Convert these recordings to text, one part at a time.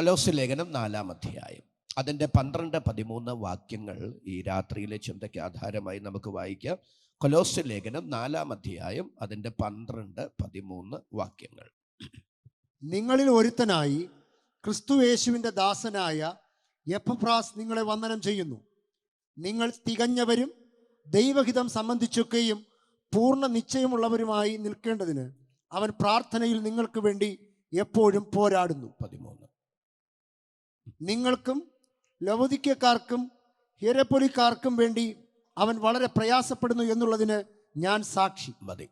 കൊലോസ്യ ലേഖനം 4-ാം അധ്യായം അതിൻ്റെ 12-13 വാക്യങ്ങൾ ഈ രാത്രിയിലെ ചിന്തയ്ക്ക് ആധാരമായി നമുക്ക് വായിക്കാം. കൊലോസ്യ ലേഖനം 4-ാം അധ്യായം അതിൻ്റെ 12-13 വാക്യങ്ങൾ. നിങ്ങളിൽ ഒരുത്തനായി ക്രിസ്തു യേശുവിൻ്റെ ദാസനായ എപ്പഫ്രാസ് നിങ്ങളെ വന്ദനം ചെയ്യുന്നു. നിങ്ങൾ തികഞ്ഞവരും ദൈവഹിതം സംബന്ധിച്ചൊക്കെയും പൂർണ്ണ നിശ്ചയമുള്ളവരുമായി നിൽക്കേണ്ടതിന് അവൻ പ്രാർത്ഥനയിൽ നിങ്ങൾക്ക് വേണ്ടി എപ്പോഴും പോരാടുന്നു. 13 നിങ്ങൾക്കും ലവോദിക്യക്കാർക്കും ഹിയരപ്പൊലിക്കാർക്കും വേണ്ടി അവൻ വളരെ പ്രയാസപ്പെടുന്നു എന്നുള്ളതിന് ഞാൻ സാക്ഷി. മതി.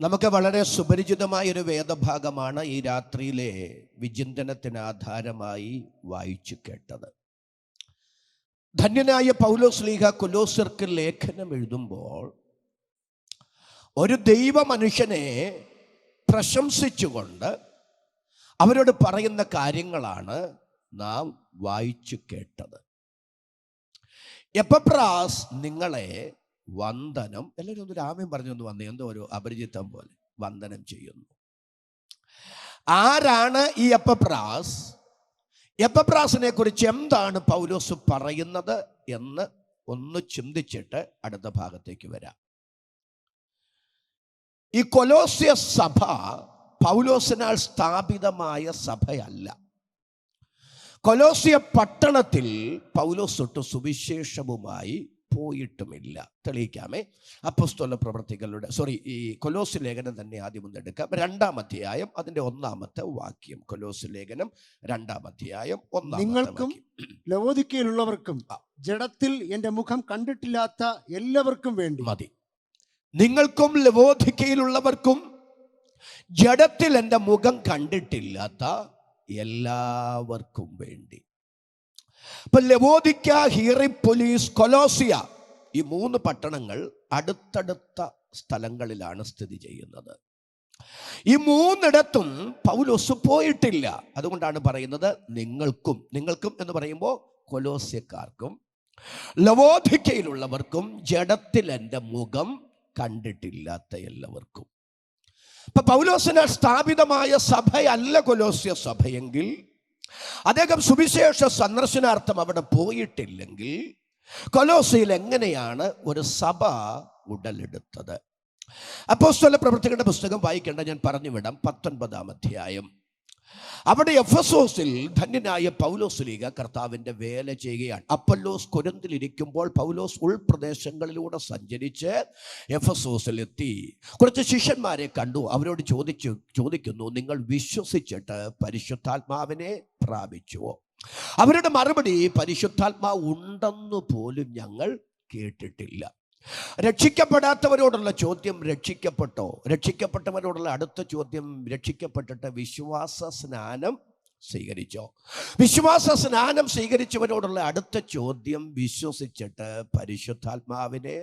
നമുക്ക് വളരെ സുപരിചിതമായൊരു വേദഭാഗമാണ് ഈ രാത്രിയിലെ വിചിന്തനത്തിന് ആധാരമായി വായിച്ചു കേട്ടത്. ധന്യനായ പൗലോസ്ലീഹ കൊലോസ്യർക്ക് ലേഖനം എഴുതുമ്പോൾ ഒരു ദൈവ മനുഷ്യനെ പ്രശംസിച്ചുകൊണ്ട് അവരോട് പറയുന്ന കാര്യങ്ങളാണ് നാം വായിച്ചു കേട്ടത്. എപ്പഫ്രാസ് നിങ്ങളെ വന്ദനം, എല്ലാവരും ഒന്ന് രാമ്യം പറഞ്ഞൊന്ന് വന്നേ, എന്തോ ഒരു അപരിചിതം പോലെ വന്ദനം ചെയ്യുന്നു. ആരാണ് ഈ എപ്പഫ്രാസ്? എപ്പഫ്രാസിനെ കുറിച്ച് എന്താണ് പൗലോസ് പറയുന്നത് എന്ന് ഒന്ന് ചിന്തിച്ചിട്ട് അടുത്ത ഭാഗത്തേക്ക് വരാം. ഈ കൊലോസ്യ സഭ പൗലോസിനാൽ സ്ഥാപിതമായ സഭയല്ല. കൊലോസ്യ പട്ടണത്തിൽ പൗലോസ് തൊട്ട് സുവിശേഷവുമായി പോയിട്ടുമില്ല. തെളിയിക്കാമേ. അപ്പോസ്തല പ്രവർത്തികളുടെ ഈ കൊലോസ്യ ലേഖനം തന്നെ ആദ്യം ഒന്ന് എടുക്കാം. 2-ാം അധ്യായം അതിന്റെ 1-ാമത്തെ വാക്യം. കൊലോസ്യ ലേഖനം 2-ാം അധ്യായം 1-ാമത്തെ നിങ്ങൾക്കും ലവോദിക്കയിലുള്ളവർക്കും ജഡത്തിൽ എൻ്റെ മുഖം കണ്ടിട്ടില്ലാത്ത എല്ലാവർക്കും വേണ്ടി. മതി. നിങ്ങൾക്കും ലവോദിക്കയിലുള്ളവർക്കും ജഡത്തിൽ എൻ്റെ മുഖം കണ്ടിട്ടില്ലാത്ത എല്ലാവർക്കും വേണ്ടി. ഇപ്പൊ ലവോദിക്ക, ഹിയറിപ്പൊലിസ്, കൊലോസിയ ഈ 3 പട്ടണങ്ങൾ അടുത്തടുത്ത സ്ഥലങ്ങളിലാണ് സ്ഥിതി ചെയ്യുന്നത്. ഈ 3ഇടത്തും പൗലോസ് പോയിട്ടില്ല. അതുകൊണ്ടാണ് പറയുന്നത് നിങ്ങൾക്കും എന്ന് പറയുമ്പോൾ കൊലോസ്യക്കാർക്കും ലവോദിക്കയിലുള്ളവർക്കും ജഡത്തിൽ എൻ്റെ മുഖം കണ്ടിട്ടില്ലാത്ത എല്ലാവർക്കും. ഇപ്പൊ പൗലോസിനാൽ സ്ഥാപിതമായ സഭയല്ല കൊലോസ്യ സഭയെങ്കിൽ, അദ്ദേഹം സുവിശേഷ സന്ദർശനാർത്ഥം അവിടെ പോയിട്ടില്ലെങ്കിൽ കൊലോസ്യയിൽ എങ്ങനെയാണ് ഒരു സഭ ഉടലെടുത്തത്? അപ്പോസ്തല പ്രവർത്തികളുടെ പുസ്തകം വായിക്കേണ്ട, ഞാൻ പറഞ്ഞു വിടാം. 19-ാം അധ്യായം. അവിടെ എഫെസോസിൽ ധന്യനായ പൗലോസ്ലീഹ കർത്താവിൻ്റെ വേല ചെയ്യുകയാണ്. അപ്പൊല്ലോസ് കൊരിന്തിലിരിക്കുമ്പോൾ പൗലോസ് ഉൾപ്രദേശങ്ങളിലൂടെ സഞ്ചരിച്ച് എഫെസോസിലെത്തി. കുറച്ച് ശിഷ്യന്മാരെ കണ്ടു. അവരോട് ചോദിക്കുന്നു, നിങ്ങൾ വിശ്വസിച്ചിട്ട് പരിശുദ്ധാത്മാവിനെ പ്രാപിച്ചുവോ? അവരുടെ മറുപടി, പരിശുദ്ധാത്മാവ് ഉണ്ടെന്നു പോലും ഞങ്ങൾ കേട്ടിട്ടില്ല. രക്ഷിക്കപ്പെടാത്തവരോടുള്ള ചോദ്യം, രക്ഷിക്കപ്പെട്ടോ? രക്ഷിക്കപ്പെട്ടവരോടുള്ള അടുത്ത ചോദ്യം, രക്ഷിക്കപ്പെട്ടിട്ട് വിശ്വാസ സ്നാനം സ്വീകരിച്ചോ? വിശ്വാസ സ്നാനം സ്വീകരിച്ചവരോടുള്ള അടുത്ത ചോദ്യം, വിശ്വസിച്ചിട്ട് പരിശുദ്ധാത്മാവിനെ.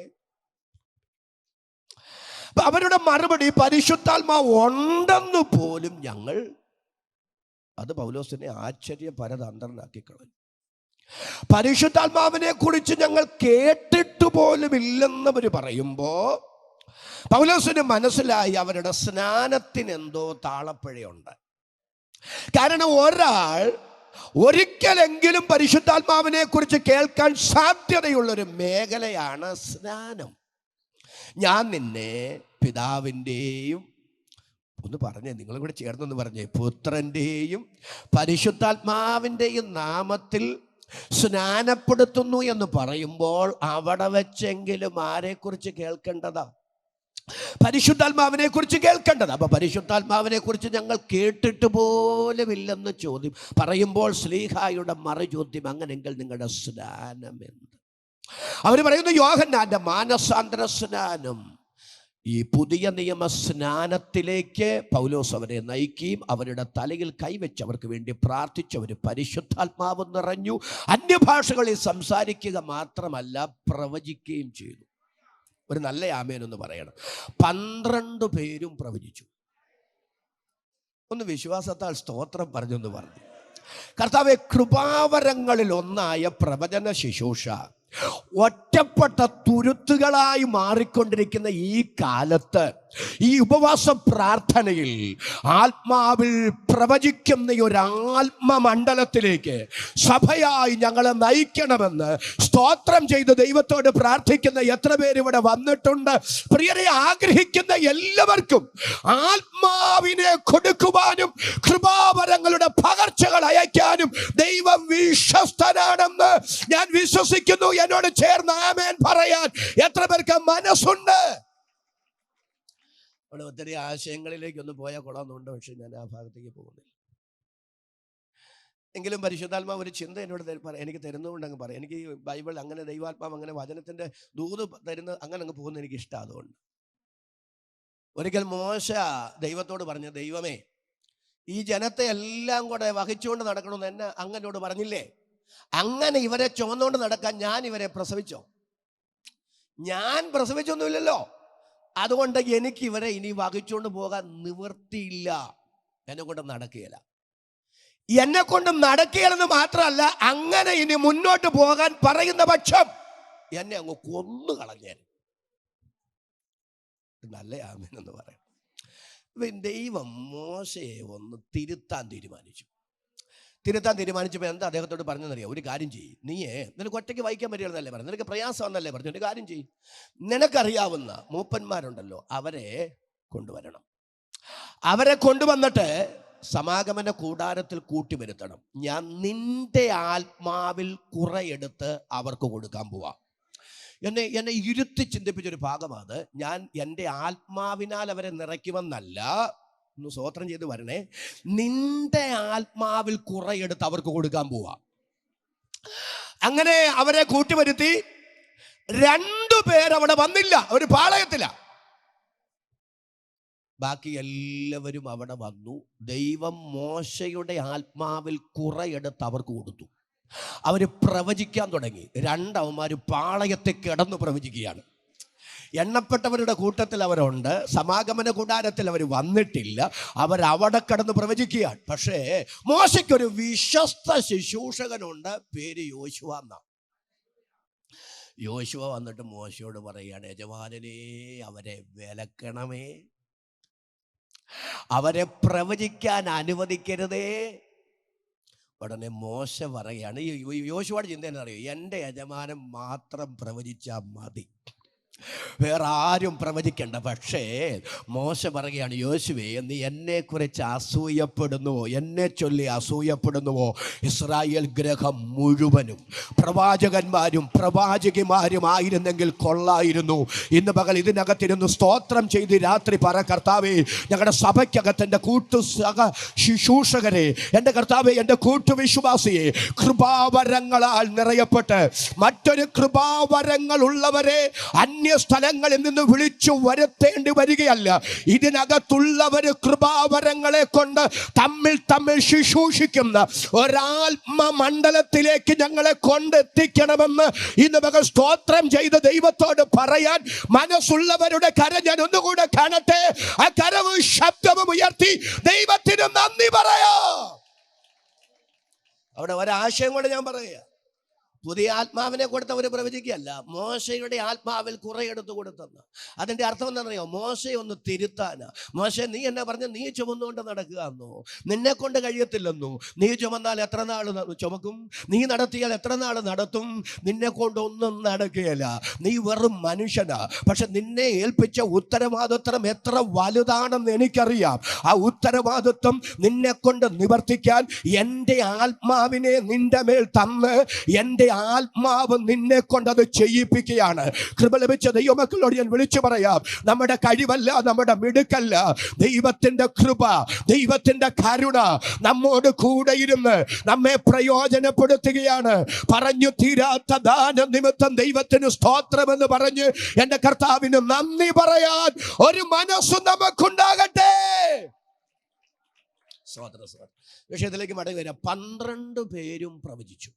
അവരുടെ മറുപടി, പരിശുദ്ധാത്മാവ് ഉണ്ടെന്ന് പോലും ഞങ്ങൾ. അത് പൗലോസിനെ ആശ്ചര്യപരതന്ത്രനാക്കി കളഞ്ഞു. പരിശുദ്ധാത്മാവിനെ കുറിച്ച് ഞങ്ങൾ കേട്ടിട്ട് പോലും ഇല്ലെന്നവർ പറയുമ്പോ പൗലോസിന് മനസ്സിലായി അവരുടെ സ്നാനത്തിന് എന്തോ താളപ്പിഴയുണ്ട്. കാരണം ഒരാൾ ഒരിക്കലെങ്കിലും പരിശുദ്ധാത്മാവിനെ കുറിച്ച് കേൾക്കാൻ സാധ്യതയുള്ളൊരു മേഖലയാണ് സ്നാനം. ഞാൻ നിന്നെ പിതാവിൻ്റെയും, ഒന്ന് പറഞ്ഞേ, നിങ്ങളും കൂടെ ചേർന്നൊന്ന് പറഞ്ഞേ, പുത്രൻ്റെയും പരിശുദ്ധാത്മാവിൻ്റെയും നാമത്തിൽ സ്നാനപ്പെടുത്തുന്നു എന്ന് പറയുമ്പോൾ അവിടെ വെച്ചെങ്കിലും ആരെക്കുറിച്ച് കേൾക്കേണ്ടതാ? പരിശുദ്ധാത്മാവിനെ കുറിച്ച് കേൾക്കേണ്ടത്. അപ്പൊ പരിശുദ്ധാത്മാവിനെ കുറിച്ച് ഞങ്ങൾ കേട്ടിട്ട് പോലും ഇല്ലെന്ന് ചോദ്യം പറയുമ്പോൾ ശ്ലീഹായുടെ മറുചോദ്യം, അങ്ങനെങ്കിൽ നിങ്ങളുടെ സ്നാനം എന്ത്? അവർ പറയുന്നു, യോഹന്നാന്റെ മാനസാന്തര സ്നാനം. ഈ പുതിയ നിയമ സ്നാനത്തിലേക്ക് പൗലോസ് അവരെ നയിക്കുകയും അവരുടെ തലയിൽ കൈവച്ച് അവർക്ക് വേണ്ടി പ്രാർത്ഥിച്ചവർ പരിശുദ്ധാത്മാവ് നിറഞ്ഞു. അന്യഭാഷകളിൽ സംസാരിക്കുക മാത്രമല്ല, പ്രവചിക്കുകയും ചെയ്തു. ഒരു നല്ല ആമേനൊന്ന് പറയണം. 12 പേരും പ്രവചിച്ചു. ഒന്ന് വിശ്വാസത്താൽ സ്തോത്രം പറഞ്ഞൊന്ന് പറഞ്ഞു. കർത്താവെ, കൃപാവരങ്ങളിൽ ഒന്നായ പ്രവചന ശുശ്രൂഷ ഒറ്റപ്പെട്ട തുരുത്തുകളായി മാറിക്കൊണ്ടിരിക്കുന്ന ഈ കാലത്ത് ഈ ഉപവാസ പ്രാർത്ഥനയിൽ ആത്മാവിൽ പ്രവചിക്കുന്ന ഒരു ആത്മമണ്ഡലത്തിലേക്ക് സഭയായി ഞങ്ങളെ നയിക്കണമെന്ന് സ്തോത്രം ചെയ്ത് ദൈവത്തോട് പ്രാർത്ഥിക്കുന്ന എത്ര പേര് ഇവിടെ വന്നിട്ടുണ്ട്? പ്രിയരെ, ആഗ്രഹിക്കുന്ന എല്ലാവർക്കും ആത്മാവിനെ കൊടുക്കുവാനും കൃപാവരങ്ങളുടെ പകർച്ചകൾ അയക്കാനും ദൈവം വിശ്വസ്തനാണെന്ന് ഞാൻ വിശ്വസിക്കുന്നു. എന്നോട് ചേർന്ന് ആമേൻ പറയാൻ എത്ര പേർക്ക് മനസ്സുണ്ട്? അവിടെ ഒത്തിരി ആശയങ്ങളിലേക്കൊന്നും പോയാൽ കൊള്ളാമെന്നുണ്ട്, പക്ഷെ ഞാൻ ആ ഭാഗത്തേക്ക് പോകുന്നില്ല. എങ്കിലും പരിശുദ്ധാത്മാവ് ഒരു ചിന്ത എന്നോട് എനിക്ക് തരുന്നതുകൊണ്ട് അങ്ങ് പറയാം. എനിക്ക് ബൈബിൾ അങ്ങനെ ദൈവാത്മാവ് അങ്ങനെ വചനത്തിൻ്റെ ദൂത് തരുന്ന അങ്ങനെ അങ്ങ് പോകുന്ന എനിക്ക് ഇഷ്ടം. അതുകൊണ്ട് ഒരിക്കൽ മോശ ദൈവത്തോട് പറഞ്ഞു, ദൈവമേ, ഈ ജനത്തെ എല്ലാം കൂടെ വഹിച്ചുകൊണ്ട് നടക്കണമെന്ന് എന്നെ അങ്ങനോട് പറഞ്ഞില്ലേ? അങ്ങനെ ഇവരെ ചുമന്നുകൊണ്ട് നടക്കാൻ ഞാൻ ഇവരെ പ്രസവിച്ചോ? ഞാൻ പ്രസവിച്ചൊന്നുമില്ലല്ലോ. അതുകൊണ്ട് എനിക്ക് ഇവരെ ഇനി വഹിച്ചുകൊണ്ട് പോകാൻ നിവൃത്തിയില്ല. എന്നെ കൊണ്ട് നടക്കുകയില്ല. എന്നെ കൊണ്ട് നടക്കുകയില്ലെന്ന് മാത്രമല്ല, അങ്ങനെ ഇനി മുന്നോട്ട് പോകാൻ പറയുന്ന പക്ഷം എന്നെ അങ്ങ് കൊന്നു കളഞ്ഞേ. നല്ല ആമേനെന്ന് പറയാം. ദൈവം മോശയെ ഒന്ന് തിരുത്താൻ തീരുമാനിച്ചപ്പോൾ എന്താ അദ്ദേഹത്തോട് പറഞ്ഞെന്നറിയാം? ഒരു കാര്യം ചെയ്യും, നിനക്ക് ഒറ്റയ്ക്ക് വായിക്കാൻ പറ്റില്ലെന്നല്ലേ പറഞ്ഞു, നിനക്ക് പ്രയാസമെന്നല്ലേ പറഞ്ഞു. ഒരു കാര്യം ചെയ്യും, നിനക്കറിയാവുന്ന മൂപ്പന്മാരുണ്ടല്ലോ, അവരെ കൊണ്ടുവരണം. അവരെ കൊണ്ടുവന്നിട്ട് സമാഗമന കൂടാരത്തിൽ കൂട്ടിവരുത്തണം. ഞാൻ നിന്റെ ആത്മാവിൽ കുറെയെടുത്ത് അവർക്ക് കൊടുക്കാൻ പോവാം. എന്നെ ഇരുത്തി ചിന്തിപ്പിച്ചൊരു ഭാഗമാണ്. ഞാൻ എൻ്റെ ആത്മാവിനാൽ അവരെ നിറയ്ക്കുമെന്നല്ല, ഒന്ന് സ്തോത്രം ചെയ്ത് വരണേ, നിന്റെ ആത്മാവിൽ കുറെയെടുത്ത് അവർക്ക് കൊടുക്കാൻ പോവാ. അങ്ങനെ അവരെ കൂട്ടിവരുത്തി. 2 പേരവിടെ വന്നില്ല, ഒരു പാളയത്തില. ബാക്കി എല്ലാവരും അവിടെ വന്നു. ദൈവം മോശയുടെ ആത്മാവിൽ കുറെയെടുത്ത് അവർക്ക് കൊടുത്തു. അവർ പ്രവചിക്കാൻ തുടങ്ങി. 2 അവന്മാർ പാളയത്തിൽ കിടന്നു പ്രവചിക്കുകയാണ്. എണ്ണപ്പെട്ടവരുടെ കൂട്ടത്തിൽ അവരുണ്ട്, സമാഗമന കൂടാരത്തിൽ അവർ വന്നിട്ടില്ല. അവരവിടെ കിടന്ന് പ്രവചിക്കുകയാണ്. പക്ഷേ മോശയ്ക്കൊരു വിശ്വസ്ത ശുശ്രൂഷകനുണ്ട്, പേര് യോശുവ എന്നാണ്. യോശുവ വന്നിട്ട് മോശയോട് പറയുകയാണ്, യജമാനനെ, അവരെ വിലക്കണമേ, അവരെ പ്രവചിക്കാൻ അനുവദിക്കരുതേ. ഉടനെ മോശ പറയുകയാണ്, യോശുവയുടെ ചിന്ത എന്താ അറിയോ? എൻ്റെ യജമാനൻ മാത്രം പ്രവചിച്ചാൽ മതി, വേറെ ആരും പ്രവചിക്കണ്ട. പക്ഷേ മോശ പറയുകയാണ്, യോശുവേ, നീ എന്നെക്കുറിച്ച് അസൂയപ്പെടുന്നുവോ? എന്നെ ചൊല്ലി അസൂയപ്പെടുന്നുവോ? ഇസ്രായേൽ ഗ്രഹം മുഴുവനും പ്രവാചകന്മാരും പ്രവാചകിമാരും ആയിരുന്നെങ്കിൽ കൊള്ളായിരുന്നു. ഇന്ന് പകൽ ഇതിനകത്തിരുന്ന് സ്തോത്രം ചെയ്ത് രാത്രി പറ, കർത്താവേ, ഞങ്ങളുടെ സഭയ്ക്കകത്ത് എൻ്റെ ശുശ്രൂഷകരെ, എൻ്റെ കർത്താവേ, എൻ്റെ കൂട്ടുവിശ്വാസിയെ കൃപാവരങ്ങളാൽ നിറയപ്പെട്ട് മറ്റൊരു കൃപാവരങ്ങൾ ഉള്ളവരെ അന്യ സ്ഥലങ്ങളിൽ നിന്ന് വിളിച്ചു വരുത്തേണ്ടി വരികയല്ല. ഇതിനകത്തുള്ളവർ കൃപാവരങ്ങളെ കൊണ്ട് തമ്മിൽ ശുശ്രൂഷിക്കുന്ന ഒരാത്മമണ്ഡലത്തിലേക്ക് ഞങ്ങളെ കൊണ്ടെത്തിക്കണമെന്ന് ഇന്ന് മകൾ സ്തോത്രം ചെയ്ത് ദൈവത്തോട് പറയാൻ മനസ്സുള്ളവരുടെ കര ഞാൻ ഒന്നുകൂടെ കാണട്ടെ. ആ കരവ് ശബ്ദവും ഉയർത്തി ദൈവത്തിന് നന്ദി പറയാ. അവിടെ ഒരാശയം കൊണ്ട് ഞാൻ പറയാ, പുതിയ ആത്മാവിനെ കൊടുത്തവർ പ്രവചിക്കുകയല്ല, മോശയുടെ ആത്മാവിൽ കുറെയെടുത്ത് കൊടുത്തെന്ന്. അതിൻ്റെ അർത്ഥം എന്താണെന്നറിയോ? മോശയെ ഒന്ന് തിരുത്താനാ. മോശ, നീ എന്നെ പറഞ്ഞ് നീ ചുമന്നുകൊണ്ട് നടക്കുക എന്നോ? നിന്നെ കൊണ്ട് കഴിയത്തില്ലെന്നോ? നീ ചുമന്നാൽ എത്ര നാൾ ചുമക്കും? നീ നടത്തിയാൽ എത്ര നാൾ നടത്തും? നിന്നെ കൊണ്ടൊന്നും നടക്കുകയില്ല. നീ വെറും മനുഷ്യനാ. പക്ഷെ നിന്നെ ഏൽപ്പിച്ച ഉത്തരവാദിത്വം എത്ര വലുതാണെന്ന് എനിക്കറിയാം. ആ ഉത്തരവാദിത്വം നിന്നെ കൊണ്ട് നിവർത്തിക്കാൻ എൻ്റെ ആത്മാവിനെ നിന്റെ മേൽ തന്ന് എൻ്റെ ആത്മാവ് നിന്നെ കൊണ്ടത് ചെയ്യിപ്പിക്കുകയാണ്. കൃപ ലഭിച്ച ദൈവമക്കളോട് ഞാൻ വിളിച്ചു പറയാം, നമ്മുടെ കഴിവല്ല, നമ്മുടെ മിടുക്കല്ല, ദൈവത്തിന്റെ കൃപ, ദൈവത്തിന്റെ കരുണ നമ്മോട് കൂടെ ഇരുന്ന് നമ്മെ പ്രയോജനപ്പെടുത്തുകയാണ്. പറഞ്ഞു തീരാത്ത ദാന നിമിത്തം ദൈവത്തിന് സ്തോത്രമെന്ന് പറഞ്ഞ് എൻ്റെ കർത്താവിന് നന്ദി പറയാൻ ഒരു മനസ്സ് നമുക്കുണ്ടാകട്ടെ. വിഷയത്തിലേക്ക് മടങ്ങി വരാം. 12 പേരും പ്രവചിച്ചു.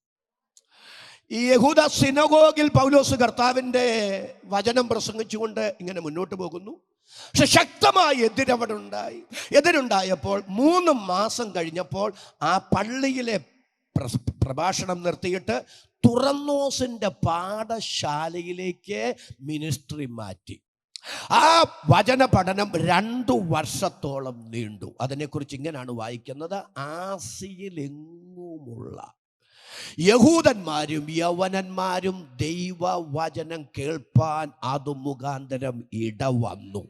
ഈ യഹൂദ സിനഗോഗിൽ പൗലോസ് കർത്താവിൻ്റെ വചനം പ്രസംഗിച്ചുകൊണ്ട് ഇങ്ങനെ മുന്നോട്ട് പോകുന്നു. പക്ഷെ ശക്തമായ എതിരുണ്ടായപ്പോൾ 3 മാസം കഴിഞ്ഞപ്പോൾ ആ പള്ളിയിലെ പ്രഭാഷണം നിർത്തിയിട്ട് തുറന്നോസിന്റെ പാഠശാലയിലേക്ക് മിനിസ്ട്രി മാറ്റി. ആ വചന പഠനം 2 വർഷത്തോളം നീണ്ടു. അതിനെക്കുറിച്ച് ഇങ്ങനെയാണ് വായിക്കുന്നത്: ആസിയിലെങ്ങുമുള്ള യഹൂദന്മാരും യവനന്മാരും ദൈവവചനം കേൾപ്പാൻ അത് മുഖാന്തരം ഇടവന്നു.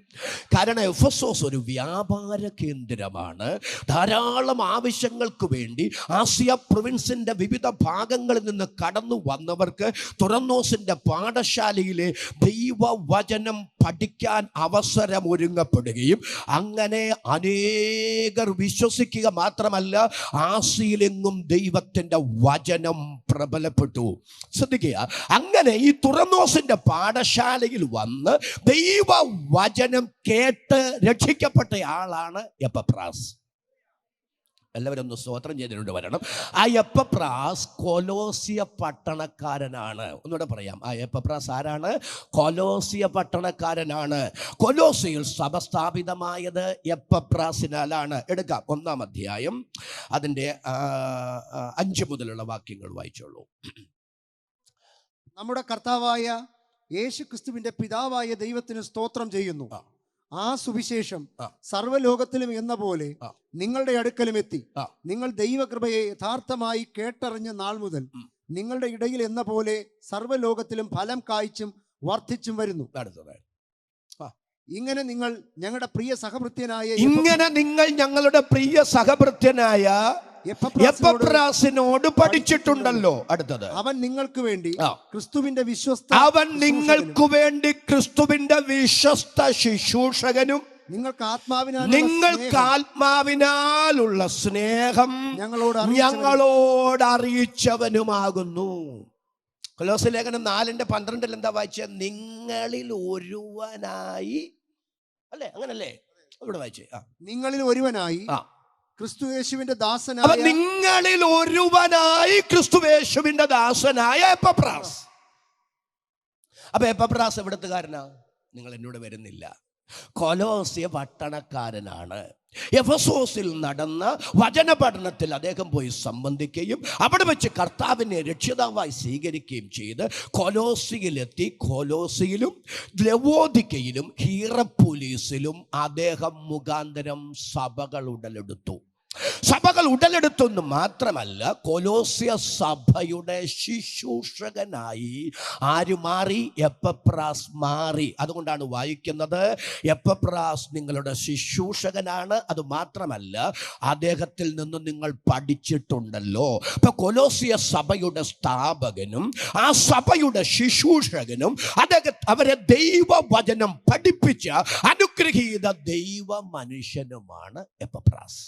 കാരണം എഫെസോസ് ഒരു വ്യാപാര കേന്ദ്രമാണ്. ധാരാളം ആവശ്യങ്ങൾക്ക് വേണ്ടി ആസിയ പ്രൊവിൻസിന്റെ വിവിധ ഭാഗങ്ങളിൽ നിന്ന് കടന്നു വന്നവർക്ക് തുറന്നോസിന്റെ പാഠശാലയിലെ ദൈവവചനം പഠിക്കാൻ അവസരം ഒരുങ്ങപ്പെടുകയും അങ്ങനെ അനേകർ വിശ്വസിക്കുക മാത്രമല്ല, ആസിയിലെങ്ങും ദൈവത്തിന്റെ വചനം പ്രബലപ്പെട്ടു. ശ്രദ്ധിക്കുക, അങ്ങനെ ഈ തുറന്നോസിന്റെ പാഠശാലയിൽ വന്ന് ദൈവവചനം കേട്ട് രക്ഷിക്കപ്പെട്ട ആളാണ് എപ്പഫ്രാസ്. എല്ലാവരും ഒന്ന് സ്തോത്രം ചെയ്തിട്ടുണ്ട് വരണം. ആ എപ്പഫ്രാസ് കൊലോസിയ പട്ടണക്കാരനാണ്. ഒന്നുകൂടെ പറയാം, ആ എപ്പഫ്രാസ് ആരാണ്? കൊലോസിയ പട്ടണക്കാരനാണ്. കൊലോസിയിൽ സഭ സ്ഥാപിതമായത് എപ്പഫ്രാസിനാലാണ്. എടുക്കാം 1-ാം അധ്യായം അതിൻ്റെ 5 മുതലുള്ള വാക്യങ്ങൾ വായിച്ചോളൂ. നമ്മുടെ കർത്താവായ യേശു ക്രിസ്തുവിന്റെ പിതാവായ ദൈവത്തിന് സ്തോത്രം ചെയ്യുന്നു. ആ സുവിശേഷം സർവ്വലോകത്തിലും എന്ന പോലെ നിങ്ങളുടെ അടുക്കലും എത്തി. നിങ്ങൾ ദൈവകൃപയെ യഥാർത്ഥമായി കേട്ടറിഞ്ഞ നാൾ മുതൽ നിങ്ങളുടെ ഇടയിൽ എന്ന പോലെ സർവ്വലോകത്തിലും ഫലം കായ്ച്ചും വർദ്ധിച്ചും വരുന്നു. ഇങ്ങനെ നിങ്ങൾ ഞങ്ങളുടെ പ്രിയ സഹഭൃത്യനായ എപ്പഫ്രാസിനോട് പഠിച്ചിട്ടുണ്ടല്ലോ. അടുത്തത്, അവൻ നിങ്ങൾക്ക് വേണ്ടി ക്രിസ്തുവിന്റെ വിശ്വസ്ത ശുശ്രൂഷകനും നിങ്ങൾക്ക് ആത്മാവിനാലുള്ള സ്നേഹം ഞങ്ങളോട് അറിയിച്ചവനുമാകുന്നു. കൊലോസ്യ ലേഖനം 4:12 എന്താ വായിച്ചത്? നിങ്ങളിൽ ഒരുവനായി, അല്ലേ? അങ്ങനല്ലേ ഇവിടെ വായിച്ചേ? നിങ്ങളിൽ ഒരുവനായി ക്രിസ്തുയേശുവിന്റെ ദാസനായ, നിങ്ങളിൽ ഒരുവനായി ക്രിസ്തുയേശുവിന്റെ ദാസനായ എപ്പഫ്രാസ്. അപ്പൊ എപ്പഫ്രാസ് എവിടത്തുകാരനാ? നിങ്ങൾ എന്നോട് വരുന്നില്ല, കൊലോസ്യ പട്ടണക്കാരനാണ്. എഫെസോസിൽ നടന്ന വചന പഠനത്തിൽ അദ്ദേഹം പോയി സംബന്ധിക്കുകയും അവിടെ വെച്ച് കർത്താവിനെ രക്ഷിതാവായി സ്വീകരിക്കുകയും ചെയ്ത് കൊലോസിയിലെത്തി. കൊലോസിയിലും ലവോദിക്കയിലും ഹീറപ്പോലീസിലും അദ്ദേഹം മുഖാന്തരം സഭകൾ ഉടലെടുത്തു. സഭകൾ ഉടലെടുത്തെന്ന് മാത്രമല്ല, കൊലോസ്യ സഭയുടെ ശുശ്രൂഷകനായി ആര് മാറി? എപ്പഫ്രാസ് മാറി. അതുകൊണ്ടാണ് വായിക്കുന്നത്, എപ്പഫ്രാസ് നിങ്ങളുടെ ശുശ്രൂഷകനാണ്. അത് മാത്രമല്ല, അദ്ദേഹത്തിൽ നിന്ന് നിങ്ങൾ പഠിച്ചിട്ടുണ്ടല്ലോ. ഇപ്പൊ കൊലോസ്യ സഭയുടെ സ്ഥാപകനും ആ സഭയുടെ ശുശ്രൂഷകനും അവരെ ദൈവവചനം പഠിപ്പിച്ച അനുഗ്രഹീത ദൈവ മനുഷ്യനുമാണ് എപ്പഫ്രാസ്.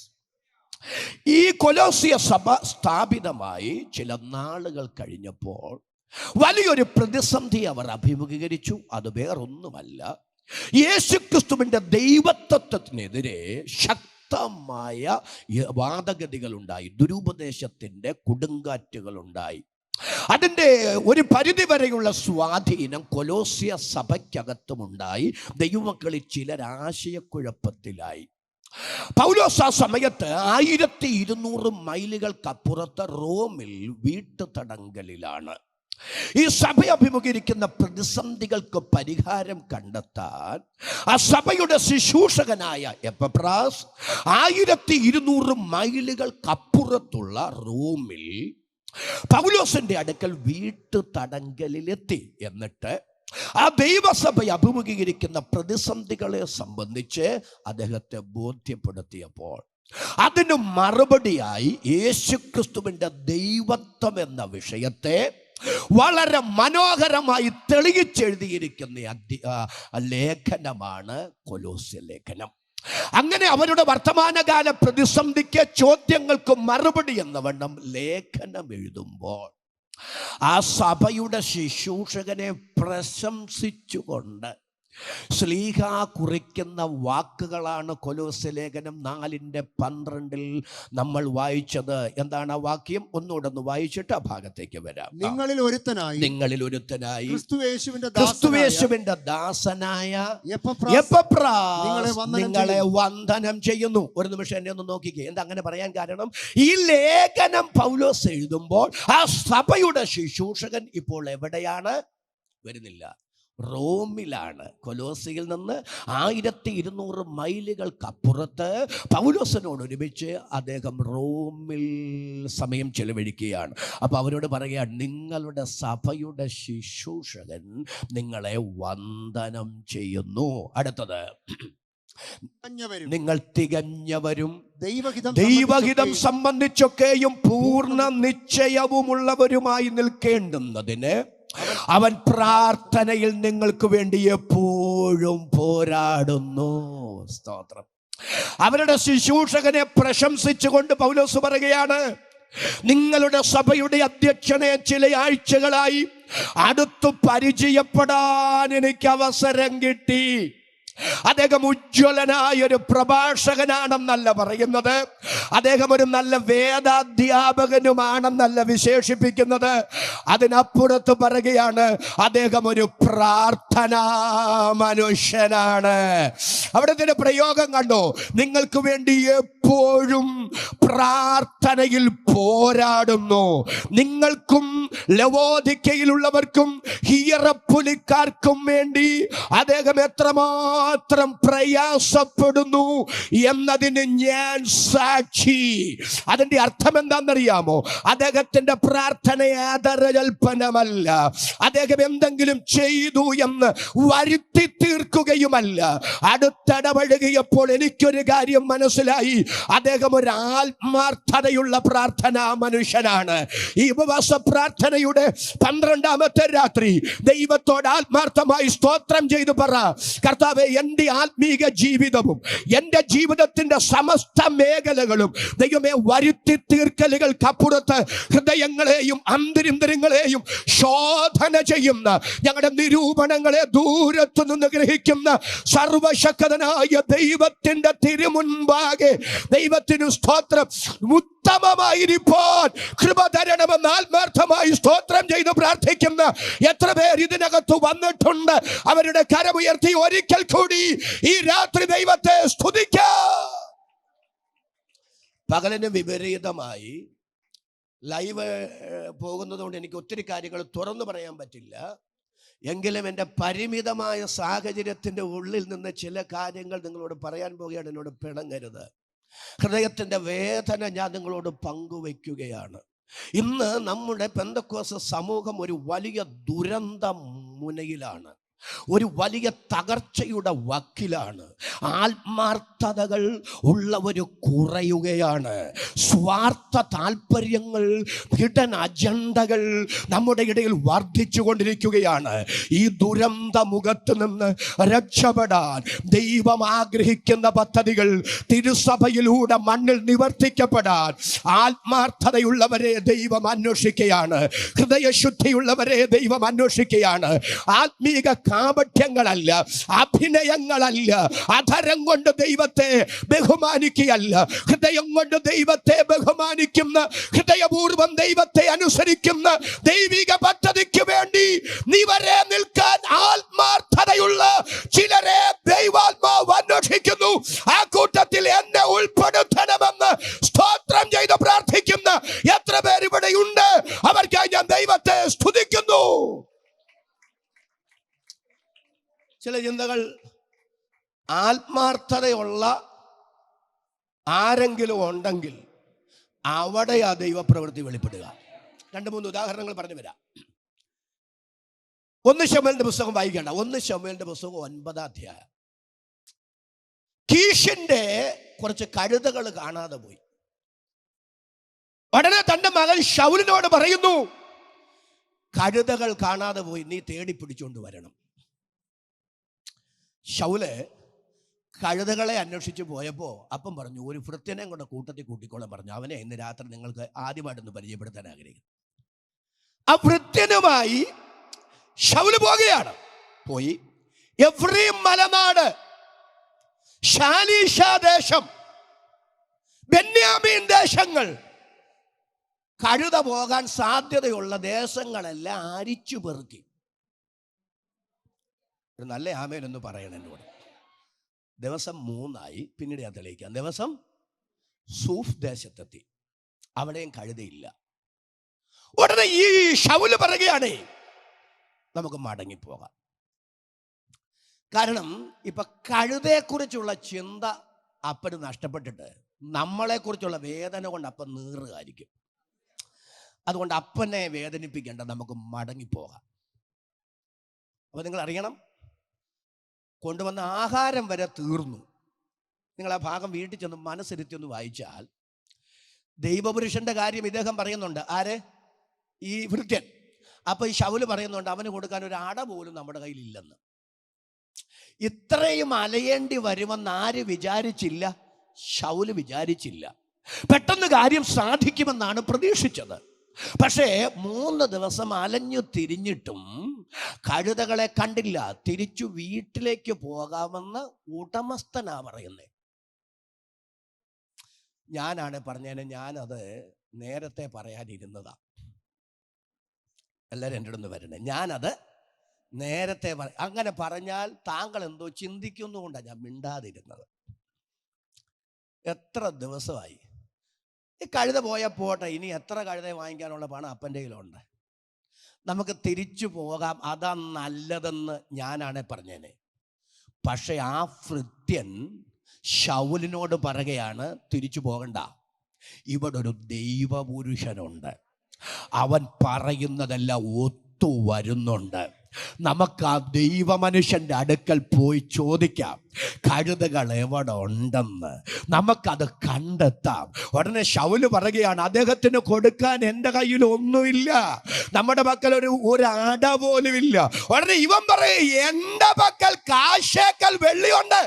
ഈ കൊലോസ്യ സഭ സ്ഥാപിതമായി ചില നാളുകൾ കഴിഞ്ഞപ്പോൾ വലിയൊരു പ്രതിസന്ധി അവർ അഭിമുഖീകരിച്ചു. അത് വേറൊന്നുമല്ല, യേശുക്രിസ്തുവിന്റെ ദൈവത്വത്തിനെതിരെ ശക്തമായ വാദഗതികളുണ്ടായി. ദുരുപദേശത്തിന്റെ കൊടുങ്കാറ്റുകളുണ്ടായി. അതിൻ്റെ ഒരു പരിധിവരെയുള്ള സ്വാധീനം കൊലോസ്യ സഭയ്ക്കകത്തുമുണ്ടായി. ദൈവമക്കളിൽ ചിലർ ആശയക്കുഴപ്പത്തിലായി. പൗലോസ് ആ സമയത്ത് 1200 മൈലുകൾക്കപ്പുറത്ത് റോമിൽ വീട്ടുതടങ്കലിലാണ്. ഈ സഭ അഭിമുഖീകരിക്കുന്ന പ്രതിസന്ധികൾക്ക് പരിഹാരം കണ്ടെത്താൻ ആ സഭയുടെ ശുശ്രൂഷകനായ എപ്പഫ്രാസ് 1200 മൈലുകൾക്കപ്പുറത്തുള്ള റോമിൽ പൗലോസിന്റെ അടുക്കൽ വീട്ടുതടങ്കലിലെത്തി. എന്നിട്ട് ആ ദൈവസഭ അഭിമുഖീകരിക്കുന്ന പ്രതിസന്ധികളെ സംബന്ധിച്ച് അദ്ദേഹത്തെ ബോധ്യപ്പെടുത്തിയപ്പോൾ അതിന് മറുപടിയായി യേശുക്രിസ്തുവിന്റെ ദൈവത്വം എന്ന വിഷയത്തെ വളരെ മനോഹരമായി തെളിയിച്ചെഴുതിയിരിക്കുന്ന ലേഖനമാണ് കൊലോസ്യ ലേഖനം. അങ്ങനെ അവരുടെ വർത്തമാനകാല പ്രതിസന്ധിക്ക് ചോദ്യങ്ങൾക്ക് മറുപടി എന്ന വണ്ണം ലേഖനം എഴുതുമ്പോൾ ആ സഭയുടെ ശുശ്രൂഷകനെ പ്രശംസിച്ചുകൊണ്ട് ശ്ലീഹ കുറിക്കുന്ന വാക്കുകളാണ് കൊലോസ്യ ലേഖനം 4:12 നമ്മൾ വായിച്ചത്. എന്താണ് ആ വാക്യം? ഒന്നുകൂടെ ഒന്ന് വായിച്ചിട്ട് ആ ഭാഗത്തേക്ക് വരാം. നിങ്ങളിൽ ഒരുത്തനായി ക്രിസ്തുയേശുവിന്റെ ദാസനായ എപ്പഫ്രാസ് നിങ്ങളെ വന്ദനം ചെയ്യുന്നു. ഒരു നിമിഷം എന്നെ ഒന്ന് നോക്കിക്കേ. എന്താ അങ്ങനെ പറയാൻ കാരണം? ഈ ലേഖനം പൗലോസ് എഴുതുമ്പോൾ ആ സഭയുടെ ശുശ്രൂഷകൻ ഇപ്പോൾ എവിടെയാണ്? വരുന്നില്ല, റോമിലാണ്. കൊലോസിയിൽ നിന്ന് 1200 മൈലുകൾക്കപ്പുറത്ത് പൗലോസിനോട് ഒരുമിച്ച് അദ്ദേഹം റോമിൽ സമയം ചെലവഴിക്കുകയാണ്. അപ്പോൾ അവരോട് പറയുകയാണ്, നിങ്ങളുടെ സഭയുടെ ശുശ്രൂഷകൻ നിങ്ങളെ വന്ദനം ചെയ്യുന്നു. അടുത്തത്, നിങ്ങൾ തികഞ്ഞവരും ദൈവഹിതം സംബന്ധിച്ചൊക്കെയും പൂർണ്ണ നിശ്ചയവുമുള്ളവരുമായി നിൽക്കേണ്ടുന്നതിന് അവൻ പ്രാർത്ഥനയിൽ നിങ്ങൾക്ക് വേണ്ടി എപ്പോഴും പോരാടുന്നു. സ്തോത്രം. അവരുടെ ശുശ്രൂഷകനെ പ്രശംസിച്ചുകൊണ്ട് പൗലോസ് പറയുകയാണ്, നിങ്ങളുടെ സഭയുടെ അധ്യക്ഷനെ ചില ആഴ്ചകളായി അടുത്തു പരിചയപ്പെടാൻ എനിക്ക് അവസരം കിട്ടി. അദ്ദേഹം ഉജ്ജ്വലനായ ഒരു പ്രഭാഷകനാണെന്നല്ല പറയുന്നത്, അദ്ദേഹം ഒരു നല്ല വേദാധ്യാപകനുമാണെന്നല്ല വിശേഷിപ്പിക്കുന്നത്. അതിനപ്പുറത്ത് പറയുകയാണ്, അദ്ദേഹം ഒരു പ്രാർത്ഥനാ മനുഷ്യനാണ്. അവിടുത്തെ പ്രയോഗം കണ്ടോ? നിങ്ങൾക്ക് വേണ്ടി എപ്പോഴും പ്രാർത്ഥനയിൽ പോരാടുന്നു. നിങ്ങൾക്കും ലവോദിക്കയിലുള്ളവർക്കും ഹിയറപ്പുലിക്കാർക്കും വേണ്ടി അദ്ദേഹം എത്രമാത്രം പ്രയാസപ്പെടുന്നു എന്നതിന് ഞാൻ സാക്ഷി. അതിന്റെ അർത്ഥം എന്താണെന്നറിയാമോ? അദ്ദേഹത്തിന്റെ പ്രാർത്ഥന ആദരജൽപ്പനമല്ല, അദ്ദേഹം എന്തെങ്കിലും ചെയ്തു എന്ന് വരുത്തി തീർക്കുകയുമല്ല. അടുത്തിടപഴകിയപ്പോൾ എനിക്കൊരു കാര്യം മനസ്സിലായി, അദ്ദേഹം ഒരു ആത്മാർത്ഥതയുള്ള പ്രാർത്ഥനാ മനുഷ്യനാണ്. ഈ ഉപവാസ പ്രാർത്ഥനയുടെ 12ാമത്തെ രാത്രി ദൈവത്തോട് ആത്മാർത്ഥമായി സ്തോത്രം ചെയ്തു പറ, കർത്താവേ, എൻ്റെ ആത്മീക ജീവിതവും എൻ്റെ ജീവിതത്തിന്റെ സമസ്ത മേഖലകളും ദൈവമേ വരുത്തി തീർക്കലുകൾക്കപ്പുറത്ത് ഹൃദയങ്ങളെയും അന്തരിന്തരങ്ങളെയും ശോധന ചെയ്യുന്ന, ഞങ്ങളുടെ നിരൂപണങ്ങളെ ദൂരത്തു നിന്ന് ഗ്രഹിക്കുന്ന സർവശക്തനായ ദൈവത്തിന്റെ തിരുമുൻപാകെ ദൈവത്തിനു സ്തോത്രം. ഉത്തമമായിരിക്കാൻ കൃപ തരണമെന്ന് ആത്മാർത്ഥമായി സ്തോത്രം ചെയ്ത് പ്രാർത്ഥിക്കുന്ന എത്ര പേർ ഇതിനകത്ത് വന്നിട്ടുണ്ട്? അവരുടെ കരമുയർത്തി ഒരിക്കൽ കൂടി ഈ രാത്രി ദൈവത്തെ സ്തുതിക്കാം. പകലിന് വിപരീതമായി ലൈവ് പോകുന്നത് കൊണ്ട് എനിക്ക് ഒത്തിരി കാര്യങ്ങൾ തുറന്നു പറയാൻ പറ്റില്ല. എങ്കിലും എൻ്റെ പരിമിതമായ സാഹചര്യത്തിൻ്റെ ഉള്ളിൽ നിന്ന് ചില കാര്യങ്ങൾ നിങ്ങളോട് പറയാൻ പോകുകയാണ്. എന്നോട് പിണങ്ങരുത്. ഹൃദയത്തിൻ്റെ വേദന ഞാൻ നിങ്ങളോട് പങ്കുവയ്ക്കുകയാണ്. ഇന്ന് നമ്മുടെ പെന്തക്കോസ്ത് സമൂഹം ഒരു വലിയ ദുരന്ത മുനയിലാണ്, ഒരു വലിയ തകർച്ചയുടെ വക്കിലാണ്. ആത്മാർത്ഥതകൾ ഉള്ളവർ കുറയുകയാണ്. സ്വാർത്ഥ താല്പര്യങ്ങൾ, ഹിഡൻ അജണ്ടകൾ നമ്മുടെ ഇടയിൽ വർദ്ധിച്ചു കൊണ്ടിരിക്കുകയാണ്. ഈ ദുരന്ത മുഖത്ത് നിന്ന് രക്ഷപ്പെടാൻ ദൈവം ആഗ്രഹിക്കുന്ന പദ്ധതികൾ തിരുസഭയിലൂടെ മണ്ണിൽ നിവർത്തിക്കപ്പെടാൻ ആത്മാർത്ഥതയുള്ളവരെ ദൈവം അന്വേഷിക്കുകയാണ്. ഹൃദയശുദ്ധിയുള്ളവരെ ദൈവം അന്വേഷിക്കുകയാണ്. ആത്മീക കാപട്യങ്ങളല്ല, അഭിനയങ്ങളല്ല, അധരം കൊണ്ട് ദൈവത്തെ ബഹുമാനിക്കുകയല്ല, ഹൃദയം കൊണ്ട് ദൈവത്തെ ബഹുമാനിക്കുന്ന, ഹൃദയപൂർവം ദൈവത്തെ അനുസരിക്കുന്ന ദൈവിക പദ്ധതിക്ക് വേണ്ടി നിവരെ നിൽക്കാൻ ആത്മാർത്ഥതയുള്ള ചിലരെ ദൈവാത്മാവ് അന്വേഷിക്കുന്നു. ആ കൂട്ടത്തിൽ എന്നെ ഉൾപ്പെടുത്തണമെന്ന് സ്തോത്രം ചെയ്ത് പ്രാർത്ഥിക്കുന്ന എത്ര പേർ ഇവിടെയുണ്ട്? അവർക്കായി ഞാൻ ദൈവത്തെ സ്തുതിക്കുന്നു. ചില ചിന്തകൾ ആത്മാർത്ഥതയുള്ള ആരെങ്കിലും ഉണ്ടെങ്കിൽ അവിടെ ആ ദൈവപ്രവൃത്തി വെളിപ്പെടുക. 2-3 ഉദാഹരണങ്ങൾ പറഞ്ഞു വരാം. 1 ശമൂവേലിന്റെ പുസ്തകം വായിക്കേണ്ട. 1 ശമൂവേലിന്റെ പുസ്തകം 9-ാം അധ്യായം. കീഷിന്റെ കുറച്ച് കഴുതകൾ കാണാതെ പോയി. ഉടനെ തന്റെ മകൻ ശൗലിനോട് പറയുന്നു, കഴുതകൾ കാണാതെ പോയി, നീ തേടി പിടിച്ചുകൊണ്ട് വരണം. ശൗല് കഴുതകളെ അന്വേഷിച്ച് പോയപ്പോൾ അപ്പം പറഞ്ഞു, ഒരു ഭൃത്യനെ കൊണ്ട് കൂട്ടത്തിൽ കൂട്ടിക്കോളാൻ പറഞ്ഞു. അവനെ ഇന്ന് രാത്രി നിങ്ങൾക്ക് ആദ്യമായിട്ടൊന്ന് പരിചയപ്പെടുത്താൻ ആഗ്രഹിക്കുന്നു. ആ ഭൃത്യനുമായി ശൗല് പോകുകയാണ്. പോയി എഫ്രയീം മലനാട്, ശാലീഷ ദേശം, ബെന്യാമീൻ ദേശങ്ങൾ, കഴുത പോകാൻ സാധ്യതയുള്ള ദേശങ്ങളെല്ലാം അരിച്ചു പെറുക്കി. ഒരു നല്ല ആമേനൊന്ന് പറയണം എന്നോട്. ദിവസം 3 പിന്നീട് ഞാൻ തെളിയിക്കാം. ദിവസം സൂഫ് ദേശത്തെത്തി, അവിടെയും കഴുതയില്ല. ഉടനെ ഈ ശൗല് പറയുകയാണ്, നമുക്ക് മടങ്ങിപ്പോകാം. കാരണം ഇപ്പൊ കഴുതയെക്കുറിച്ചുള്ള ചിന്ത അപ്പന് നഷ്ടപ്പെട്ടിട്ട് നമ്മളെക്കുറിച്ചുള്ള വേദന കൊണ്ട് അപ്പൻ നീറുകയായിരിക്കും. അതുകൊണ്ട് അപ്പനെ വേദനിപ്പിക്കേണ്ട, നമുക്ക് മടങ്ങിപ്പോകാം. അപ്പൊ നിങ്ങൾ അറിയണം, കൊണ്ടുവന്ന ആഹാരം വരെ തീർന്നു. നിങ്ങൾ ആ ഭാഗം വീട്ടിൽ ചെന്ന് മനസ്സിരുത്തി ഒന്ന് വായിച്ചാൽ ദൈവപുരുഷന്റെ കാര്യം ഇദ്ദേഹം പറയുന്നുണ്ട്. ആര്? ഈ ഭൃത്യൻ. അപ്പൊ ഈ ശൗല് പറയുന്നുണ്ട്, അവന് കൊടുക്കാൻ ഒരു അട പോലും നമ്മുടെ കയ്യിലില്ലെന്ന്. ഇത്രയും അലയേണ്ടി വരുമെന്ന് ആര് വിചാരിച്ചില്ല? ശൗല് വിചാരിച്ചില്ല. പെട്ടെന്ന് കാര്യം സാധിക്കുമെന്നാണ് പ്രതീക്ഷിച്ചത്. പക്ഷേ 3 ദിവസം അലഞ്ഞു തിരിഞ്ഞിട്ടും കഴുതകളെ കണ്ടില്ല. തിരിച്ചു വീട്ടിലേക്ക് പോകാമെന്ന് ഉടമസ്ഥനാ പറയുന്നത്. ഞാനാണ് പറഞ്ഞേനെ, ഞാനത് നേരത്തെ പറയാനിരുന്നതാ. എല്ലാവരും എൻ്റെ അടുത്ത് വരണേ. ഞാനത് നേരത്തെ അങ്ങനെ പറഞ്ഞാൽ താങ്കൾ എന്തോ ചിന്തിക്കുന്നുകൊണ്ടാണ് ഞാൻ മിണ്ടാതിരുന്നത്. എത്ര ദിവസമായി ഈ കഴുത പോയാൽ പോട്ടെ, ഇനി എത്ര കഴുത വാങ്ങിക്കാനുള്ള പണം അപ്പൻ്റെ കയ്യിലുണ്ട്, നമുക്ക് തിരിച്ചു പോകാം, അതാ നല്ലതെന്ന് ഞാനാണ് പറഞ്ഞേനെ. പക്ഷെ ആ ഭൃത്യൻ ശൗലിനോട് പറയുകയാണ്, തിരിച്ചു പോകണ്ട, ഇവിടെ ഒരു ദൈവപുരുഷനുണ്ട്, അവൻ പറയുന്നതെല്ലാം ഒത്തു വരുന്നുണ്ട്. നമുക്ക് ആ ദൈവമനുഷ്യന്റെ അടുക്കൽ പോയി ചോദിക്കാം, കഴുതകൾ എവിടെ ഉണ്ടെന്ന് നമുക്കത് കണ്ടെത്താം. ഉടനെ ശൗല് പറയുകയാണ്, അദ്ദേഹത്തിന് കൊടുക്കാൻ എൻ്റെ കയ്യിൽ ഒന്നുമില്ല, നമ്മുടെ പക്കൽ ഒരു അട പോലും ഇല്ല. ഉടനെ ഇവൻ പറയും, എൻ്റെ പക്കൽ കാശേക്കൽ വെള്ളിയുണ്ട്.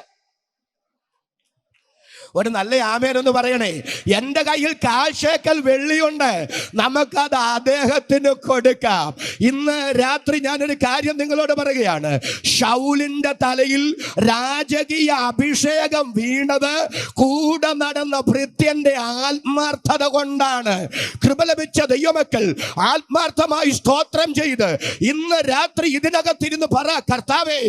ഒരു നല്ല ആമേനൊന്ന് പറയണേ. എൻ്റെ കയ്യിൽ കാശേക്കൽ വെള്ളിയുണ്ട്, നമുക്കത് അദ്ദേഹത്തിന് കൊടുക്കാം. ഇന്ന് രാത്രി ഞാനൊരു കാര്യം നിങ്ങളോട് പറയുകയാണ്. ശൗലിന്റെ തലയിൽ രാജകീയ അഭിഷേകം വീണത് കൂടെ നടന്ന ഭൃത്യന്റെ ആത്മാർത്ഥത കൊണ്ടാണ്. കൃപ ലഭിച്ച ദൈവമക്കൾ ആത്മാർത്ഥമായി സ്തോത്രം ചെയ്ത് ഇന്ന് രാത്രി ഇതിനകത്തിരുന്ന് പറ, കർത്താവേ,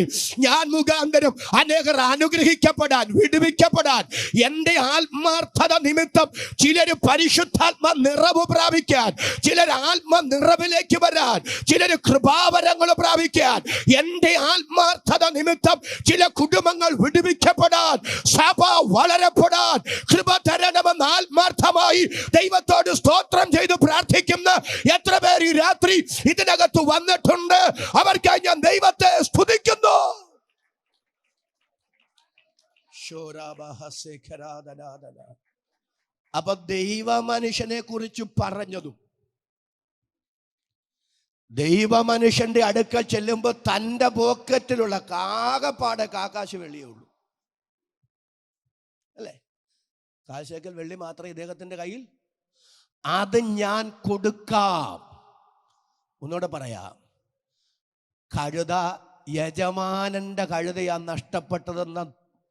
ഞാൻ മുഖാന്തരം അനേകർ അനുഗ്രഹിക്കപ്പെടാൻ, വിടുവിക്കപ്പെടാൻ, എന്റെ ആത്മാർത്ഥത നിമിത്തം ചിലര് പരിശുദ്ധാത്മ നിറവ് പ്രാപിക്കാൻ, ചിലർ ആത്മ നിറവിലേക്ക് വരാൻ, ചിലര് കൃപാവരങ്ങൾ പ്രാപിക്കാൻ, എന്റെ ആത്മാർത്ഥത നിമിത്തം ചില കുടുംബങ്ങൾ വിടുവിക്കപ്പെടാൻ, സഭ വളരപ്പെടാൻ കൃപ തരണമെന്ന് ആത്മാർത്ഥമായി ദൈവത്തോട് സ്തോത്രം ചെയ്ത് പ്രാർത്ഥിക്കുന്ന എത്ര പേർ ഈ രാത്രി ഇതിനകത്ത് വന്നിട്ടുണ്ട്? അവർക്കായി ഞാൻ ദൈവത്തെ സ്തുതിക്കുന്നു. അപ്പൊ ദൈവ മനുഷ്യനെ കുറിച്ച് പറഞ്ഞതും, ദൈവ മനുഷ്യന്റെ അടുക്കൽ ചെല്ലുമ്പോ തന്റെ പോക്കറ്റിലുള്ള കാകപ്പാടെ കാക്കാശ് വെള്ളിയേ ഉള്ളൂ, അല്ലേ? കാശേക്കൽ വെള്ളി മാത്രമേ ഇദ്ദേഹത്തിന്റെ കയ്യിൽ. അത് ഞാൻ കൊടുക്കാം. ഒന്നുകൂടെ പറയാം, കഴുത യജമാനന്റെ കഴുതയാ നഷ്ടപ്പെട്ടതെന്ന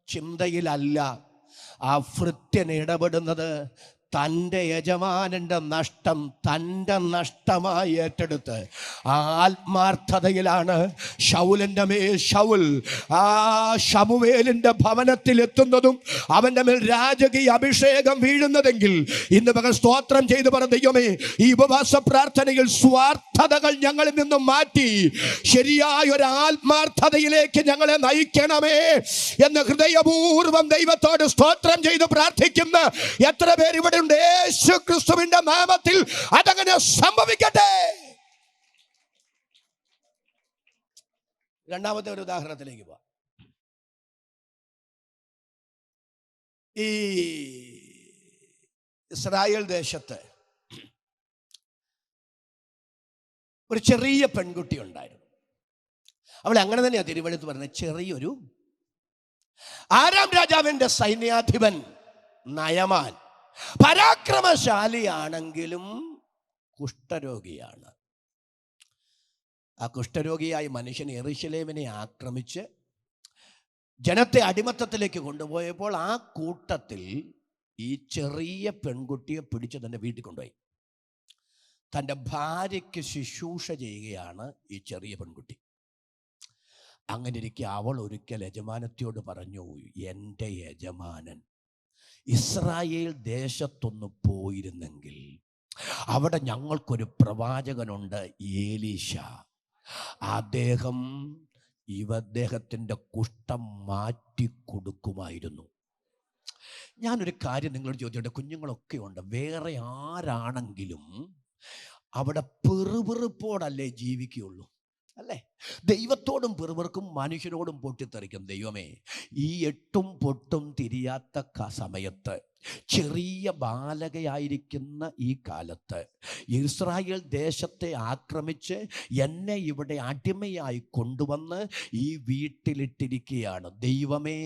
ചിന്തയിലല്ല ആ ഭൃത്യൻ ഇടപെടുന്നത്. തൻ്റെ യജമാനന്റെ നഷ്ടം തൻ്റെ നഷ്ടമായി ഏറ്റെടുത്ത് ആ ആത്മാർത്ഥതയിലാണ് ശൗലിൻ്റെ മേൽ ശൗൽ ആ ശമൂവേലിൻ്റെ ഭവനത്തിൽ എത്തുന്നതും അവൻ്റെ മേൽ രാജകീയ അഭിഷേകം വീഴുന്നതെങ്കിൽ ഇന്ന് പകൽ സ്തോത്രം ചെയ്ത് പറഞ്ഞ ദൈവമേ, ഈ ഉപവാസ പ്രാർത്ഥനയിൽ സ്വാർത്ഥതകൾ ഞങ്ങളിൽ നിന്നും മാറ്റി ശരിയായ ഒരു ആത്മാർത്ഥതയിലേക്ക് ഞങ്ങളെ നയിക്കണമേ എന്ന് ഹൃദയപൂർവ്വം ദൈവത്തോട് സ്തോത്രം ചെയ്ത് പ്രാർത്ഥിക്കുന്ന എത്ര പേര് ഇവിടെ? യേശു ക്രിസ്തുവിന്റെ നാമത്തിൽ അതങ്ങനെ സംഭവിക്കട്ടെ. രണ്ടാമത്തെ ഒരു ഉദാഹരണത്തിലേക്ക് പോവാം. ഈ ഇസ്രായേൽ ദേശത്ത് ഒരു ചെറിയ പെൺകുട്ടി ഉണ്ടായിരുന്നു. അവളെ അങ്ങനെ തന്നെയാ തിരുവെഴുത്ത് പറഞ്ഞത്, ചെറിയൊരു ആരാം രാജാവിന്റെ സൈന്യാധിപൻ നയമാൻ പരാക്രമശാലിയാണെങ്കിലും കുഷ്ഠരോഗിയാണ്. ആ കുഷ്ഠരോഗിയായ മനുഷ്യൻ യെരൂശലേമിനെ ആക്രമിച്ച് ജനത്തെ അടിമത്തത്തിലേക്ക് കൊണ്ടുപോയപ്പോൾ ആ കൂട്ടത്തിൽ ഈ ചെറിയ പെൺകുട്ടിയെ പിടിച്ച് തന്നെ വീട്ടിൽ കൊണ്ടുപോയി. തൻ്റെ ഭാര്യയ്ക്ക് ശുശ്രൂഷ ചെയ്യുകയാണ് ഈ ചെറിയ പെൺകുട്ടി. അങ്ങനെ ഇരിക്കെ അവൾ ഒരിക്കൽ യജമാനത്തിയോട് പറഞ്ഞു, എൻ്റെ യജമാനൻ ഇസ്രായേൽ ദേശത്തൊന്ന് പോയിരുന്നെങ്കിൽ അവിടെ ഞങ്ങൾക്കൊരു പ്രവാചകനുണ്ട്, ഏലീശ. അദ്ദേഹത്തിൻ്റെ കുഷ്ഠം മാറ്റി കൊടുക്കുമായിരുന്നു. ഞാനൊരു കാര്യം നിങ്ങളോട് ചോദിച്ചോട്ടെ, കുഞ്ഞുങ്ങളൊക്കെ ഉണ്ട്. വേറെ ആരാണെങ്കിലും അവിടെ പെറുപെറുപ്പോടല്ലേ ജീവിക്കുകയുള്ളൂ, അല്ലേ? ദൈവത്തോടും പെറുപെറുക്കും, മനുഷ്യരോടും പൊട്ടിത്തെറിക്കും. ദൈവമേ, ഈ എട്ടും പൊട്ടും തിരിയാത്ത സമയത്ത്, ചെറിയ ബാലകയായിരിക്കുന്ന ഈ കാലത്ത് ഇസ്രായേൽ ദേശത്തെ ആക്രമിച്ച് എന്നെ ഇവിടെ അടിമയായി കൊണ്ടുവന്ന് ഈ വീട്ടിലിട്ടിരിക്കുകയാണ്. ദൈവമേ,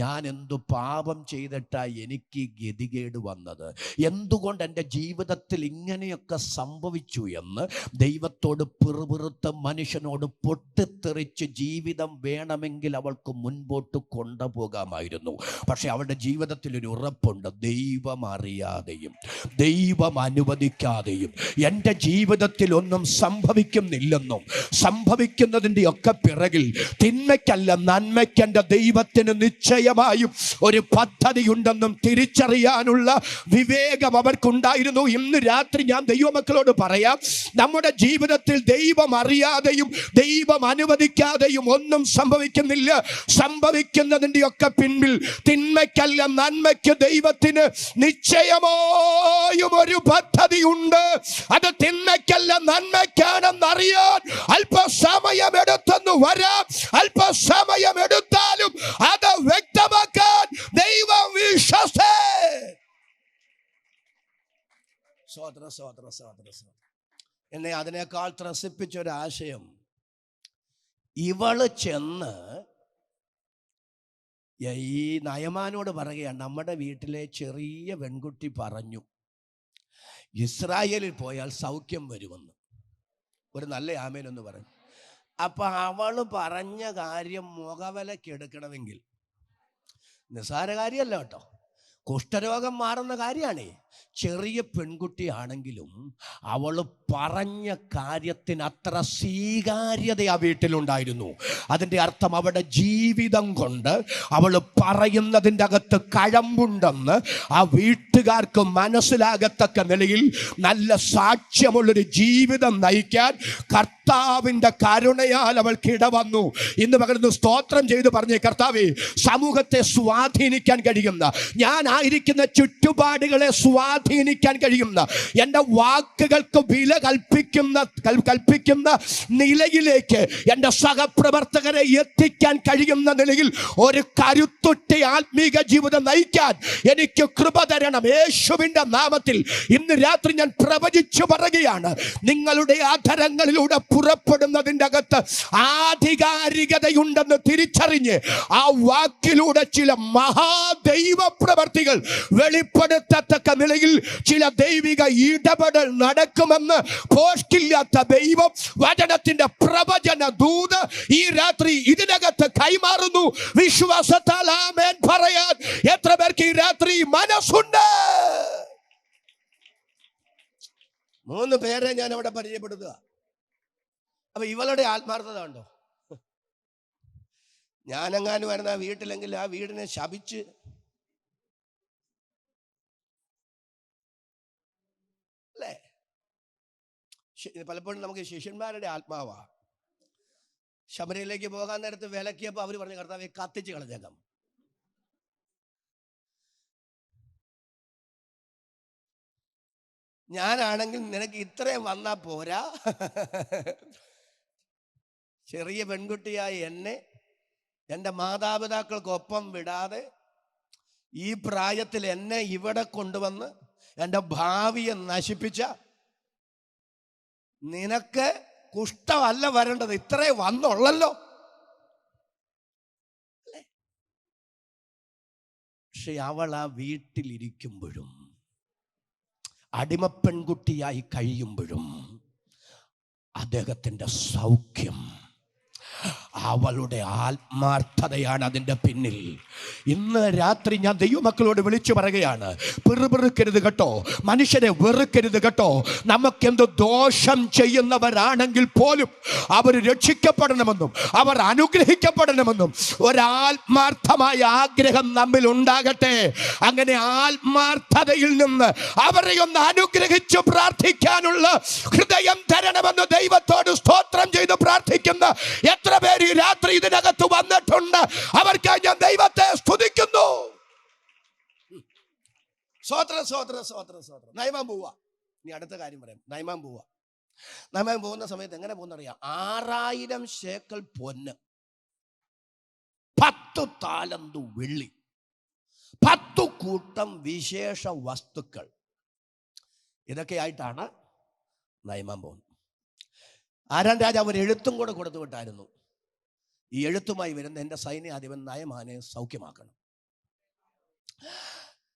ഞാൻ എന്തു പാപം ചെയ്തിട്ടാണ് എനിക്ക് ഗതികേട് വന്നത്? എന്തുകൊണ്ട് എൻ്റെ ജീവിതത്തിൽ ഇങ്ങനെയൊക്കെ സംഭവിച്ചു എന്ന് ദൈവത്തോട് പിറുപിറുത്ത് മനുഷ്യനോട് പൊട്ടിത്തെറിച്ച് ജീവിതം വേണമെങ്കിൽ അവൾക്ക് മുൻപോട്ട് കൊണ്ടുപോകാമായിരുന്നു. പക്ഷെ അവളുടെ ജീവിതത്തിൽ ഒരു ഉറപ്പുണ്ട്, ദൈവം അറിയാതെയും ദൈവം അനുവദിക്കാതെയും എൻ്റെ ജീവിതത്തിൽ ഒന്നും സംഭവിക്കുന്നില്ലെന്നും സംഭവിക്കുന്നതിൻ്റെ ഒക്കെ പിറകിൽ തിന്മയ്ക്കല്ല നന്മയ്ക്ക് എൻ്റെ ദൈവത്തിന് നിശ്ചയമായും ഒരു പദ്ധതിയുണ്ടെന്നും തിരിച്ചറിയാനുള്ള വിവേകം അവർക്കുണ്ടായിരുന്നു. ഇന്ന് രാത്രി ഞാൻ ദൈവമക്കളോട് പറയാം, നമ്മുടെ ജീവിതത്തിൽ ദൈവം അറിയാതെയും ദൈവം അനുവദിക്കാതെയും ഒന്നും സംഭവിക്കുന്നില്ല. സംഭവിക്കുന്നതിൻ്റെ ഒക്കെ പിൻപിൽ തിന്മയ്ക്കല്ല നന്മയ്ക്ക് ദൈവത്തിന് നിശ്ചയമായും ഒരു പദ്ധതിയുണ്ട്. അത് തിന്മയ്ക്കല്ല നന്മയ്ക്കാണെന്നറിയാൻ അല്പസമയമെടുത്തെന്ന് വരാം. അല്പസമയമെടുത്താലും അത് വ്യക്തമാക്കാൻ ദൈവം വിശ്വസേ. എന്നെ അതിനേക്കാൾ ത്രസിപ്പിച്ചൊരാശയം, ഇവള് ചെന്ന് ഈ നയമാനോട് പറയുകയാണ്, നമ്മുടെ വീട്ടിലെ ചെറിയ പെൺകുട്ടി പറഞ്ഞു ഇസ്രായേലിൽ പോയാൽ സൗഖ്യം വരുമെന്ന്. ഒരു നല്ല ആമേനൊന്ന് പറഞ്ഞു. അപ്പൊ അവള് പറഞ്ഞ കാര്യം മുഖവിലക്കെടുക്കണമെങ്കിൽ നിസ്സാര കാര്യമല്ല കേട്ടോ, കുഷ്ഠരോഗം മാറുന്ന കാര്യമാണ്. ചെറിയ പെൺകുട്ടിയാണെങ്കിലും അവൾ പറഞ്ഞ കാര്യത്തിന് അത്ര സ്വീകാര്യത ആ വീട്ടിലുണ്ടായിരുന്നു. അതിൻ്റെ അർത്ഥം അവളുടെ ജീവിതം കൊണ്ട് അവൾ പറയുന്നതിൻ്റെ അകത്ത് കഴമ്പുണ്ടെന്ന് ആ വീട്ടുകാർക്ക് മനസ്സിലാകത്തക്ക നിലയിൽ നല്ല സാക്ഷ്യമുള്ളൊരു ജീവിതം നയിക്കാൻ കർത്താവിൻ്റെ കരുണയാൽ അവൾക്ക് ഇടവന്നു. ഇന്ന് പകർന്ന് സ്തോത്രം ചെയ്ത് പറഞ്ഞേ, കർത്താവേ, സമൂഹത്തെ സ്വാധീനിക്കാൻ കഴിയുന്ന, ഞാൻ ആയിരിക്കുന്ന ചുറ്റുപാടുകളെ സ്വാധീനിക്കാൻ കഴിയുന്ന, എൻ്റെ വാക്കുകൾക്ക് വില കൽപ്പിക്കുന്ന നിലയിലേക്ക് എൻ്റെ സഹപ്രവർത്തകരെ എത്തിക്കാൻ കഴിയുന്ന നിലയിൽ ഒരു കരുത്തുറ്റ ആത്മീക ജീവിതം നയിക്കാൻ എനിക്ക് കൃപ തരണം യേശുവിൻ്റെ നാമത്തിൽ. ഇന്ന് രാത്രി ഞാൻ പ്രവചിച്ചു പറയുകയാണ്, നിങ്ങളുടെ അധരങ്ങളിലൂടെ പുറപ്പെടുന്നതിൻ്റെ അകത്ത് ആധികാരികതയുണ്ടെന്ന് തിരിച്ചറിഞ്ഞ് ആ വാക്കിലൂടെ ചില മഹാദൈവ പ്രവർത്തികൾ വെളിപ്പെടുത്തത്തക്ക നിലയിൽ ചില ദൈവിക ഇടപെടൽ നടക്കുമെന്ന് പോഷ്കില്ലാത്ത ദൈവം വചനത്തിന്റെ പ്രവചന ദൂത് ഈ രാത്രി ഇതിനകത്ത് കൈമാറുന്നു. വിശ്വാസത്താൽ ആമേൻ പറയാൻ എത്ര പേർക്ക് ഈ രാത്രി മനസ്സുണ്ട്? 3 പേരെ ഞാൻ അവിടെ പരിചയപ്പെടുത്തുക. അപ്പൊ ഇവളുടെ ആത്മാർത്ഥത ഉണ്ടോ? ഞാനെങ്ങാനും വരുന്ന വീട്ടിലെങ്കിൽ ആ വീടിനെ ശപിച്ച് അല്ലേ? പലപ്പോഴും നമുക്ക് ശിഷ്യന്മാരുടെ ആത്മാവാ. ശബരിയിലേക്ക് പോകാൻ നേരത്ത് വിലക്കിയപ്പോൾ അവർ പറഞ്ഞു, കർത്താവെ കത്തിച്ച് കളഞ്ഞേക്കാം. ഞാനാണെങ്കിൽ നിനക്ക് ഇത്രയും വന്നാ പോരാ, ചെറിയ പെൺകുട്ടിയായ എന്നെ എൻ്റെ മാതാപിതാക്കൾക്കൊപ്പം വിടാതെ ഈ പ്രായത്തിൽ എന്നെ ഇവിടെ കൊണ്ടുവന്ന് എൻ്റെ ഭാവിയെ നശിപ്പിച്ച നിനക്ക് കുഷ്ഠമല്ല വരേണ്ടത്, ഇത്രേ വന്നുള്ളല്ലോ. പക്ഷെ അവൾ ആ വീട്ടിലിരിക്കുമ്പോഴും അടിമപ്പെൺകുട്ടിയായി കഴിയുമ്പോഴും അദ്ദേഹത്തിൻ്റെ സൗഖ്യം, അവളുടെ ആത്മാർത്ഥതയാണ് അതിൻ്റെ പിന്നിൽ. ഇന്ന് രാത്രി ഞാൻ ദൈവമക്കളോട് വിളിച്ചു പറയുകയാണ്, പിറുപിറുക്കരുത് കേട്ടോ, മനുഷ്യരെ വെറുക്കരുത് കേട്ടോ. നമുക്കെന്ത് ദോഷം ചെയ്യുന്നവരാണെങ്കിൽ പോലും അവർ രക്ഷിക്കപ്പെടണമെന്നും അവർ അനുഗ്രഹിക്കപ്പെടണമെന്നും ഒരാത്മാർത്ഥമായ ആഗ്രഹം നമ്മിൽ ഉണ്ടാകട്ടെ. അങ്ങനെ ആത്മാർത്ഥതയിൽ നിന്ന് അവരെ ഒന്ന് അനുഗ്രഹിച്ചു പ്രാർത്ഥിക്കാനുള്ള ഹൃദയം തരണമെന്ന് ദൈവത്തോട് സ്തോത്രം ചെയ്ത് പ്രാർത്ഥിക്കുന്ന എത്ര പേര് ഈ രാത്രി ഇതിനകത്ത് വന്നിട്ടുണ്ട്? അവർക്കായി ഞാൻ ദൈവത്തെ സ്തുതിക്കുന്നു. നയമാൻ പോവാ. ഇനി അടുത്ത കാര്യം പറയാം. നയമാൻ പോവാ. നയമാൻ പോകുന്ന സമയത്ത് എങ്ങനെ പോകുന്നറിയാം? 6000 ശേക്കൽ പൊന്ന്, 10 താലന്ത് വെള്ളി, 10 കൂട്ടം വിശേഷ വസ്തുക്കൾ, ഇതൊക്കെ ആയിട്ടാണ് നയമാൻ പോകുന്നത്. ആരാൻ രാജാവ് ഒരു എഴുത്തും കൂടെ കൊടുത്തു വിട്ടായിരുന്നു. ഈ എഴുത്തുമായി വരുന്ന എൻ്റെ സൈന്യാധിപൻ നയമാനെ സൗഖ്യമാക്കണം.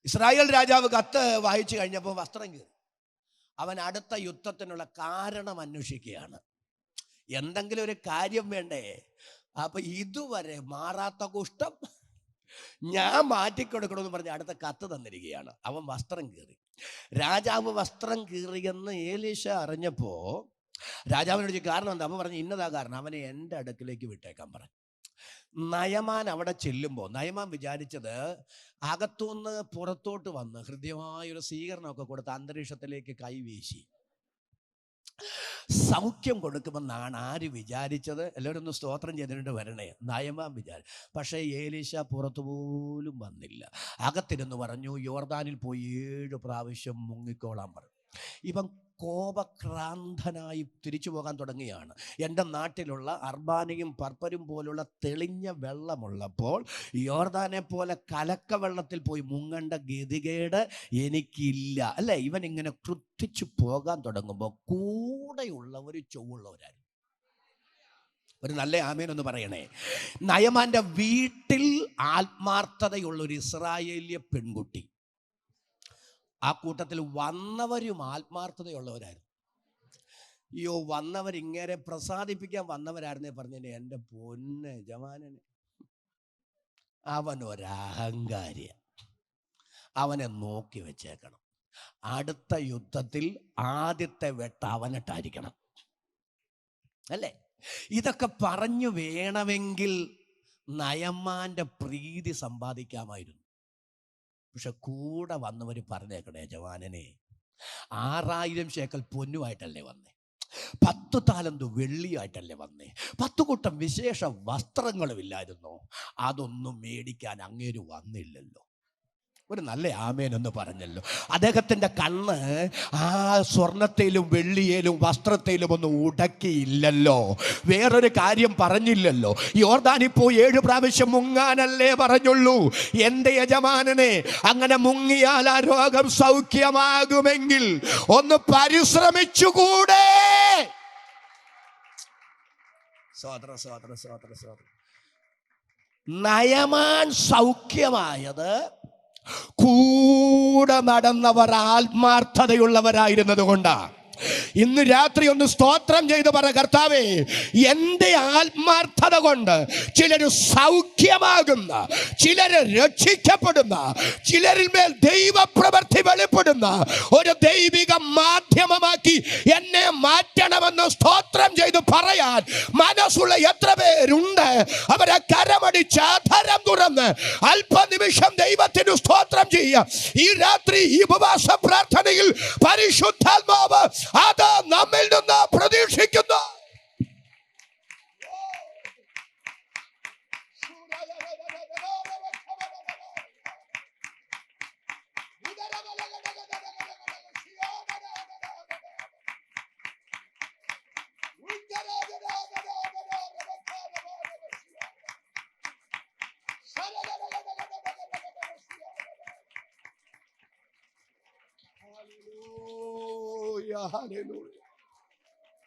ഇസ്രായേൽ രാജാവ് കത്ത് വായിച്ചു കഴിഞ്ഞപ്പോൾ വസ്ത്രം കീറി. അവൻ അടുത്ത യുദ്ധത്തിനുള്ള കാരണം അന്വേഷിക്കുകയാണ്. എന്തെങ്കിലും ഒരു കാര്യം വേണ്ടേ? അപ്പൊ ഇതുവരെ മാറാത്ത കുഷ്ഠം ഞാൻ മാറ്റിക്കൊടുക്കണമെന്ന് പറഞ്ഞ് അടുത്ത കത്ത് തന്നിരിക്കുകയാണ്. അവൻ വസ്ത്രം കീറി. രാജാവ് വസ്ത്രം കീറിയെന്ന് ഏലീശ അറിഞ്ഞപ്പോ രാജാവിനോട് ചോദിച്ചു, കാരണം എന്താ? അപ്പൊ പറഞ്ഞു, ഇന്നതാ കാരണം, അവനെ എൻ്റെ അടുക്കിലേക്ക് വിട്ടേക്കാൻ പറഞ്ഞു. നയമാൻ അവിടെ ചെല്ലുമ്പോൾ നയമാൻ വിചാരിച്ചത് അകത്തുനിന്ന് പുറത്തോട്ട് വന്ന് ഹൃദ്യമായൊരു സ്വീകരണമൊക്കെ കൊടുത്ത് അന്തരീക്ഷത്തിലേക്ക് കൈവീശി സൗഖ്യം കൊടുക്കുമെന്നാണ് ആര് വിചാരിച്ചത്? എല്ലാവരും ഒന്ന് സ്തോത്രം ചെയ്തിട്ട് വരണേ. നയമാൻ വിചാരിച്ചു. പക്ഷേ ഏലീശ പുറത്തു പോലും വന്നില്ല. അകത്തിരുന്ന് പറഞ്ഞു, യോർദാനിൽ പോയി 7 പ്രാവശ്യം മുങ്ങിക്കോളാൻ പറഞ്ഞു. ഇവൻ കോപക്രാന്തനായി തിരിച്ചു പോകാൻ തുടങ്ങിയാണ്. എൻ്റെ നാട്ടിലുള്ള അർബാനയും പർപ്പരും പോലുള്ള തെളിഞ്ഞ വെള്ളമുള്ളപ്പോൾ യോർദാനെ പോലെ കലക്ക വെള്ളത്തിൽ പോയി മുങ്ങേണ്ട ഗതികേട് എനിക്കില്ല, അല്ലേ? ഇവൻ ഇങ്ങനെ ക്രുദ്ധിച്ചു പോകാൻ തുടങ്ങുമ്പോൾ കൂടെയുള്ളവർ ചൊവ്വുള്ളവരായിരുന്നു. ഒരു നല്ല ആമേനൊന്ന് പറയണേ. നയമാൻ്റെ വീട്ടിൽ ആത്മാർത്ഥതയുള്ളൊരു ഇസ്രായേലിയ പെൺകുട്ടി, ആ കൂട്ടത്തിൽ വന്നവരും ആത്മാർത്ഥതയുള്ളവരായിരുന്നു. അയ്യോ, വന്നവരിങ്ങനെ പ്രസാദിപ്പിക്കാൻ വന്നവരായിരുന്നേ പറഞ്ഞേ, എൻ്റെ പൊന്ന് യജമാനനെ, അവനൊരഹങ്കാരിയ, അവനെ നോക്കി വെച്ചേക്കണം. അടുത്ത യുദ്ധത്തിൽ ആദ്യത്തെ വെട്ട അവനിട്ടായിരിക്കണം, അല്ലേ? ഇതൊക്കെ പറഞ്ഞു വേണമെങ്കിൽ നയമാൻ്റെ പ്രീതി സമ്പാദിക്കാമായിരുന്നു. പക്ഷെ കൂടെ വന്നവർ പറഞ്ഞേക്കണേ, യജമാനനെ 6000 ശേക്കൽ പൊന്നുമായിട്ടല്ലേ വന്നേ, 10 താലന്ത് വെള്ളിയായിട്ടല്ലേ വന്നേ, 10 കൂട്ടം വിശേഷ വസ്ത്രങ്ങളും ഇല്ലായിരുന്നോ? അതൊന്നും മേടിക്കാൻ അങ്ങേര് വന്നില്ലല്ലോ. ഒരു നല്ല ആമേൻ എന്ന് പറഞ്ഞല്ലോ. അദ്ദേഹത്തിൻ്റെ കണ്ണ് ആ സ്വർണത്തിലും വെള്ളിയിലും വസ്ത്രത്തിലും ഒന്നും ഉടക്കിയില്ലല്ലോ. വേറൊരു കാര്യം പറഞ്ഞില്ലല്ലോ. യോർദാനിൽ പോയി 7 പ്രാവശ്യം മുങ്ങാനല്ലേ പറഞ്ഞുള്ളൂ. എൻ്റെ യജമാനനെ, അങ്ങനെ മുങ്ങിയാൽ ആ രോഗം സൗഖ്യമാകുമെങ്കിൽ ഒന്ന് പരിശ്രമിച്ചുകൂടെ? നയമാൻ സൗഖ്യമായത് കൂടെ നടന്നവർ ആത്മാർത്ഥതയുള്ളവരായിരുന്നത് കൊണ്ടാണ്. ഇന്ന് രാത്രി ഒന്ന് സ്തോത്രം ചെയ്ത് പറ, കർത്താവേ, എൻ്റെ ആത്മാർത്ഥത കൊണ്ട് ചിലർ സൗഖ്യമാകുന്ന, ചിലര് രക്ഷിക്കപ്പെടുന്ന, ചിലരിൽ മേൽ ദൈവപ്രവൃത്തി വെളിപ്പെടുന്ന ഒരു ദൈവിക മാധ്യമമാക്കി എന്നെ മാറ്റണമെന്ന് സ്തോത്രം ചെയ്ത് പറയാൻ മനസ്സുള്ള എത്ര പേരുണ്ട്? അവരെ കരമടിച്ച് അധരം തുറന്ന് അല്പനിമിഷം ദൈവത്തിന് സ്തോത്രം ചെയ്യുക. ഈ രാത്രി ഈ ഉപവാസ പ്രാർത്ഥനയിൽ പരിശുദ്ധാത്മാവ് അത് നമ്മിൽ നിന്ന് പ്രതീക്ഷിക്കുന്നു.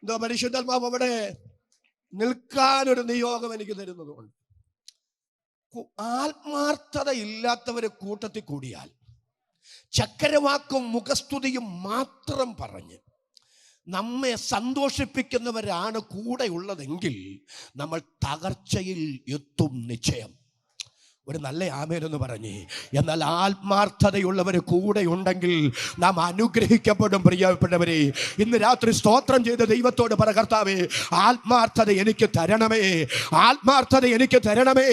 എന്തോ പരിശുദ്ധാത്മാവ് അവിടെ നിൽക്കാനൊരു നിയോഗം എനിക്ക് തരുന്നതുകൊണ്ട്. ആത്മാർത്ഥത ഇല്ലാത്തവരെ കൂട്ടത്തിൽ കൂടിയാൽ ചക്കരവാക്കും മുഖസ്തുതിയും മാത്രം പറഞ്ഞ് നമ്മെ സന്തോഷിപ്പിക്കുന്നവരാണ് കൂടെ ഉള്ളതെങ്കിൽ നമ്മൾ തകർച്ചയിൽ എത്തും നിശ്ചയം. ഒരു നല്ല ആമേനെന്ന് പറഞ്ഞേ. എന്നാൽ ആത്മാർത്ഥതയുള്ളവർ കൂടെ ഉണ്ടെങ്കിൽ നാം അനുഗ്രഹിക്കപ്പെടും. പ്രിയപ്പെട്ടവരെ, ഇന്ന് രാത്രി സ്തോത്രം ചെയ്ത ദൈവത്തോട് പറ, കർത്താവേ, ആത്മാർത്ഥത എനിക്ക് തരണമേ, ആത്മാർത്ഥത എനിക്ക് തരണമേ.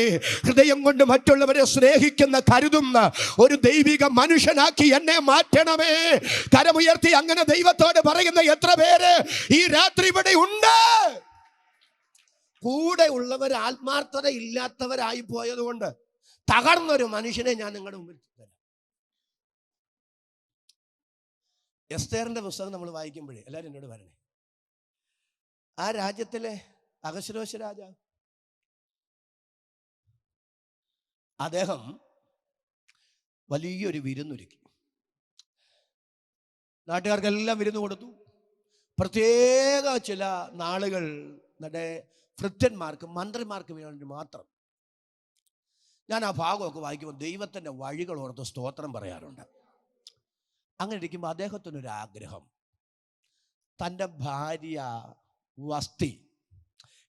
ഹൃദയം കൊണ്ട് മറ്റുള്ളവരെ സ്നേഹിക്കുന്ന, കരുതുന്ന ഒരു ദൈവിക മനുഷ്യനാക്കി എന്നെ മാറ്റണമേ. കരമുയർത്തി അങ്ങനെ ദൈവത്തോട് പറയുന്ന എത്ര പേര് ഈ രാത്രി ഇവിടെ ഉണ്ട്? കൂടെ ഉള്ളവർ ആത്മാർത്ഥത ഇല്ലാത്തവരായി പോയതുകൊണ്ട് തകർന്നൊരു മനുഷ്യനെ ഞാൻ നിങ്ങളുടെ മുമ്പിൽ തരാം. എസ്തേറിന്റെ പുസ്തകം നമ്മൾ വായിക്കുമ്പോഴേ എല്ലാവരും എന്നോട് പറയണേ, ആ രാജ്യത്തിലെ അഹശ്വേരോശ് രാജാവ്, അദ്ദേഹം വലിയൊരു വിരുന്നൊരുക്കി. നാട്ടുകാർക്കെല്ലാം വിരുന്ന് കൊടുത്തു. പ്രത്യേക ചില നാളുകൾ ഭൃത്യന്മാർക്ക്, മന്ത്രിമാർക്ക് വേണ്ടി മാത്രം. ഞാൻ ആ ഭാഗമൊക്കെ വായിക്കുമ്പോൾ ദൈവത്തിൻ്റെ വഴികൾ ഓർത്ത് സ്തോത്രം പറയാറുണ്ട്. അങ്ങനെ ഇരിക്കുമ്പോൾ അദ്ദേഹത്തിനൊരാഗ്രഹം, തൻ്റെ ഭാര്യ വസ്തി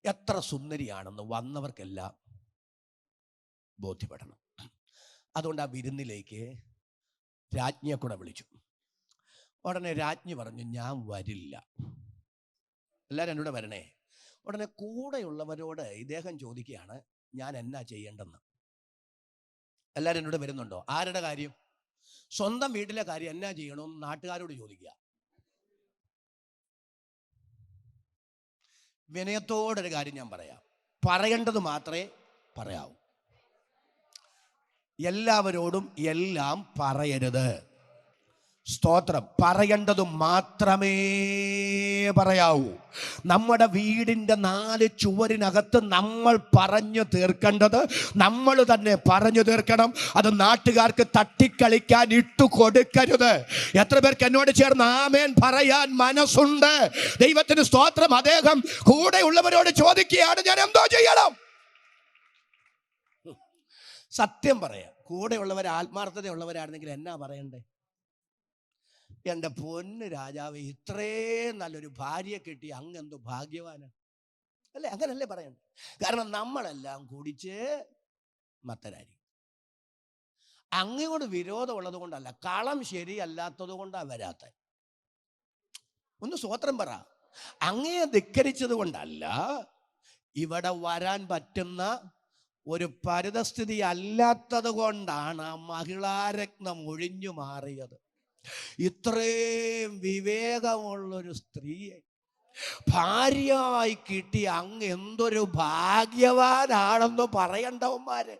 എത്ര സുന്ദരിയാണെന്ന് വന്നവർക്കെല്ലാം ബോധ്യപ്പെടണം. അതുകൊണ്ട് ആ വിരുന്നിലേക്ക് രാജ്ഞിയെ കൂടെ വിളിച്ചു. ഉടനെ രാജ്ഞി പറഞ്ഞു, ഞാൻ വരില്ല. എല്ലാവരും എന്നോട് വരണേ. ഉടനെ കൂടെയുള്ളവരോട് ഇദ്ദേഹം ചോദിക്കുകയാണ്, ഞാൻ എന്നാ ചെയ്യേണ്ടെന്ന്. എല്ലാവരും എന്നോട് വരുന്നുണ്ടോ? ആരുടെ കാര്യം? സ്വന്തം വീട്ടിലെ കാര്യം എന്നാ ചെയ്യണമെന്ന് നാട്ടുകാരോട് ചോദിക്കുക. വിനയത്തോടൊരു കാര്യം ഞാൻ പറയാം, പറയേണ്ടത് മാത്രമേ പറയാവൂ. എല്ലാവരോടും എല്ലാം പറയരുത്. സ്തോത്രം. പറയേണ്ടത് മാത്രമേ പറയാവൂ. നമ്മുടെ വീടിൻ്റെ 4 ചുവരിനകത്ത് നമ്മൾ പറഞ്ഞു തീർക്കേണ്ടത് നമ്മൾ തന്നെ പറഞ്ഞു തീർക്കണം. അത് നാട്ടുകാർക്ക് തട്ടിക്കളിക്കാൻ ഇട്ടു കൊടുക്കരുത്. എത്ര പേർക്ക് എന്നോട് ചേർന്ന് ആമേൻ പറയാൻ മനസ്സുണ്ട്? ദൈവത്തിന് സ്തോത്രം. അദ്ദേഹം കൂടെയുള്ളവരോട് ചോദിക്കുകയാണ്, ഞാൻ എന്തോ ചെയ്യണം? സത്യം പറയാം, കൂടെയുള്ളവർ ആത്മാർത്ഥതയുള്ളവരായിരുന്നെങ്കിൽ എന്നാ പറയണ്ടേ? എൻ്റെ പൊന്ന് രാജാവ്, ഇത്രയും നല്ലൊരു ഭാര്യയെ കിട്ടി, അങ്ങെന്തോ ഭാഗ്യവാനാണ് അല്ലേ? അങ്ങനല്ലേ പറയണ്ടേ? കാരണം നമ്മളെല്ലാം കുടിച്ച് മത്തരായിരിക്കും. അങ്ങോട് വിരോധമുള്ളത് കൊണ്ടല്ല, കളം ശരിയല്ലാത്തത് കൊണ്ടാണ് വരാത്ത. ഒന്ന് സ്വോത്രം പറ. അങ്ങയെ ധിക്കരിച്ചത് കൊണ്ടല്ല, ഇവിടെ വരാൻ പറ്റുന്ന ഒരു പരിതസ്ഥിതി അല്ലാത്തത് കൊണ്ടാണ് ആ മഹിളാരത്നം ഒഴിഞ്ഞു മാറിയത്. ഇത്രയും വിവേകമുള്ളൊരു സ്ത്രീയെ ഭാര്യയായി കിട്ടി അങ്ങ് എന്തൊരു ഭാഗ്യവാനാണെന്ന് പറയണ്ടവന്മാര്.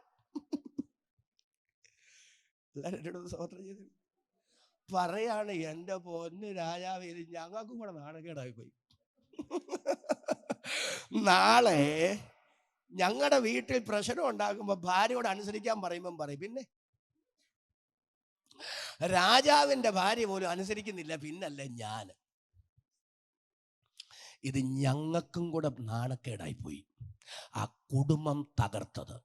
എല്ലാവരും സ്തോത്രം ചെയ്തു പറയാണ്, എൻ്റെ പൊന്ന് രാജാവ്, ഇത് ഞങ്ങൾക്കും കൂടെ നാണക്കേടായി പോയി. നാളെ ഞങ്ങളുടെ വീട്ടിൽ പ്രശ്നം ഉണ്ടാകുമ്പോൾ ഭാര്യയോട് അനുസരിക്കാൻ പറയുമ്പം പറയും, പിന്നെ രാജാവിൻ്റെ ഭാര്യ പോലും അനുസരിക്കുന്നില്ല, പിന്നല്ലേ ഞാൻ. ഇത് ഞങ്ങൾക്കും കൂടെ നാണക്കേടായി പോയി. ആ കുടുംബം തകർത്തത്.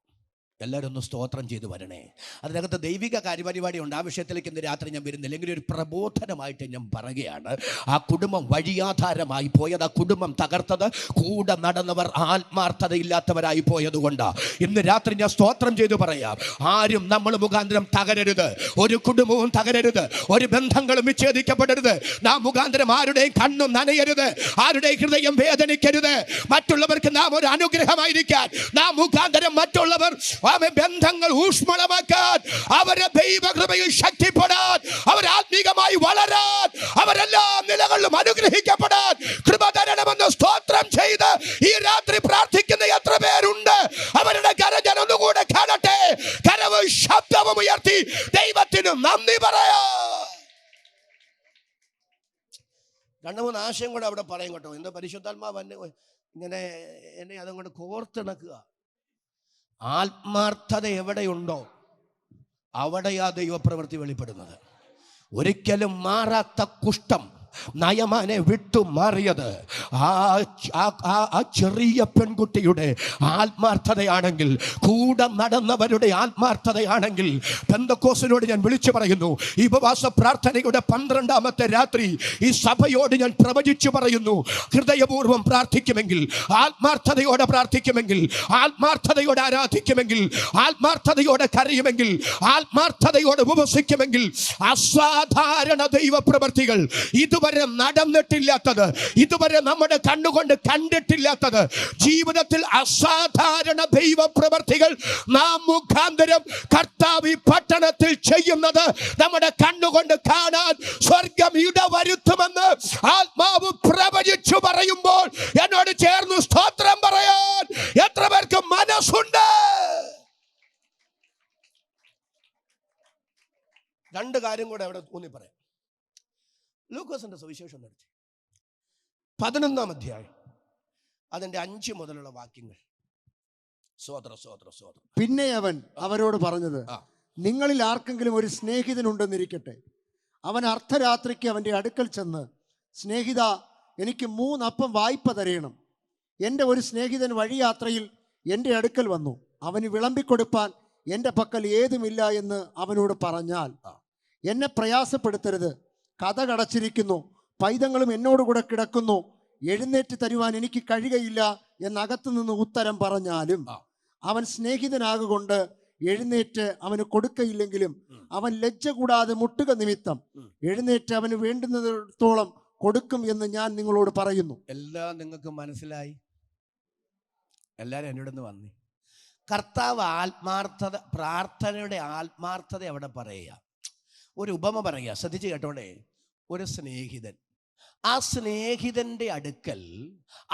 എല്ലാവരും ഒന്ന് സ്തോത്രം ചെയ്ത് വരണേ. അതിനകത്ത് ദൈവിക കാര്യപരിപാടി ഉണ്ട്. ആ വിഷയത്തിലേക്ക് ഇന്ന് രാത്രി ഞാൻ വരുന്നില്ല. എങ്കിലും ഒരു പ്രബോധനമായിട്ട് ഞാൻ പറയുകയാണ്. ആ കുടുംബം വഴിയാധാരമായി പോയത്, ആ കുടുംബം തകർത്തത് കൂടെ നടന്നവർ ആത്മാർത്ഥതയില്ലാത്തവരായി പോയത് കൊണ്ടാണ്. ഇന്ന് രാത്രി ഞാൻ സ്തോത്രം ചെയ്ത് പറയാം, ആരും നമ്മൾ മുഖാന്തരം തകരരുത്. ഒരു കുടുംബവും തകരരുത്. ഒരു ബന്ധങ്ങളും വിച്ഛേദിക്കപ്പെടരുത്. നാം മുഖാന്തരം ആരുടെയും കണ്ണും നനയരുത്. ആരുടെയും ഹൃദയം വേദനിക്കരുത്. മറ്റുള്ളവർക്ക് നാം ഒരു അനുഗ്രഹമായിരിക്കാൻ, നാം മുഖാന്തരം മറ്റുള്ളവർ ബന്ധങ്ങൾ ഊഷ്മളമാക്കാൻ, അവരുടെ ദൈവകൃപയിൽ ശക്തിപ്പെടാൻ, അവർ ആത്മീകമായി വളരാൻ, അവരെല്ലാ നിലകളിലും അനുഗ്രഹിക്കപ്പെടാൻ കൃപ തരണമെന്ന് സ്തോത്രം ചെയ്ത് ഈ രാത്രി പ്രാർത്ഥിക്കുന്ന എത്ര പേരുണ്ട്? അവരുടെ കരം ഞാൻ ഒന്നുകൂടെ കാണട്ടെ. കരവും ശബ്ദവും ഉയർത്തി ദൈവത്തിന് നന്ദി പറയാ. 2-3 ആശയം കൂടെ അവിടെ പറയും കേട്ടോ. എന്താ പരിശുദ്ധാത്മാവ് ഇങ്ങനെ എന്നെ അതുകൊണ്ട് കോർത്തിണക്കുക. ആത്മാർത്ഥത എവിടെയുണ്ടോ അവിടെയാ ദൈവപ്രവൃത്തി വെളിപ്പെടുന്നത്. ഒരിക്കലും മാറാത്ത കുഷ്ഠം നയമാനെ വിട്ടുമാറിയത് ആ ചെറിയ പെൺകുട്ടിയുടെ ആത്മാർത്ഥതയാണെങ്കിൽ, കൂടെ നടന്നവരുടെ ആത്മാർത്ഥതയാണെങ്കിൽ, പെന്തക്കോസ്തിനോട് ഞാൻ വിളിച്ചു പറയുന്നു, ഈ ഉപവാസ പ്രാർത്ഥനയുടെ 12ാമത്തെ രാത്രി ഈ സഭയോട് ഞാൻ പ്രവചിച്ചു പറയുന്നു, ഹൃദയപൂർവ്വം പ്രാർത്ഥിക്കുമെങ്കിൽ, ആത്മാർത്ഥതയോടെ പ്രാർത്ഥിക്കുമെങ്കിൽ, ആത്മാർത്ഥതയോടെ ആരാധിക്കുമെങ്കിൽ, ആത്മാർത്ഥതയോടെ കരയുമെങ്കിൽ, ആത്മാർത്ഥതയോടെ ഉപവസിക്കുമെങ്കിൽ, അസാധാരണ ദൈവപ്രവൃത്തികൾ, ഇതുവരെ നടന്നിട്ടില്ലാത്തത്, ഇതുവരെ നമ്മുടെ കണ്ണുകൊണ്ട് കണ്ടിട്ടില്ലാത്തത്, ജീവിതത്തിൽ അസാധാരണ ദൈവപ്രവൃത്തികൾ നാം മുഖാന്തരം കർത്താവ് ഈ പട്ടണത്തിൽ ചെയ്യുന്നത് നമ്മുടെ കണ്ണുകൊണ്ട് കാണാൻ സ്വർഗം ഇടവരുത്തുമെന്ന് ആത്മാവ് പ്രവചിച്ചു പറയുമ്പോൾ എന്നോട് ചേർന്ന് സ്തോത്രം പറയാൻ എത്ര പേർക്ക് മനസ്സുണ്ട്? 2 കാര്യം കൂടെ അവിടെ ഊന്നി പറയാം. ലൂക്കോസിന്റെ സുവിശേഷം നടത്തി 11ാം അധ്യായം അതിന്റെ 5 മുതലുള്ള വാക്യങ്ങൾ. പിന്നെ അവൻ അവരോട് പറഞ്ഞത്, നിങ്ങളിൽ ആർക്കെങ്കിലും ഒരു സ്നേഹിതനുണ്ടെന്നിരിക്കട്ടെ. അവൻ അർദ്ധരാത്രിക്ക് അവൻ്റെ അടുക്കൽ ചെന്ന്, സ്നേഹിത, എനിക്ക് 3 അപ്പം വായ്പ തരയണം. എൻ്റെ ഒരു സ്നേഹിതൻ വഴിയാത്രയിൽ എൻ്റെ അടുക്കൽ വന്നു. അവന് വിളമ്പിക്കൊടുപ്പാൻ എൻ്റെ പക്കൽ ഏതുമില്ല എന്ന് അവനോട് പറഞ്ഞാൽ, എന്നെ പ്രയാസപ്പെടുത്തരുത്, കഥ കടച്ചിരിക്കുന്നു, പൈതങ്ങളും എന്നോടുകൂടെ കിടക്കുന്നു, എഴുന്നേറ്റ് തരുവാൻ എനിക്ക് കഴിയുകയില്ല എന്നകത്തു നിന്ന് ഉത്തരം പറഞ്ഞാലും, അവൻ സ്നേഹിതനാകൊണ്ട് എഴുന്നേറ്റ് അവന് കൊടുക്കയില്ലെങ്കിലും അവൻ ലജ്ജ കൂടാതെ മുട്ടുക നിമിത്തം എഴുന്നേറ്റ് അവന് വേണ്ടുന്നിടത്തോളം കൊടുക്കും എന്ന് ഞാൻ നിങ്ങളോട് പറയുന്നു. എല്ലാം നിങ്ങൾക്ക് മനസ്സിലായി? എല്ലാവരും എന്നോടൊന്ന് വന്നേ. കർത്താവ് ആത്മാർത്ഥത, പ്രാർത്ഥനയുടെ ആത്മാർത്ഥത അവിടെ പറയുക. ഒരു ഉപമ പറയുക, ശ്രദ്ധിച്ച് കേട്ടോടെ. ഒരു സ്നേഹിതൻ, ആ സ്നേഹിതന്റെ അടുക്കൽ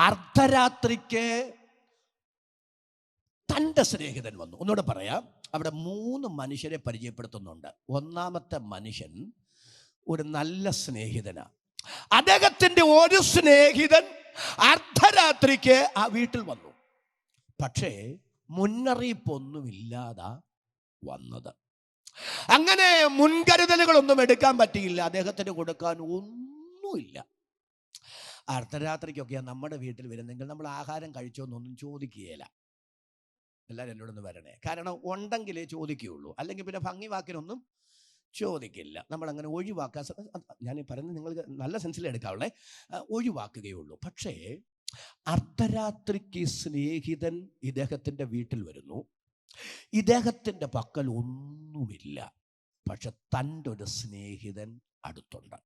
അർദ്ധരാത്രിക്ക് തൻ്റെ സ്നേഹിതൻ വന്നു. ഒന്നുകൂടെ പറയാം, അവിടെ 3 മനുഷ്യരെ പരിചയപ്പെടുത്തുന്നുണ്ട്. 1ാമത്തെ മനുഷ്യൻ ഒരു നല്ല സ്നേഹിതനാണ്. അദ്ദേഹത്തിൻ്റെ ഒരു സ്നേഹിതൻ അർദ്ധരാത്രിക്ക് ആ വീട്ടിൽ വന്നു. പക്ഷേ മുന്നറിയിപ്പൊന്നുമില്ലാതെ വന്നത്. അങ്ങനെ മുൻകരുതലുകളൊന്നും എടുക്കാൻ പറ്റിയില്ല. അദ്ദേഹത്തിന് കൊടുക്കാൻ ഒന്നുമില്ല. അർദ്ധരാത്രിക്കൊക്കെയാണ് നമ്മുടെ വീട്ടിൽ വരുന്നെങ്കിൽ നമ്മൾ ആഹാരം കഴിച്ചോന്നൊന്നും ചോദിക്കുകയില്ല. എല്ലാവരും എന്നോടൊന്ന് വരണേ. കാരണം ഉണ്ടെങ്കിലേ ചോദിക്കുകയുള്ളൂ, അല്ലെങ്കിൽ പിന്നെ ഭംഗി വാക്കിനൊന്നും ചോദിക്കില്ല. നമ്മളങ്ങനെ ഒഴിവാക്കാൻ, ഞാൻ ഈ പറയുന്നത് നിങ്ങൾക്ക് നല്ല സെൻസിൽ എടുക്കാവുള്ളേ, ഒഴിവാക്കുകയുള്ളൂ. പക്ഷേ അർദ്ധരാത്രിക്ക് സ്നേഹിതൻ ഇദ്ദേഹത്തിൻ്റെ വീട്ടിൽ വരുന്നു. ഇദ്ദേഹത്തിൻ്റെ പക്കൽ ഒന്നുമില്ല, പക്ഷെ തൻ്റെ ഒരു സ്നേഹിതൻ അടുത്തുണ്ട്.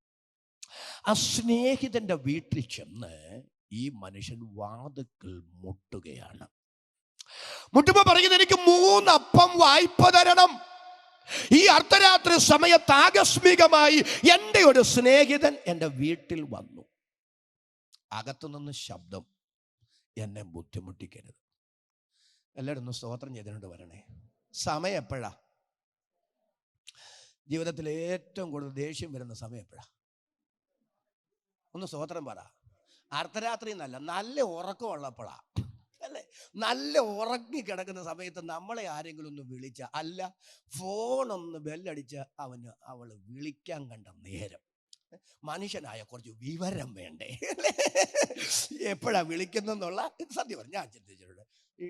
ആ സ്നേഹിതൻ്റെ വീട്ടിൽ ചെന്ന് ഈ മനുഷ്യൻ വാതിൽക്കൽ മുട്ടുകയാണ്. മുട്ടുമ്പോ പറയുന്നത്, എനിക്ക് 3 അപ്പം വായ്പ തരണം. ഈ അർദ്ധരാത്രി സമയത്ത് ആകസ്മികമായി എൻ്റെ ഒരു സ്നേഹിതൻ എൻ്റെ വീട്ടിൽ വന്നു. അകത്തുനിന്ന് ശബ്ദം, എന്നെ ബുദ്ധിമുട്ടിക്കരുത്. എല്ലാവരും ഒന്ന് സ്തോത്രം ചെയ്തുകൊണ്ട് വരണേ. സമയം എപ്പോഴാ? ജീവിതത്തിൽ ഏറ്റവും കൂടുതൽ ദേഷ്യം വരുന്ന സമയം എപ്പോഴാ? ഒന്ന് സ്തോത്രം പറ. അർദ്ധരാത്രി എന്നല്ല, നല്ല ഉറക്കമുള്ളപ്പോഴാ അല്ലേ? നല്ല ഉറങ്ങി കിടക്കുന്ന സമയത്ത് നമ്മളെ ആരെങ്കിലും ഒന്ന് വിളിച്ച, അല്ല ഫോണൊന്ന് ബെല്ലടിച്ച അവൾ വിളിക്കാൻ കണ്ട നേരം, മനുഷ്യനായ കുറച്ച് വിവരം വേണ്ടേ? എപ്പോഴാ വിളിക്കുന്നെന്നുള്ള സത്യം പറഞ്ഞു ഞാൻ ചിന്തിച്ചിട്ടുണ്ട്. ഈ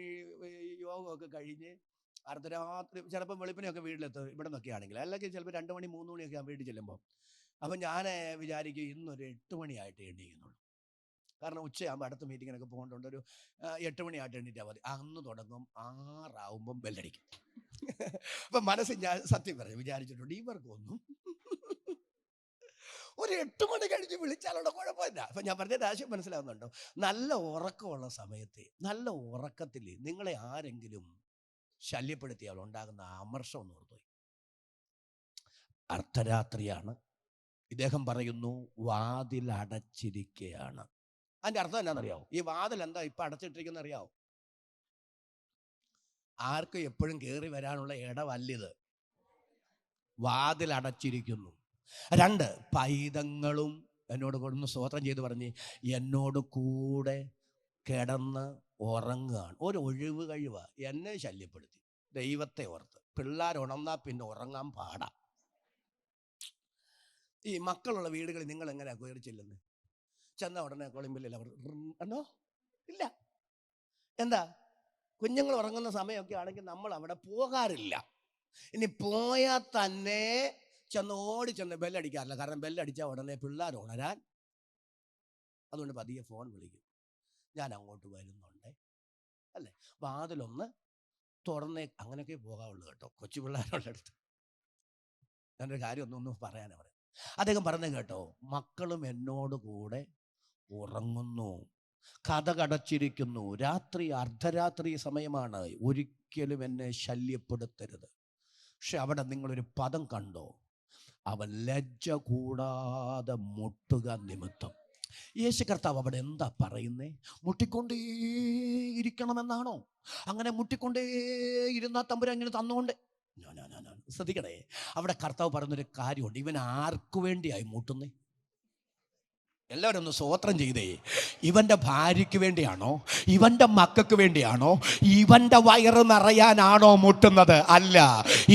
യോഗമൊക്കെ കഴിഞ്ഞ് അർദ്ധരാത്രി ചിലപ്പോൾ വെളുപ്പിനെയൊക്കെ വീട്ടിലെത്തും, ഇവിടെ നിന്നൊക്കെ ആണെങ്കിൽ, അല്ലെങ്കിൽ ചിലപ്പോൾ 2 മണി 3 മണിയൊക്കെ ഞാൻ വീട്ടിൽ ചെല്ലുമ്പോൾ, അപ്പം ഞാൻ വിചാരിക്കും ഇന്നൊരു 8 മണിയായിട്ട് എണീക്കുന്നുള്ളൂ. കാരണം ഉച്ചയാകുമ്പോൾ അടുത്ത മീറ്റിങ്ങിനൊക്കെ പോകേണ്ടതുകൊണ്ട് ഒരു 8 മണിയായിട്ട് എണീറ്റാൽ മതി. അന്ന് തുടങ്ങും, 6 ആവുമ്പം ബെല്ലടിക്കും. അപ്പം മനസ്സിൽ ഞാൻ സത്യം പറഞ്ഞു വിചാരിച്ചിട്ടുണ്ട്, ഇവർക്കൊന്നും ഒരു 8 മണി കഴിഞ്ഞ് വിളിച്ചാലുള്ള കുഴപ്പമില്ല. അപ്പം ഞാൻ പറഞ്ഞ രാശി മനസ്സിലാവുന്നുണ്ടോ? നല്ല ഉറക്കമുള്ള സമയത്ത്, നല്ല ഉറക്കത്തിൽ നിങ്ങളെ ആരെങ്കിലും ശല്യപ്പെടുത്തിയാൽ ഉണ്ടാകുന്ന അമർഷം എന്ന് ഓർത്തുപോയി. അർദ്ധരാത്രിയാണ്. ഇദ്ദേഹം പറയുന്നു വാതിൽ അടച്ചിരിക്കുകയാണ്. അതിൻ്റെ അർത്ഥം എന്നാണെന്നറിയാവോ? ഈ വാതിൽ എന്താ ഇപ്പം അടച്ചിട്ടിരിക്കുന്ന അറിയാവോ? ആർക്കും എപ്പോഴും കയറി വരാനുള്ള ഇടവല്ലിത്. വാതിൽ അടച്ചിരിക്കുന്നു. 2 പൈതങ്ങളും എന്നോട് കൊടുന്ന് സ്തോത്രം ചെയ്ത് പറഞ്ഞ് എന്നോട് കൂടെ കിടന്ന് ഉറങ്ങുകയാണ്. ഒരു ഒഴിവ് കഴിവ എന്നെ ശല്യപ്പെടുത്തി. ദൈവത്തെ ഓർത്ത് പിള്ളേർ ഉണർന്നാൽ പിന്നെ ഉറങ്ങാൻ പാടാ. ഈ മക്കളുള്ള വീടുകളിൽ നിങ്ങൾ എങ്ങനെയാ കയറി ചെല്ലുന്നത്? ചെന്ന ഉടനെ കൊളിമ്പില്ല എന്നോ ഇല്ല. എന്താ, കുഞ്ഞുങ്ങൾ ഉറങ്ങുന്ന സമയമൊക്കെ ആണെങ്കിൽ നമ്മൾ അവിടെ പോകാറില്ല. ഇനി പോയാൽ തന്നെ ഓടി ചെന്ന് ബെല്ലടിക്കാറില്ല. കാരണം ബെല്ലടിച്ചാൽ ഉടനെ പിള്ളേർ ഉണരാൻ. അതുകൊണ്ട് പതിയെ ഫോൺ വിളിക്കും, ഞാൻ അങ്ങോട്ട് വരുന്നുണ്ട് അല്ലേ, വാതിലൊന്ന് തുറന്നേ. അങ്ങനെയൊക്കെ പോകാവുള്ളൂ കേട്ടോ, കൊച്ചു പിള്ളേരുടെ അടുത്ത്. ഞാനൊരു കാര്യം ഒന്നും പറയാനാണ് പറയുന്നത്. അദ്ദേഹം പറഞ്ഞു കേട്ടോ, മക്കളും എന്നോട് കൂടെ ഉറങ്ങുന്നു, കഥ കടച്ചിരിക്കുന്നു, രാത്രി അർദ്ധരാത്രി സമയമാണ്, ഒരിക്കലും എന്നെ ശല്യപ്പെടുത്തരുത്. പക്ഷെ അവിടെ നിങ്ങളൊരു പദം കണ്ടോ, അവൻ ലജ്ജ കൂടാതെ മുട്ടുക നിമിത്തം. യേശു കർത്താവ് അവിടെ എന്താ പറയുന്നേ? മുട്ടിക്കൊണ്ടേ ഇരിക്കണമെന്നാണോ? അങ്ങനെ മുട്ടിക്കൊണ്ടേ ഇരുന്നാൽ തമ്പുരാൻ ഇങ്ങനെ തന്നുകൊണ്ട് ശ്രദ്ധിക്കണേ. അവിടെ കർത്താവ് പറയുന്നൊരു കാര്യമുണ്ട്. ഇവൻ ആർക്കു വേണ്ടിയായി മുട്ടുന്നേ? എല്ലാവരും ഒന്ന് സ്തോത്രം ചെയ്തേ. ഇവൻ്റെ ഭാര്യയ്ക്ക് വേണ്ടിയാണോ? ഇവൻ്റെ മക്കൾക്ക് വേണ്ടിയാണോ? ഇവൻ്റെ വയറ് നിറയാനാണോ മുട്ടുന്നത്? അല്ല,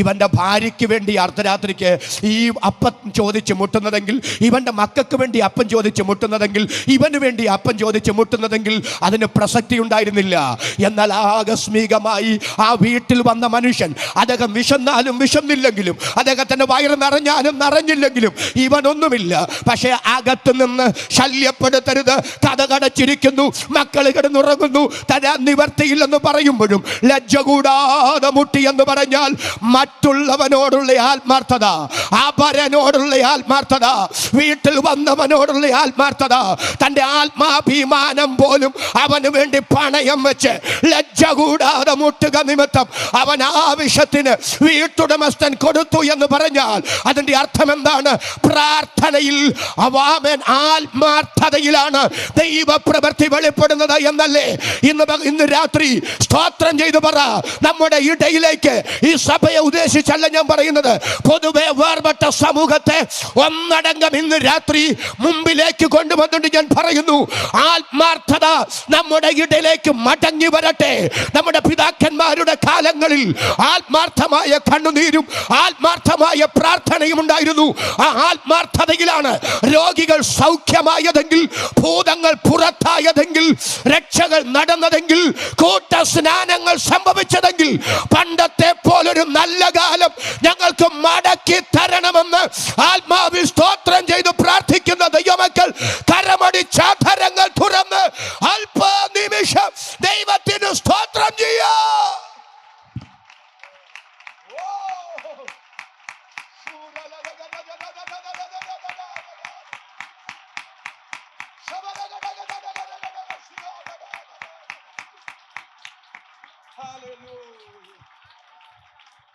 ഇവൻ്റെ ഭാര്യയ്ക്ക് വേണ്ടി അർദ്ധരാത്രിക്ക് ഈ അപ്പം ചോദിച്ച് മുട്ടുന്നതെങ്കിൽ, ഇവൻ്റെ മക്കൾക്ക് വേണ്ടി അപ്പം ചോദിച്ച് മുട്ടുന്നതെങ്കിൽ, ഇവന് വേണ്ടി അപ്പം ചോദിച്ച് മുട്ടുന്നതെങ്കിൽ അതിന് പ്രസക്തി ഉണ്ടായിരുന്നില്ല. എന്നാൽ ആകസ്മികമായി ആ വീട്ടിൽ വന്ന മനുഷ്യൻ, അദ്ദേഹം വിശന്നാലും വിശന്നില്ലെങ്കിലും, അദ്ദേഹത്തിൻ്റെ വയറ് നിറഞ്ഞാലും നിറഞ്ഞില്ലെങ്കിലും ഇവനൊന്നുമില്ല. പക്ഷേ അകത്ത് നിന്ന് ശല്യപ്പെടുത്തരുത്, കഥ കടച്ചിരിക്കുന്നു, മക്കൾ കിടന്നുറങ്ങുന്നു, തരാൻ നിവർത്തിയില്ലെന്ന് പറയുമ്പോഴും ലജ്ജ കൂടാതെ മുട്ടി എന്ന് പറഞ്ഞാൽ മറ്റുള്ളവനോടുള്ള ആത്മാർത്ഥത, അപരനോടുള്ള ആത്മാർത്ഥത, വീട്ടിൽ വന്നവനോടുള്ള ആത്മാർത്ഥത, തൻ്റെ ആത്മാഭിമാനം പോലും അവന് വേണ്ടി പണയം വെച്ച് ലജ്ജ കൂടാതെ മുട്ടുക നിമിത്തം അവൻ ആവശ്യത്തിന് വീട്ടുടമസ്ഥൻ കൊടുത്തു എന്ന് പറഞ്ഞാൽ അതിൻ്റെ അർത്ഥം എന്താണ്? പ്രാർത്ഥനയിൽ അവൻ ആത്മാർത്ഥതയിലാണ് ദൈവപ്രവൃത്തി വെളിപ്പെടുന്നത് എന്നല്ലേ? ഇന്ന് രാത്രി സ്തോത്രം ചെയ്തു പറ, നമ്മുടെ ഇടയിലേക്ക്, ഈ സഭയെ ഉദ്ദേശിച്ചല്ല ഞാൻ പറയുന്നത്, പൊതുവെ വേർപെട്ട സമൂഹത്തെ ഒന്നടങ്കം ഇന്ന് രാത്രി മുമ്പിലേക്ക് കൊണ്ടുവന്നിട്ട് ഞാൻ പറയുന്നു, ആത്മാർത്ഥത നമ്മുടെ ഇടയിലേക്ക് മടങ്ങി വരട്ടെ. നമ്മുടെ പിതാക്കന്മാരുടെ കാലങ്ങളിൽ ആത്മാർത്ഥമായ കണ്ണുനീരും ആത്മാർത്ഥമായ പ്രാർത്ഥനയും ഉണ്ടായിരുന്നു. ആ ആത്മാർത്ഥതയിലാണ് രോഗികൾ സൗഖ്യമായതെങ്കിൽ, ഭൂതങ്ങൾ പുറത്തായതെങ്കിൽ, രക്ഷകൾ നടന്നതെങ്കിൽ, കൂട്ട സ്നാനങ്ങൾ സംഭവിച്ചതെങ്കിൽ, പണ്ടത്തെ പോലൊരു നല്ല കാലം ഞങ്ങൾക്ക് മടക്കി തരണമെന്ന് ആത്മാവിൽ സ്തോത്രം ചെയ്ത് പ്രാർത്ഥിക്കുന്ന ദൈവമക്കൾ കരമടിച്ചാധരങ്ങൾ തുറന്ന് അല്പനിമിഷം ദൈവത്തിന് സ്തോത്രം ചെയ്യാ.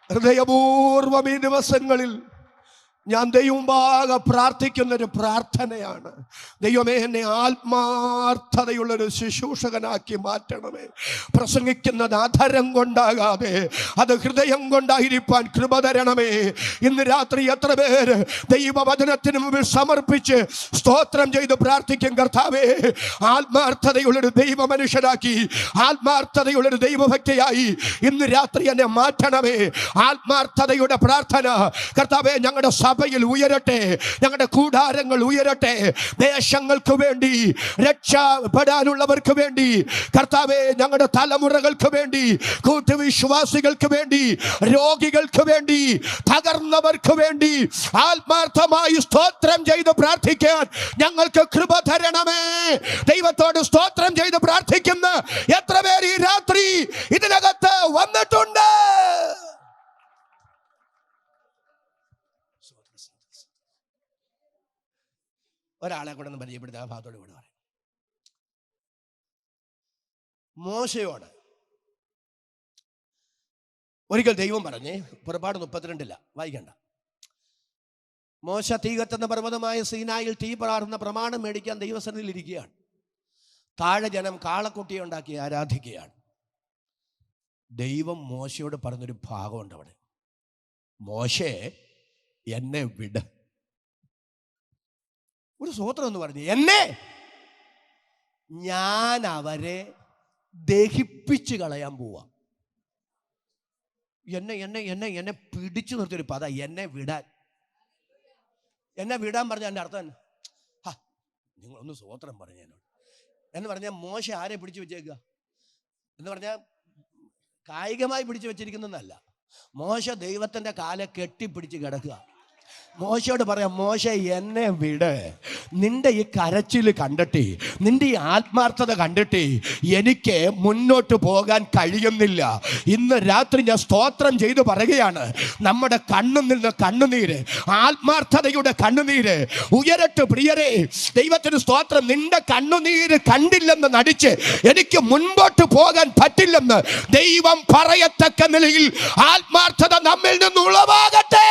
ഹൃദയപൂർവ്വം ഈ ദിവസങ്ങളിൽ ഞാൻ ദൈവമുമ്പാകെ പ്രാർത്ഥിക്കുന്നൊരു പ്രാർത്ഥനയാണ്, ദൈവമേ എന്നെ ആത്മാർത്ഥതയുള്ളൊരു ശുശ്രൂഷകനാക്കി മാറ്റണമേ. പ്രസംഗിക്കുന്നത് അധരം കൊണ്ടാകാതെ അത് ഹൃദയം കൊണ്ടായിരിക്കാൻ കൃപ തരണമേ. ഇന്ന് രാത്രി എത്ര പേര് ദൈവവചനത്തിന് മുമ്പിൽ സമർപ്പിച്ച് സ്തോത്രം ചെയ്ത് പ്രാർത്ഥിക്കും, കർത്താവേ ആത്മാർത്ഥതയുള്ളൊരു ദൈവ മനുഷ്യരാക്കി, ആത്മാർത്ഥതയുള്ളൊരു ദൈവഭക്തിയായി ഇന്ന് രാത്രി എന്നെ മാറ്റണമേ. ആത്മാർത്ഥതയുടെ പ്രാർത്ഥന കർത്താവേ ഞങ്ങളുടെ സഭയിൽ ഉയരട്ടെ, ഞങ്ങളുടെ കൂടാരങ്ങൾ ഉയരട്ടെ. ദേശങ്ങൾക്ക് വേണ്ടി, രക്ഷപ്പെടാനുള്ളവർക്ക് വേണ്ടി കർത്താവേ, ഞങ്ങളുടെ തലമുറകൾക്ക് വേണ്ടി, കൂട്ടുവിശ്വാസികൾക്ക് വേണ്ടി, രോഗികൾക്ക് വേണ്ടി, തകർന്നവർക്ക് വേണ്ടി ആത്മാർത്ഥമായി സ്തോത്രം ചെയ്ത് പ്രാർത്ഥിക്കാൻ ഞങ്ങൾക്ക് കൃപ തരണമേ. ദൈവത്തോട് സ്തോത്രം ചെയ്ത് പ്രാർത്ഥിക്കുന്ന എത്ര പേര് ഈ രാത്രി ഇതിനകത്ത് വന്നിട്ടുണ്ട്? ഒരാളെ കൂടെ ഒന്ന് പരിചയപ്പെടുത്തി ആ ഭാഗത്തോട് കൂടെ പറയും. മോശയോട് ഒരിക്കൽ ദൈവം പറഞ്ഞേ, പുറപ്പാട് 32 വായിക്കണ്ട, മോശ തീ കത്തുന്ന പർവ്വതമായ സീനായിൽ തീ പാറുന്ന പ്രമാണം മേടിക്കാൻ ദൈവസന്നിധിയിൽ ഇരിക്കുകയാണ്. താഴെ ജനം കാളക്കുട്ടിയെ ഉണ്ടാക്കി ആരാധിക്കുകയാണ്. ദൈവം മോശയോട് പറഞ്ഞൊരു ഭാഗമുണ്ട് അവിടെ, മോശേ എന്നെ വിട്. ഒരു സ്തോത്രം എന്ന് പറഞ്ഞു, എന്നെ, ഞാൻ അവരെ ദഹിപ്പിച്ച് കളയാൻ പോവാ. എന്നെ എന്നെ എന്നെ എന്നെ പിടിച്ചു നിർത്തിയൊരു പദ, എന്നെ വിടാൻ. എന്നെ വിടാൻ പറഞ്ഞ എൻ്റെ അർത്ഥം തന്നെ, നിങ്ങളൊന്ന് സ്വോത്രം പറഞ്ഞു എന്നോട് എന്ന് പറഞ്ഞാൽ മോശ ആരെ പിടിച്ചു വെച്ചേക്കുക എന്ന് പറഞ്ഞാൽ കായികമായി പിടിച്ചു വെച്ചിരിക്കുന്നതല്ല. മോശ ദൈവത്തിൻ്റെ കാലെ കെട്ടിപ്പിടിച്ച് കിടക്കുക. മോശയോട് പറയാം, മോശ എന്നെ വിട്, നിന്റെ ഈ കരച്ചിൽ കണ്ടിട്ട്, നിന്റെ ഈ ആത്മാർത്ഥത കണ്ടിട്ട് എനിക്ക് മുന്നോട്ട് പോകാൻ കഴിയുന്നില്ല. ഇന്ന് രാത്രി ഞാൻ സ്തോത്രം ചെയ്തു പറയുകയാണ്, നമ്മുടെ കണ്ണിൽ നിന്ന് കണ്ണുനീര്, ആത്മാർത്ഥതയുടെ കണ്ണുനീര് ഉയരട്ടെ പ്രിയരെ. ദൈവത്തിന് സ്തോത്രം. നിന്റെ കണ്ണുനീര് കണ്ടില്ലെന്ന് നടിച്ച് എനിക്ക് മുൻപോട്ട് പോകാൻ പറ്റില്ലെന്ന് ദൈവം പറയത്തക്ക നിലയിൽ ആത്മാർത്ഥത നമ്മിൽ നിന്ന് ഉളവാകട്ടെ.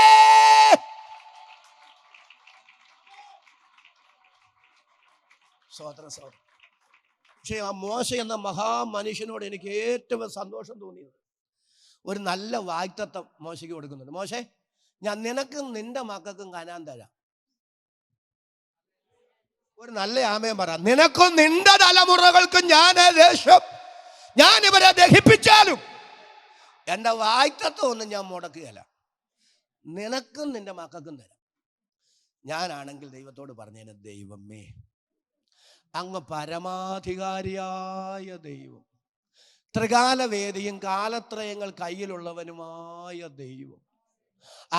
പക്ഷേ ആ മോശ എന്ന മഹാമനുഷ്യനോട് എനിക്ക് ഏറ്റവും സന്തോഷം തോന്നിയത് ഒരു നല്ല വാഗ്ദത്തം മോശയ്ക്ക് കൊടുക്കുന്നുണ്ട്. മോശേ, ഞാൻ നിനക്കും നിന്റെ മക്കൾക്കും കനാൻ തരാം. ഒരു നല്ല ആമേൻ പറ. നിനക്കും നിന്റെ തലമുറകൾക്കും ഞാൻ ഇവരെ ദഹിപ്പിച്ചാലും എൻ്റെ വാഗ്ദത്തം ഒന്നും ഞാൻ മുടക്കുകയല്ല. നിനക്കും നിന്റെ മക്കൾക്കും തരാം. ഞാനാണെങ്കിൽ ദൈവത്തോട് പറഞ്ഞേനെ, ദൈവമേ, അങ്ങ് പരമാധികാരിയായ ദൈവം, ത്രികാലവേദിയും കാലത്രയങ്ങൾ കയ്യിലുള്ളവനുമായ ദൈവം,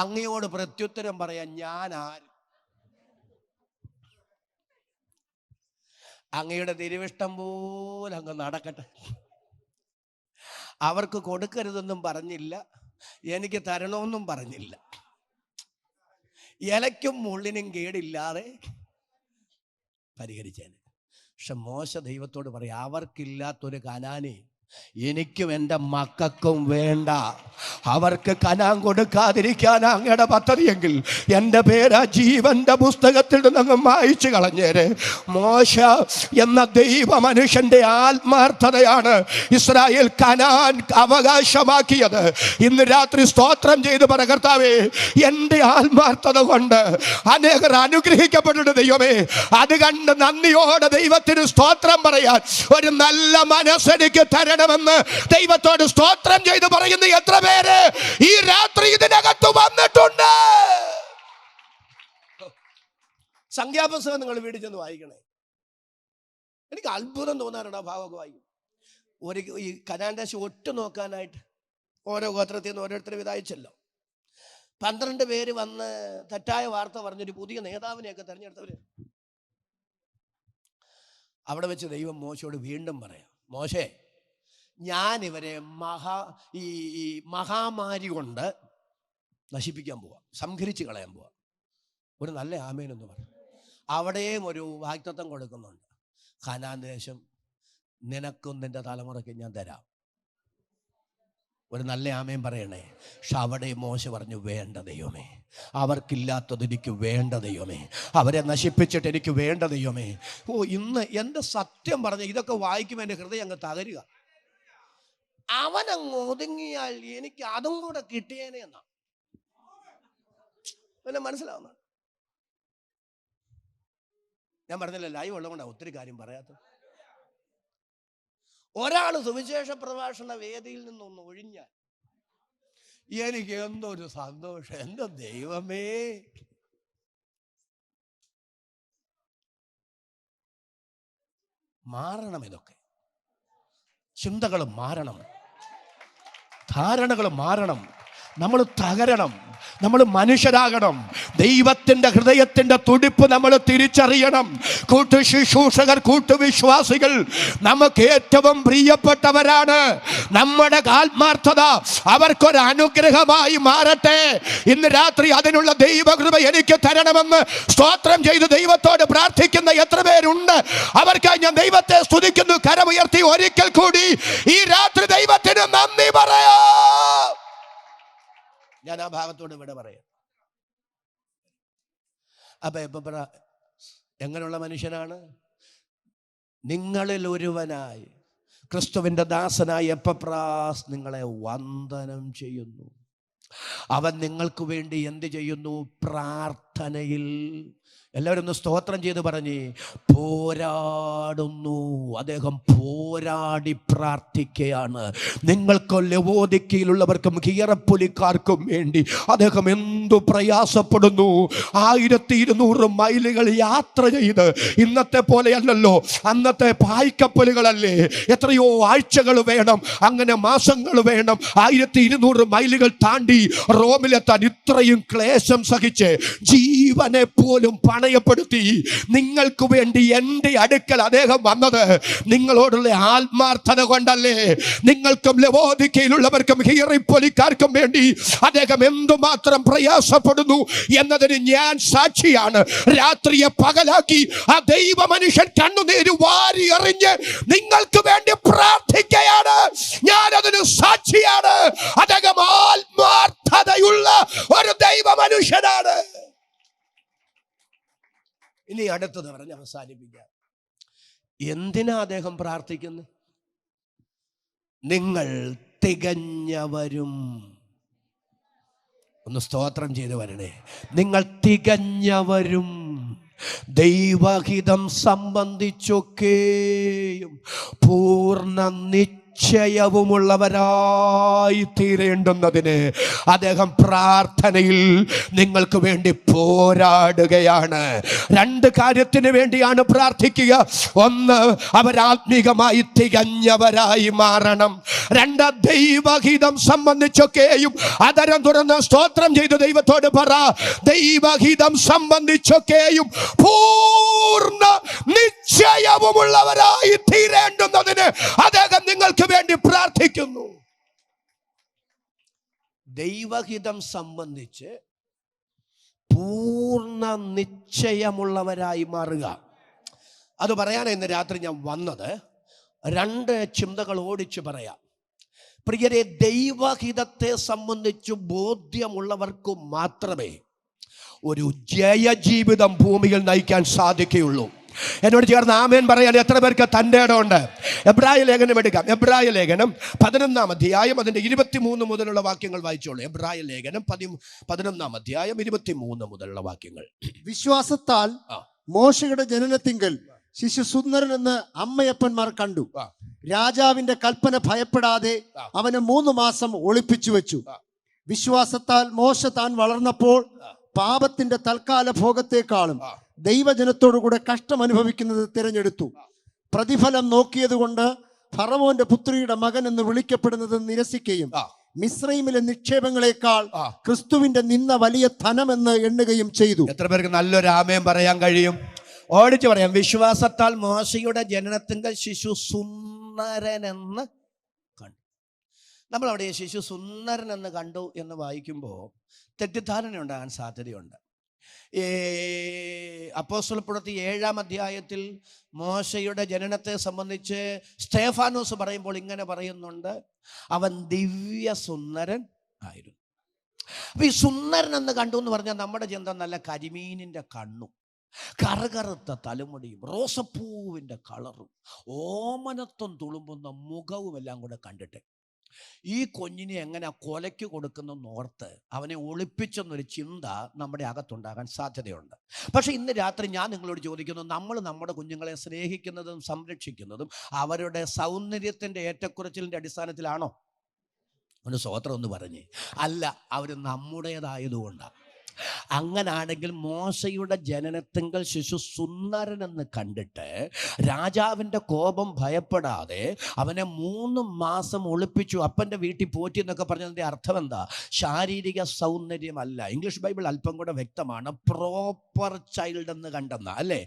അങ്ങയോട് പ്രത്യുത്തരം പറയാൻ ഞാൻ ആര്? അങ്ങയുടെ തിരുവിഷ്ടം പോലെ അങ്ങ് നടക്കട്ടെ. അവർക്ക് കൊടുക്കരുതെന്നും പറഞ്ഞില്ല, എനിക്ക് തരണമെന്നും പറഞ്ഞില്ല. ഇലയ്ക്കും മുള്ളിനും കേടില്ലാതെ പരിഹരിച്ചേനെ. പക്ഷെ മോശ ദൈവത്തോട് പറയാം, അവർക്കില്ലാത്തൊരു കനാനെ എനിക്കും എൻ്റെ മക്കൾക്കും വേണ്ട. അവർക്ക് കനാൻ കൊടുക്കാതിരിക്കാൻ അങ്ങയുടെ പദ്ധതിയെങ്കിൽ എൻ്റെ പേര് ജീവന്റെ പുസ്തകത്തിൽ നിന്ന് മായ്ച്ചു കളഞ്ഞേരെ. മോശ എന്ന ദൈവ മനുഷ്യന്റെ ആത്മാർത്ഥതയാണ് ഇസ്രായേൽ കനാൻ അവകാശമാക്കിയത്. ഇന്ന് രാത്രി സ്തോത്രം ചെയ്ത് പറ, കർത്താവേ, എൻ്റെ ആത്മാർത്ഥത കൊണ്ട് അനേകർ അനുഗ്രഹിക്കപ്പെട്ടിട്ട് ദൈവമേ, അത് കണ്ട് നന്ദിയോടെ ദൈവത്തിന് സ്തോത്രം പറയാൻ ഒരു നല്ല മനസ്സെനിക്ക് തരണം എന്ന് ദൈവത്തോട് സ്തോത്രം ചെയ്ത് പറയുന്ന എത്ര പേര് ഈ രാത്രി ഇതിനകത്ത് വന്നിട്ടുണ്ട്? സംഖ്യാപുസ്തകം നിങ്ങൾ വീട്ടിൽ ചെന്ന് വായിക്കണേ. എനിക്ക് അത്ഭുതം തോന്നാറുണ്ട് ആ ഭാഗമൊക്കെ വായിക്കും. ഈ കനാൻ ദേശം ഒറ്റ നോക്കാനായിട്ട് ഓരോ ഗോത്രത്തിൽ നിന്ന് ഓരോരുത്തരും വിധായിച്ചല്ലോ. 12 പേര് വന്ന് തെറ്റായ വാർത്ത പറഞ്ഞൊരു പുതിയ നേതാവിനെയൊക്കെ തെരഞ്ഞെടുത്തവര്. അവിടെ വെച്ച് ദൈവം മോശയോട് വീണ്ടും പറയാം, മോശേ, ഞാൻ ഇവരെ ഈ മഹാമാരി കൊണ്ട് നശിപ്പിക്കാൻ പോവാം, സംഹരിച്ച് കളയാൻ പോവാം. ഒരു നല്ല ആമേനെന്ന് പറഞ്ഞു. അവിടെയും ഒരു വാഗ്ദത്തം കൊടുക്കുന്നുണ്ട്, കനാൻ ദേശം നിനക്കും നിന്റെ തലമുറയ്ക്കും ഞാൻ തരാം. ഒരു നല്ല ആമേൻ പറയണേ. പക്ഷെ അവിടെ മോശ പറഞ്ഞു, വേണ്ട ദൈവമേ, അവർക്കില്ലാത്തത് എനിക്ക് വേണ്ട ദൈവമേ, അവരെ നശിപ്പിച്ചിട്ട് എനിക്ക് വേണ്ട ദൈവമേ. ഇന്ന് എൻ്റെ സത്യം പറഞ്ഞ ഇതൊക്കെ വായിക്കുമ്പോൾ എൻ്റെ ഹൃദയം അങ്ങ് തകരുക. അവനങ്ങ് ഒതുങ്ങിയാൽ എനിക്ക് അതും കൂടെ കിട്ടിയേനെ എന്നാ പിന്നെ മനസ്സിലാവുന്ന. ഞാൻ പറഞ്ഞില്ല, ലൈവ് ഉള്ളതുകൊണ്ടാണ് ഒത്തിരി കാര്യം പറയാത്തത്. ഒരാൾ സുവിശേഷ പ്രഭാഷണ വേദിയിൽ നിന്നൊന്ന് ഒഴിഞ്ഞാൽ എനിക്ക് എന്തൊരു സന്തോഷം, എൻ്റെ ദൈവമേ. മാറണം, ഇതൊക്കെ ചിന്തകൾ മാറണം, ധാരണകൾ മാറണം, നമ്മൾ തകരണം, നമ്മൾ മനുഷ്യരാകണം. ദൈവത്തിൻ്റെ ഹൃദയത്തിൻ്റെ തുടിപ്പ് നമ്മൾ തിരിച്ചറിയണം. കൂട്ടുശുശ്രൂഷകർ, കൂട്ടുവിശ്വാസികൾ നമുക്ക് ഏറ്റവും പ്രിയപ്പെട്ടവരാണ്. നമ്മുടെ ആത്മാർത്ഥത അവർക്കൊരു അനുഗ്രഹമായി മാറട്ടെ. ഇന്ന് രാത്രി അതിനുള്ള ദൈവകൃപ എനിക്ക് തരണമെന്ന് സ്തോത്രം ചെയ്ത് ദൈവത്തോട് പ്രാർത്ഥിക്കുന്ന എത്ര പേരുണ്ട്? അവർക്കായി ഞാൻ ദൈവത്തെ സ്തുതിക്കുന്നു. കരമുയർത്തി ഒരിക്കൽ കൂടി ഈ രാത്രി ദൈവത്തിന് നന്ദി പറയാം. ഞാൻ ആ ഭാഗത്തോട് ഇവിടെ പറയാം. അപ്പൊ എപ്പ എങ്ങനെയുള്ള മനുഷ്യനാണ്? നിങ്ങളിൽ ഒരുവനായി ക്രിസ്തുവിന്റെ ദാസനായി എപ്പപ്രാസ് നിങ്ങളെ വന്ദനം ചെയ്യുന്നു. അവൻ നിങ്ങൾക്ക് വേണ്ടി എന്ത് ചെയ്യുന്നു? പ്രാർത്ഥനയിൽ എല്ലാവരും ഒന്ന് സ്തോത്രം ചെയ്ത് പറഞ്ഞ് പോരാടുന്നു. അദ്ദേഹം പോരാടി പ്രാർത്ഥിക്കുകയാണ്. നിങ്ങൾക്കും ലവോദിക്കയിലുള്ളവർക്കും ഹീറപ്പൊലിക്കാർക്കും വേണ്ടി അദ്ദേഹം എന്തു പ്രയാസപ്പെടുന്നു. 1200 മൈലുകൾ യാത്ര ചെയ്ത്, ഇന്നത്തെ പോലെയല്ലല്ലോ, അന്നത്തെ പായ്ക്കപ്പലുകളല്ലേ, എത്രയോ ആഴ്ചകൾ വേണം, അങ്ങനെ മാസങ്ങൾ വേണം. 1200 മൈലുകൾ താണ്ടി റോമിലെത്താൻ ഇത്രയും ക്ലേശം സഹിച്ച് ജീവനെ പോലും പണയപ്പെടുത്തി നിങ്ങൾക്ക് വേണ്ടി എൻ്റെ അടുക്കൽ അദ്ദേഹം വന്നത് നിങ്ങളോടുള്ള ആത്മാർത്ഥത കൊണ്ടല്ലേ? നിങ്ങൾക്കും ലവോദിക്കയിലുള്ളവർക്കും ഹീറപ്പൊലിക്കാർക്കും വേണ്ടി അദ്ദേഹം എന്തുമാത്രം പ്രയാസപ്പെടുന്നു എന്നതിന് ഞാൻ സാക്ഷിയാണ്. രാത്രിയെ പകലാക്കി ആ ദൈവ മനുഷ്യൻ കണ്ണുനീര് വാരി എറിഞ്ഞ് നിങ്ങൾക്ക് വേണ്ടി പ്രാർത്ഥിക്കുകയാണ്. ഞാൻ അതിന് സാക്ഷിയാണ്. അദ്ദേഹം ആത്മാർത്ഥതയുള്ള ഒരു ദൈവ മനുഷ്യനാണ്. ഇനി അടുത്തത് പറഞ്ഞ് അവസാനിപ്പിക്കാം. എന്തിനാ അദ്ദേഹം പ്രാർത്ഥിക്കുന്നത്? നിങ്ങൾ തികഞ്ഞവരും. ഒന്ന് സ്തോത്രം ചെയ്ത് വരണേ. നിങ്ങൾ തികഞ്ഞവരും ദൈവഹിതം സംബന്ധിച്ചൊക്കെയും പൂർണ്ണ നിശ്ചയവുമുള്ളവരായി തീരേണ്ടുന്നതിന് അദ്ദേഹം പ്രാർത്ഥനയിൽ നിങ്ങൾക്ക് വേണ്ടി പോരാടുകയാണ്. 2 കാര്യത്തിന് വേണ്ടിയാണ് പ്രാർത്ഥിക്കുക. ഒന്ന്, അവരാത്മീകമായി തികഞ്ഞവരായി മാറണം. 2, ദൈവഹിതം സംബന്ധിച്ചൊക്കെയും അതരം തുറന്ന് സ്തോത്രം ചെയ്ത് ദൈവത്തോട് പറ, ദൈവഹിതം സംബന്ധിച്ചൊക്കെയും പൂർണ്ണ നിശ്ചയവുമുള്ളവരായി തീരേണ്ടുന്നതിന് അദ്ദേഹം നിങ്ങൾക്ക് വേണ്ടി പ്രാർത്ഥിക്കുന്നു. ദൈവഹിതം സംബന്ധിച്ച് പൂർണ്ണ നിശ്ചയമുള്ളവരായി മാറുക. അത് പറയാനാണ് ഇന്ന് രാത്രി ഞാൻ വന്നത്. 2 ചിന്തകൾ ഓടിച്ചു പറയാം. പ്രിയരെ, ദൈവഹിതത്തെ സംബന്ധിച്ച് ബോധ്യമുള്ളവർക്ക് മാത്രമേ ഒരു ജയജീവിതം ഭൂമിയിൽ നയിക്കാൻ സാധിക്കുകയുള്ളൂ. എന്നോട് ചേർന്ന് ആമേൻ പറയാൻ എത്ര പേർക്ക് തൻ്റെ ഇടമുണ്ട്? എബ്രായ ലേഖനം എടുക്കാം. എബ്രായ ലേഖനം 11-ാം അധ്യായം അതിൻ്റെ 23 മുതലുള്ള വാക്യങ്ങൾ വായിച്ചോളൂ. എബ്രായ ലേഖനം 11-ാം അധ്യായം 23 മുതലുള്ള വാക്യങ്ങൾ. വിശ്വാസത്താൽ മോശയുടെ ജനനത്തിങ്കൽ ശിശു സുന്ദരൻ എന്ന് അമ്മയപ്പന്മാർ കണ്ടു. രാജാവിന്റെ കൽപ്പന ഭയപ്പെടാതെ അവനെ 3 മാസം ഒളിപ്പിച്ചു വെച്ചു. വിശ്വാസത്താൽ മോശ താൻ വളർന്നപ്പോൾ പാപത്തിന്റെ തൽക്കാല ഭോഗത്തെക്കാളും ദൈവജനത്തോടുകൂടെ കഷ്ടം അനുഭവിക്കുന്നത് തിരഞ്ഞെടുത്തു. പ്രതിഫലം നോക്കിയതുകൊണ്ട് ഫറവോന്റെ പുത്രിയുടെ മകൻ എന്ന് വിളിക്കപ്പെടുന്നത് നിരസിക്കുകയും മിസ്രൈമിലെ നിക്ഷേപങ്ങളെക്കാൾ ക്രിസ്തുവിന്റെ നിന്ന വലിയ ധനമെന്ന് എണ്ണുകയും ചെയ്തു. എത്ര പേർക്ക് നല്ലൊരു ആമേൻ പറയാൻ കഴിയും? ഓടിച്ചു പറയാം. വിശ്വാസത്താൽ മോശയുടെ ജനനത്തിങ്കൽ ശിശു സുന്ദരനെന്ന് കണ്ടു. നമ്മളവിടെ ശിശു സുന്ദരനെന്ന് കണ്ടു എന്ന് വായിക്കുമ്പോൾ തെറ്റിദ്ധാരണ ഉണ്ടാകാൻ സാധ്യതയുണ്ട്. അപ്പോസ്തലപ്രവൃത്തി 7-ാം അധ്യായത്തിൽ മോശയുടെ ജനനത്തെ സംബന്ധിച്ച് സ്തേഫാനോസ് പറയുമ്പോൾ ഇങ്ങനെ പറയുന്നുണ്ട്, അവൻ ദിവ്യ സുന്ദരൻ ആയിരുന്നു. അപ്പൊ ഈ സുന്ദരൻ എന്ന് കണ്ടു എന്ന് പറഞ്ഞാൽ നമ്മുടെ ചിന്ത നല്ല കരിമീനിന്റെ കണ്ണും കറുകറുത്ത തലമുടിയും റോസപ്പൂവിന്റെ കളറും ഓമനത്വം തുളുമ്പുന്ന മുഖവും എല്ലാം കൂടെ കണ്ടിട്ട് ഈ കുഞ്ഞിനെ എങ്ങനെ കൊലയ്ക്ക് കൊടുക്കുന്ന ഓർത്ത് അവനെ ഒളിപ്പിച്ചെന്നൊരു ചിന്ത നമ്മുടെ അകത്തുണ്ടാകാൻ സാധ്യതയുണ്ട്. പക്ഷെ ഇന്ന് രാത്രി ഞാൻ നിങ്ങളോട് ചോദിക്കുന്നു, നമ്മൾ നമ്മുടെ കുഞ്ഞുങ്ങളെ സ്നേഹിക്കുന്നതും സംരക്ഷിക്കുന്നതും അവരുടെ സൗന്ദര്യത്തിൻ്റെ ഏറ്റക്കുറച്ചിലിൻ്റെ അടിസ്ഥാനത്തിലാണോ? ഒന്ന് സ്വോത്രം ഒന്ന് പറഞ്ഞേ. അല്ല, അവർ നമ്മുടേതായതുകൊണ്ടാണ്. അങ്ങനാണെങ്കിൽ മോശയുടെ ജനനത്തിങ്കൽ ശിശു സുന്ദരനെന്ന് കണ്ടിട്ട് രാജാവിൻ്റെ കോപം ഭയപ്പെടാതെ അവനെ 3 മാസം ഒളിപ്പിച്ചു, അപ്പൻ്റെ വീട്ടിൽ പോറ്റി എന്നൊക്കെ പറഞ്ഞതിൻ്റെ അർത്ഥം എന്താ? ശാരീരിക സൗന്ദര്യമല്ല. ഇംഗ്ലീഷ് ബൈബിൾ അല്പം കൂടെ വ്യക്തമാണ്. പ്രോപ്പർ ചൈൽഡ് എന്ന് കണ്ടെന്ന, അല്ലേ?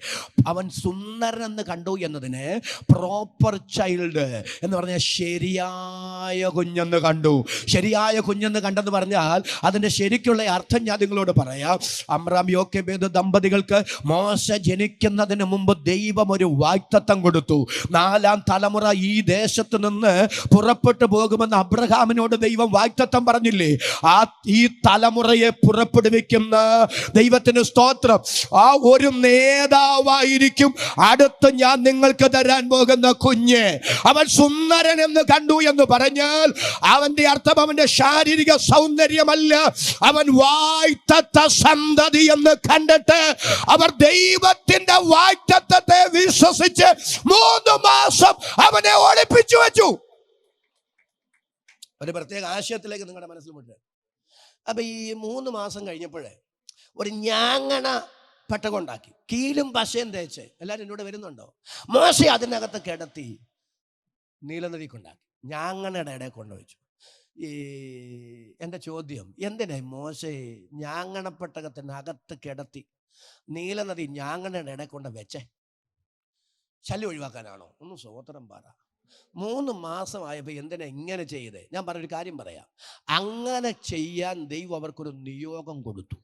അവൻ സുന്ദരൻ എന്ന് കണ്ടു എന്നതിന് പ്രോപ്പർ ചൈൽഡ് എന്ന് പറഞ്ഞാൽ ശരിയായ കുഞ്ഞെന്ന് കണ്ടു. ശരിയായ കുഞ്ഞെന്ന് കണ്ടെന്ന് പറഞ്ഞാൽ അതിൻ്റെ ശരിക്കുള്ള അർത്ഥം ഞാൻ നിങ്ങളോട് പറയാം. അമ്രാം യോക്കെബേദ് ദമ്പതികൾക്ക് മോശ ജനിക്കുന്നതിന് മുമ്പ് ദൈവം ഒരു വാഗ്ദത്തം കൊടുത്തു. 4-ാം തലമുറ ഈ ദേശത്ത് നിന്ന് പുറപ്പെട്ടു പോകുമെന്ന് അബ്രഹാമിനോട് ദൈവം വാഗ്ദത്തം പറഞ്ഞില്ലേ? ഈ തലമുറയെ പുറപ്പെടുവിക്കുന്ന ദൈവത്തിന് സ്തോത്രം. ആ ഒരു നേതാവായിരിക്കും അടുത്ത് ഞാൻ നിങ്ങൾക്ക് തരാൻ പോകുന്ന കുഞ്ഞ്. അവൻ സുന്ദരൻ എന്ന് കണ്ടു എന്ന് പറഞ്ഞാൽ അവന്റെ അർത്ഥം അവന്റെ ശാരീരിക സൗന്ദര്യമല്ല, അവൻ വാഗ്ദത്തം അടുത്ത സന്തതി എന്ന് കണ്ടിട്ട് അവർ ദൈവത്തിന്റെ വാഗ്ദത്തത്തെ വിശ്വസിച്ച് 3 മാസം അവനെ ഒളിപ്പിച്ചു വെച്ചു. ഒരു പ്രത്യേക ആശയത്തിലേക്ക് നിങ്ങളുടെ മനസ്സിൽ മുന്നേ. അപ്പൊ ഈ 3 മാസം കഴിഞ്ഞപ്പോഴേ ഒരു ഞാങ്ങണ പെട്ടകം ഉണ്ടാക്കി, കീലും പശയും തേച്ച്. എല്ലാവരും എന്നോട് വരുന്നുണ്ടോ? മോശെ അതിനകത്ത് കിടത്തി നീലനദി കൊണ്ടാക്കി, ഞാങ്ങണയുടെ ഇടയിൽ കൊണ്ടുവച്ചു. എൻ്റെ ചോദ്യം, എന്തിനായി മോശെ ഞാങ്ങണപ്പെട്ടകത്തിനകത്ത് കിടത്തി നീലനദി ഞാങ്ങണയുടെ ഇടയിൽ കൊണ്ട് വെച്ചേ? ശല്യം ഒഴിവാക്കാനാണോ? ഒന്ന് സ്വോത്രം പറ. 3 മാസമായപ്പോൾ എന്തിനാ ഇങ്ങനെ ചെയ്തേ? ഞാൻ പറഞ്ഞൊരു കാര്യം പറയാം. അങ്ങനെ ചെയ്യാൻ ദൈവം അവർക്കൊരു നിയോഗം കൊടുത്തു.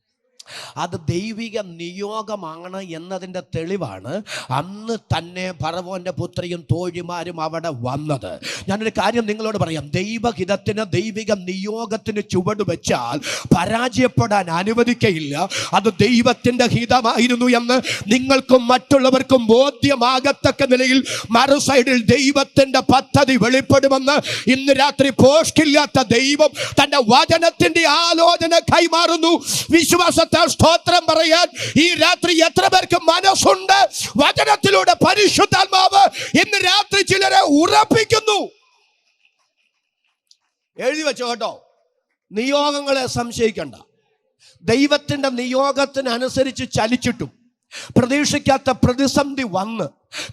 അത് ദൈവിക നിയോഗമാണ് എന്നതിൻ്റെ തെളിവാണ് അന്ന് തന്നെ ഫറവോന്റെ പുത്രിയും തോഴിമാരും അവിടെ വന്നത്. ഞാനൊരു കാര്യം നിങ്ങളോട് പറയാം. ദൈവഹിതത്തിന്, ദൈവിക നിയോഗത്തിന് ചുവട് വെച്ചാൽ പരാജയപ്പെടാൻ അനുവദിക്കയില്ല. അത് ദൈവത്തിൻ്റെ ഹിതമായിരുന്നു എന്ന് നിങ്ങൾക്കും മറ്റുള്ളവർക്കും ബോധ്യമാകത്തക്ക നിലയിൽ മറു സൈഡിൽ ദൈവത്തിൻ്റെ പദ്ധതി വെളിപ്പെടുമെന്ന് ഇന്ന് രാത്രി പോസ്റ്റില്ലാത്ത ദൈവം തൻ്റെ വചനത്തിൻ്റെ ആലോചന കൈമാറുന്നു. വിശ്വാസ സ്തോത്രം പറയാൻ ഈ രാത്രി എത്ര പേർക്ക് മനസ്സുണ്ട്? വചനത്തിലൂടെ പരിശുദ്ധാത്മാവ് ഇന്ന് രാത്രി ചിലരെ ഉറപ്പിക്കുന്നു. എഴുതി വെച്ചോ കേട്ടോ. നിയോഗങ്ങളെ സംശയിക്കണ്ട. ദൈവത്തിന്റെ നിയോഗത്തിനനുസരിച്ച് ചലിച്ചിട്ടും പ്രതീക്ഷിക്കാത്ത പ്രതിസന്ധി വന്ന്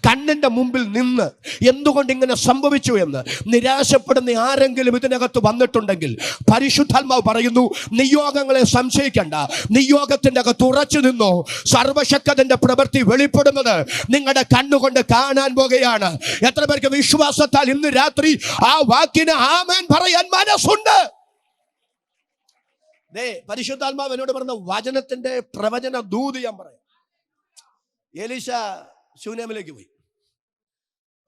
കണ്ണിന്റെ മുമ്പിൽ നിന്ന് എന്തുകൊണ്ട് ഇങ്ങനെ സംഭവിച്ചു എന്ന് നിരാശപ്പെടുന്ന ആരെങ്കിലും ഇതിനകത്ത് വന്നിട്ടുണ്ടെങ്കിൽ പരിശുദ്ധാത്മാവ് പറയുന്നു, നിയോഗങ്ങളെ സംശയിക്കണ്ട. നിയോഗത്തിന്റെ അകത്ത് ഉറച്ചു നിന്നോ. സർവശക്തന്റെ പ്രവൃത്തി വെളിപ്പെടുന്നത് നിങ്ങളുടെ കണ്ണുകൊണ്ട് കാണാൻ പോകുകയാണ്. എത്ര പേർക്ക് വിശ്വാസത്താൽ ഇന്ന് രാത്രി ആ വാക്കിന് ആമേൻ പറയാൻ മനസ്സുണ്ട്? പരിശുദ്ധാത്മാവ് എന്നോട് പറഞ്ഞ വചനത്തിന്റെ പ്രവചന ദൂത് ഞാൻ പറയാം. എലീശ ശൂനേമിലേക്ക് പോയി.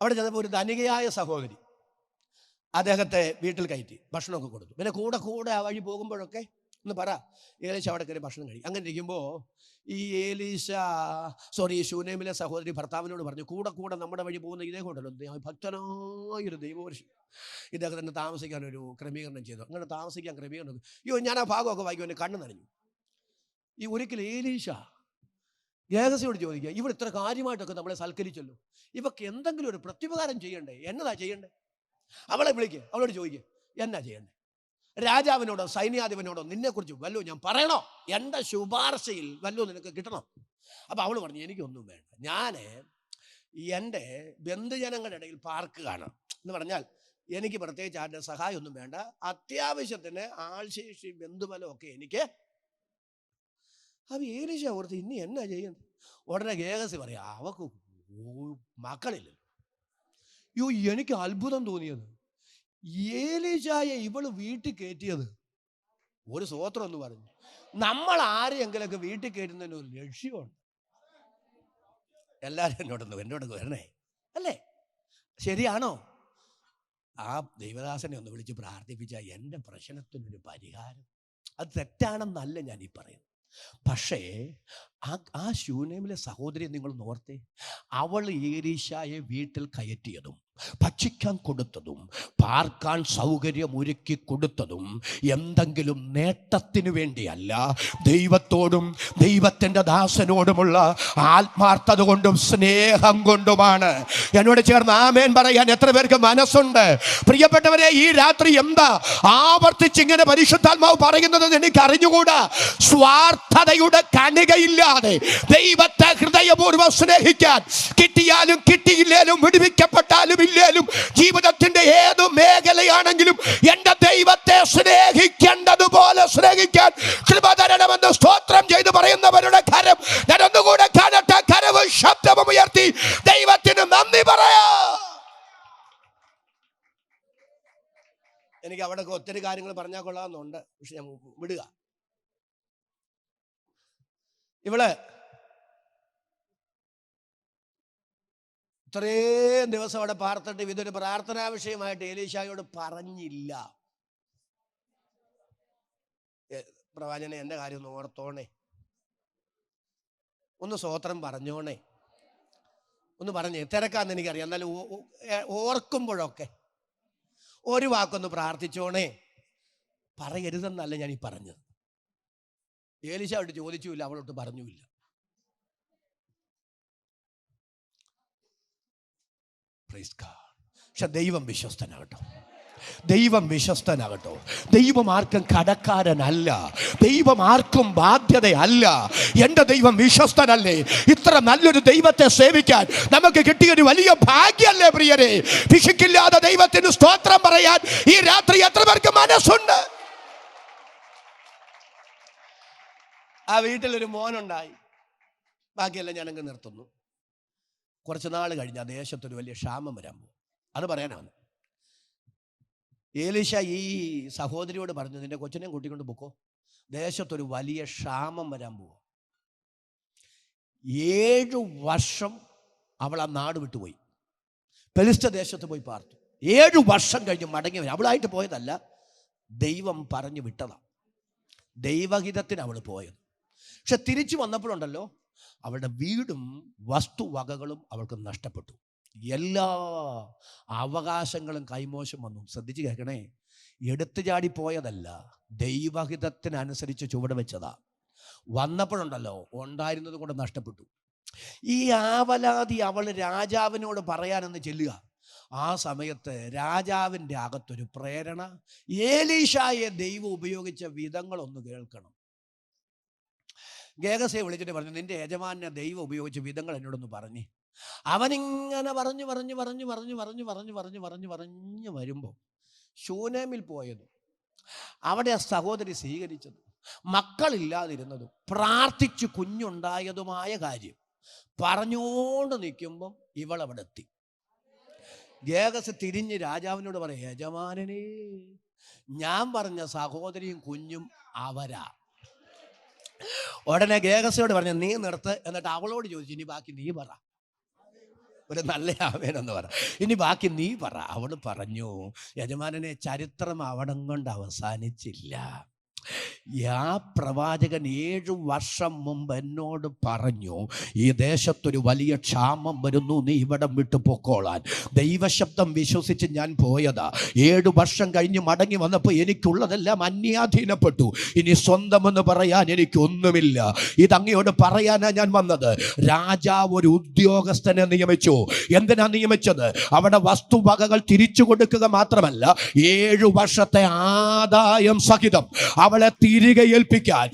അവിടെ ചെന്നപ്പോൾ ഒരു ധനികയായ സഹോദരി അദ്ദേഹത്തെ വീട്ടിൽ കയറ്റി ഭക്ഷണമൊക്കെ കൊടുത്തു. പിന്നെ കൂടെ ആ വഴി പോകുമ്പോഴൊക്കെ ഒന്ന് പറ, ഏലീശ അവിടെ കയറി ഭക്ഷണം കഴിക്കും. അങ്ങനെ ഇരിക്കുമ്പോൾ ഈ ശൂനേമിലെ സഹോദരി ഭർത്താവിനോട് പറഞ്ഞു, കൂടെ നമ്മുടെ വഴി പോകുന്ന ഇതേ കൊണ്ടല്ലോ ഭക്തനായൊരു ദൈവപുരുഷൻ, ഇദ്ദേഹത്തിന് താമസിക്കാനൊരു ക്രമീകരണം ചെയ്തു. അങ്ങനെ താമസിക്കാൻ ക്രമീകരണം. ഞാൻ ആ ഭാഗമൊക്കെ വായിക്കും, എൻ്റെ കണ്ണ് നനഞ്ഞു. ഈ ഒരിക്കലും ഏലീശ ഗേഹസിയോട് ചോദിക്കുക, ഇവിടെ ഇത്ര കാര്യമായിട്ടൊക്കെ നമ്മളെ സൽക്കരിച്ചല്ലോ, ഇവക്ക് എന്തെങ്കിലും ഒരു പ്രത്യുപകാരം ചെയ്യണ്ടേ? എന്നതാ ചെയ്യണ്ടേ? അവളെ വിളിക്കുക, അവളോട് ചോദിക്കുക, എന്നാ ചെയ്യണ്ടേ? രാജാവിനോടോ സൈന്യാധിപനോടോ നിന്നെക്കുറിച്ച് വല്ലോ ഞാൻ പറയണോ? എൻ്റെ ശുപാർശയിൽ വല്ലോ നിനക്ക് കിട്ടണം. അപ്പം അവൾ പറഞ്ഞു, എനിക്കൊന്നും വേണ്ട, ഞാൻ എൻ്റെ ബന്ധുജനങ്ങളുടെ ഇടയിൽ പാർക്കുകയാണ് എന്ന് പറഞ്ഞാൽ എനിക്ക് പ്രത്യേകിച്ച് ആരുടെ സഹായമൊന്നും വേണ്ട. അത്യാവശ്യത്തിന് ആൾശേഷി ബന്ധുബലമൊക്കെ എനിക്ക്. അപ്പം ഏലീശ ഓർത്ത് ഇനി എന്നാ ചെയ്യുന്നത്? ഉടനെ ഗേഹസി പറയാ, അവക്ക് മക്കളില്ലല്ലോ. എനിക്ക് അത്ഭുതം തോന്നിയത്, ഏലീശായെ ഇവള് വീട്ടിൽ കയറ്റിയത് ഒരു സ്വോത്രം എന്ന് പറഞ്ഞു. നമ്മൾ ആരെയെങ്കിലൊക്കെ വീട്ടിൽ കയറ്റുന്നതിന് ഒരു ലക്ഷ്യമുണ്ട്. എല്ലാവരും എന്നോട് വരണേ അല്ലേ? ശരിയാണോ? ആ ദൈവദാസനെ ഒന്ന് വിളിച്ച് പ്രാർത്ഥിപ്പിച്ചാൽ എൻ്റെ പ്രശ്നത്തിനൊരു പരിഹാരം. അത് തെറ്റാണെന്നല്ല ഞാൻ ഈ പറയുന്നത്. പക്ഷേ ആ ശൂനേമിലെ സഹോദരിയെ നിങ്ങൾ ഓർത്തേ. അവൾ ഏലീശായെ വീട്ടിൽ കയറ്റിയതും ഭക്ഷിക്കാൻ കൊടുത്തതും പാർക്കാൻ സൗകര്യം ഒരുക്കി കൊടുത്തതും എന്തെങ്കിലും നേട്ടത്തിനു വേണ്ടിയല്ല, ദൈവത്തോടും ദൈവത്തിൻ്റെ ദാസനോടുമുള്ള ആത്മാർത്ഥത കൊണ്ടും സ്നേഹം കൊണ്ടുമാണ്. എന്നോട് ചേർന്ന് ആമേൻ പറയാൻ എത്ര പേർക്ക് മനസ്സുണ്ട്? പ്രിയപ്പെട്ടവരെ, ഈ രാത്രി എന്താ ആവർത്തിച്ചിങ്ങനെ പരിശുദ്ധാത്മാവ് പറയുന്നത് എനിക്ക് അറിഞ്ഞുകൂടാ. സ്വാർത്ഥതയുടെ കണികയില്ലാതെ ദൈവത്തെ ഹൃദയപൂർവ്വം സ്നേഹിക്കാൻ, കിട്ടിയാലും കിട്ടിയില്ലേലും വിടുവിക്കപ്പെട്ടാലും ഇല്ലേലും ജീവിതത്തിന്റെ ഏത് മേഖലയാണെങ്കിലും എൻ്റെ ദൈവത്തെ സ്നേഹിക്കേണ്ടതുപോലെ സ്നേഹിക്കാൻ കൃപ തരണമെന്ന് സ്തോത്രം ചെയ്ത് പറയുന്നവരുടെ കരം ഞാൻ ഒന്നുകൂടെ കാണട്ടെ. കരവും ശബ്ദവും ഉയർത്തി ദൈവത്തിന് നന്ദി പറയാ. എനിക്ക് അവിടെ ഒത്തിരി കാര്യങ്ങൾ പറഞ്ഞാൽ കൊള്ളാമെന്നുണ്ട്, പക്ഷെ ഞാൻ വിടുക. ഇവള് ഇത്രയും ദിവസം അവിടെ പാർത്തിട്ട് ഇതൊരു പ്രാർത്ഥനാ വിഷയമായിട്ട് ഏലീശായോട് പറഞ്ഞില്ല. പ്രവാചകനെ എൻ്റെ കാര്യം ഒന്ന് ഓർത്തോണേ, ഒന്ന് സ്വോത്രം പറഞ്ഞോണേ, ഒന്ന് പറഞ്ഞേ. തിരക്കാന്ന് എനിക്കറിയാം, എന്നാലും ഓർക്കുമ്പോഴൊക്കെ ഒരു വാക്കൊന്ന് പ്രാർത്ഥിച്ചോണേ പറയരുതെന്നല്ല ഞാൻ ഈ പറഞ്ഞത്. ഏലീശ അവട്ട് ചോദിച്ചുമില്ല, അവളോട്ട് പറഞ്ഞുമില്ല. പക്ഷെ ദൈവം വിശ്വസ്തനാകട്ടോ, ദൈവം വിശ്വസ്തനാകട്ടോ. ദൈവം ആർക്കും കടക്കാരനല്ല, ദൈവം ആർക്കും ബാധ്യതയല്ല. എൻ്റെ ദൈവം വിശ്വസ്തനല്ലേ? ഇത്ര നല്ലൊരു ദൈവത്തെ സേവിക്കാൻ നമുക്ക് കിട്ടിയൊരു വലിയ ഭാഗ്യമല്ലേ പ്രിയരെ? പിശുക്കില്ലാതെ ദൈവത്തിന് സ്തോത്രം പറയാൻ ഈ രാത്രി എത്ര പേർക്ക് മനസ്സുണ്ട്? ആ വീട്ടിലൊരു മോനുണ്ടായി. ബാക്കിയെല്ലാം ഞാനങ്ങ് നിർത്തുന്നു. കുറച്ച് നാൾ കഴിഞ്ഞ് ആ ദേശത്തൊരു വലിയ ക്ഷാമം വരാൻ പോകും. അത് പറയാനാണ് ഏലീശ ഈ സഹോദരിയോട് പറഞ്ഞു, നിന്റെ കൊച്ചിനെയും കൂട്ടിക്കൊണ്ട് പൊക്കോ, ദേശത്തൊരു വലിയ ക്ഷാമം വരാൻ പോവുക. 7 വർഷം അവൾ ആ നാട് വിട്ടുപോയി, പെലിസ്ത്യ ദേശത്ത് പോയി പാർത്തു. 7 വർഷം കഴിഞ്ഞ് മടങ്ങി വരും. അവളായിട്ട് പോയതല്ല, ദൈവം പറഞ്ഞു വിട്ടതാണ്. ദൈവഹിതത്തിന് അവൾ പോയത്. പക്ഷെ തിരിച്ചു വന്നപ്പോഴുണ്ടല്ലോ, അവളുടെ വീടും വസ്തുവകകളും അവൾക്ക് നഷ്ടപ്പെട്ടു. എല്ലാ അവകാശങ്ങളും കൈമോശം വന്നു. ശ്രദ്ധിച്ച് കേൾക്കണേ, എടുത്തു ചാടി പോയതല്ല, ദൈവഹിതത്തിനനുസരിച്ച് ചുവട് വെച്ചതാ. വന്നപ്പോഴുണ്ടല്ലോ, ഉണ്ടായിരുന്നത് കൊണ്ട് നഷ്ടപ്പെട്ടു. ഈ ആവലാതി അവൾ രാജാവിനോട് പറയാനെന്ന് ചെല്ലുക. ആ സമയത്ത് രാജാവിൻ്റെ അകത്തൊരു പ്രേരണ, ഏലീശായെ ദൈവം ഉപയോഗിച്ച വിധങ്ങളൊന്ന് കേൾക്കണം. ഗേഹസിയെ വിളിച്ചിട്ട് പറഞ്ഞു, നിന്റെ യജമാനെ ദൈവം ഉപയോഗിച്ച വിധങ്ങൾ എന്നോടൊന്ന് പറഞ്ഞ്. അവനിങ്ങനെ പറഞ്ഞു വരുമ്പോൾ ശൂനേമിൽ പോയതും അവിടെ ആ സഹോദരി സ്വീകരിച്ചതും മക്കളില്ലാതിരുന്നതും പ്രാർത്ഥിച്ചു കുഞ്ഞുണ്ടായതുമായ കാര്യം പറഞ്ഞുകൊണ്ട് നിൽക്കുമ്പം ഇവളവിടെ എത്തി. ഗേഹസ് തിരിഞ്ഞ് രാജാവിനോട് പറയും, യജമാനനെ, ഞാൻ പറഞ്ഞ സഹോദരിയും കുഞ്ഞും അവരാ. ഉടനെ ഗേഹസയോട് പറഞ്ഞു, നീ നിർത്ത്. എന്നിട്ട് അവളോട് ചോദിച്ചു, ഇനി ബാക്കി നീ പറ. ഒരു നല്ല ആമേനെന്ന് പറ, ഇനി ബാക്കി നീ പറ. അവൾ പറഞ്ഞു, യജമാനനെ, ചരിത്രം അവിടം കൊണ്ട് അവസാനിച്ചില്ല. ആ പ്രവാചകൻ 7 വർഷം മുമ്പ് എന്നോട് പറഞ്ഞു, ഈ ദേശത്തൊരു വലിയ ക്ഷാമം വരുന്നു, നീ ഇവിടം വിട്ടു പൊക്കോളാൻ. ദൈവശബ്ദം വിശ്വസിച്ച് ഞാൻ പോയതാ. 7 വർഷം കഴിഞ്ഞ് മടങ്ങി വന്നപ്പോൾ എനിക്കുള്ളതെല്ലാം അന്യാധീനപ്പെട്ടു. ഇനി സ്വന്തമെന്ന് പറയാൻ എനിക്കൊന്നുമില്ല. ഇതങ്ങയോട് പറയാനാ ഞാൻ വന്നത്. രാജാവ് ഒരു ഉദ്യോഗസ്ഥനെ നിയമിച്ചു. എന്തിനാ നിയമിച്ചത്? അവിടെ വസ്തുവകകൾ തിരിച്ചു കൊടുക്കുക മാത്രമല്ല, 7 വർഷത്തെ ആദായം സഹിതം അവളെ തിരികെ ഏൽപ്പിക്കാൻ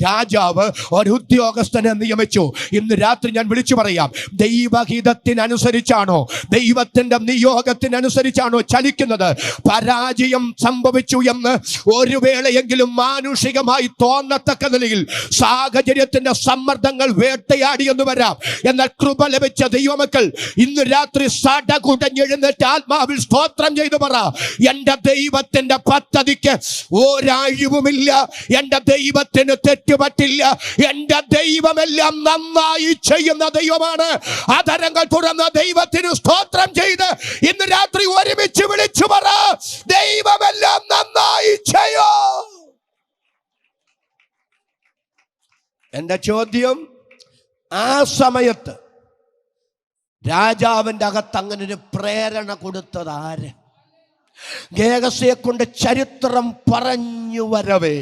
രാജാവ് ഒരു ഉദ്യോഗസ്ഥനെ നിയമിച്ചു. ഇന്ന് രാത്രി ഞാൻ വിളിച്ചു പറയാം, ദൈവഹിതത്തിനനുസരിച്ചാണോ, ദൈവത്തിന്റെ നിയോഗത്തിനനുസരിച്ചാണോ ചലിക്കുന്നത്? പരാജയം സംഭവിച്ചു എന്ന് ഒരു വേളയെങ്കിലും മാനുഷികമായി തോന്നത്തക്ക നിലയിൽ സാഹചര്യത്തിന്റെ സമ്മർദ്ദങ്ങൾ വേട്ടയാടിയെന്ന് വരാം. എന്നാൽ കൃപ ലഭിച്ച ദൈവമക്കൾ ഇന്ന് രാത്രി സടകുടഞ്ഞെഴുന്നേറ്റ് ആത്മാവിൽ സ്തോത്രം ചെയ്തു പറ, എന്റെ ദൈവത്തിന്റെ പദ്ധതിക്ക് ഒരഴിവുമില്ല, എന്റെ ദൈവത്തിന് തെറ്റുപറ്റില്ല, എന്റെ ദൈവമെല്ലാം നന്നായി ചെയ്യുന്ന ദൈവമാണ്. അധരങ്ങൾ തുറന്ന ദൈവത്തിന് സ്തോത്രം ചെയ്ത് ഇന്ന് രാത്രി ഒരുമിച്ച് വിളിച്ചു പറ, ദൈവമെല്ലാം നന്നായി ചെയ്യോ. എന്റെ ചോദ്യം, ആ സമയത്ത് രാജാവിന്റെ അകത്ത് അങ്ങനെ ഒരു പ്രേരണ കൊടുത്തത് ആര്? ഗേഹസിയെ കൊണ്ട് ചരിത്രം പറഞ്ഞു വരവേ,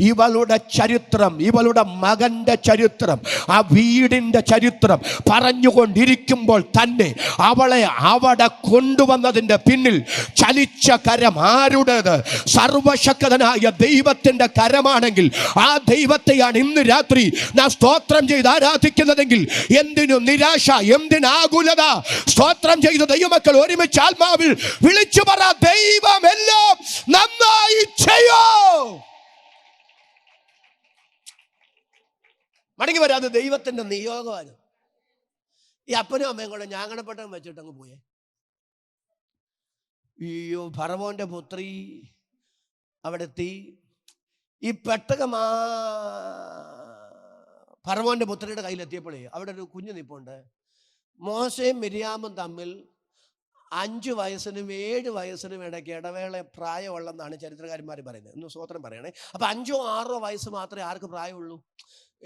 ഇവളുടെ ചരിത്രം, ഇവളുടെ മകന്റെ ചരിത്രം, ആ വീടിന്റെ ചരിത്രം പറഞ്ഞുകൊണ്ടിരിക്കുമ്പോൾ തന്നെ അവളെ അവിടെ കൊണ്ടുവന്നതിന്റെ പിന്നിൽ ചലിച്ച കരം ആരുടേത്? സർവശക്തനായ ദൈവത്തിന്റെ കരമാണെങ്കിൽ ആ ദൈവത്തെയാണ് ഇന്ന് രാത്രി നാം സ്തോത്രം ചെയ്ത് ആരാധിക്കുന്നതെങ്കിൽ എന്തിനു നിരാശ, എന്തിനാകുലത? സ്തോത്രം ചെയ്ത ദൈവമക്കൾ ഒരുമിച്ച് ആത്മാവിൽ വിളിച്ചു പറ, ദൈവമെല്ലാം നന്നായി ചെയ്യോ. മടങ്ങി വരാതെ ദൈവത്തിന്റെ നിയോഗമാണ്. ഈ അപ്പനും അമ്മയും കൂടെ ഞാങ്ങണപ്പെട്ടം വെച്ചിട്ടങ്ങ് പോയേ. അയ്യോ, ഫറവോന്റെ പുത്രി അവിടെ എത്തി. ഈ പെട്ടകം ഫറവോന്റെ പുത്രിയുടെ കയ്യിലെത്തിയപ്പോഴേ അവിടെ ഒരു കുഞ്ഞു നിപ്പുണ്ട്. മോശയും മിരിയാമും തമ്മിൽ 5 വയസ്സിനും 7 വയസ്സിനും ഇടയ്ക്ക് ഇടവേള പ്രായമുള്ളെന്നാണ് ചരിത്രകാരന്മാർ പറയുന്നത്. ഒന്ന് സ്വോത്രം പറയണേ. അപ്പൊ 5ഓ 6ഓ വയസ്സ് മാത്രമേ ആർക്ക് പ്രായമുള്ളൂ?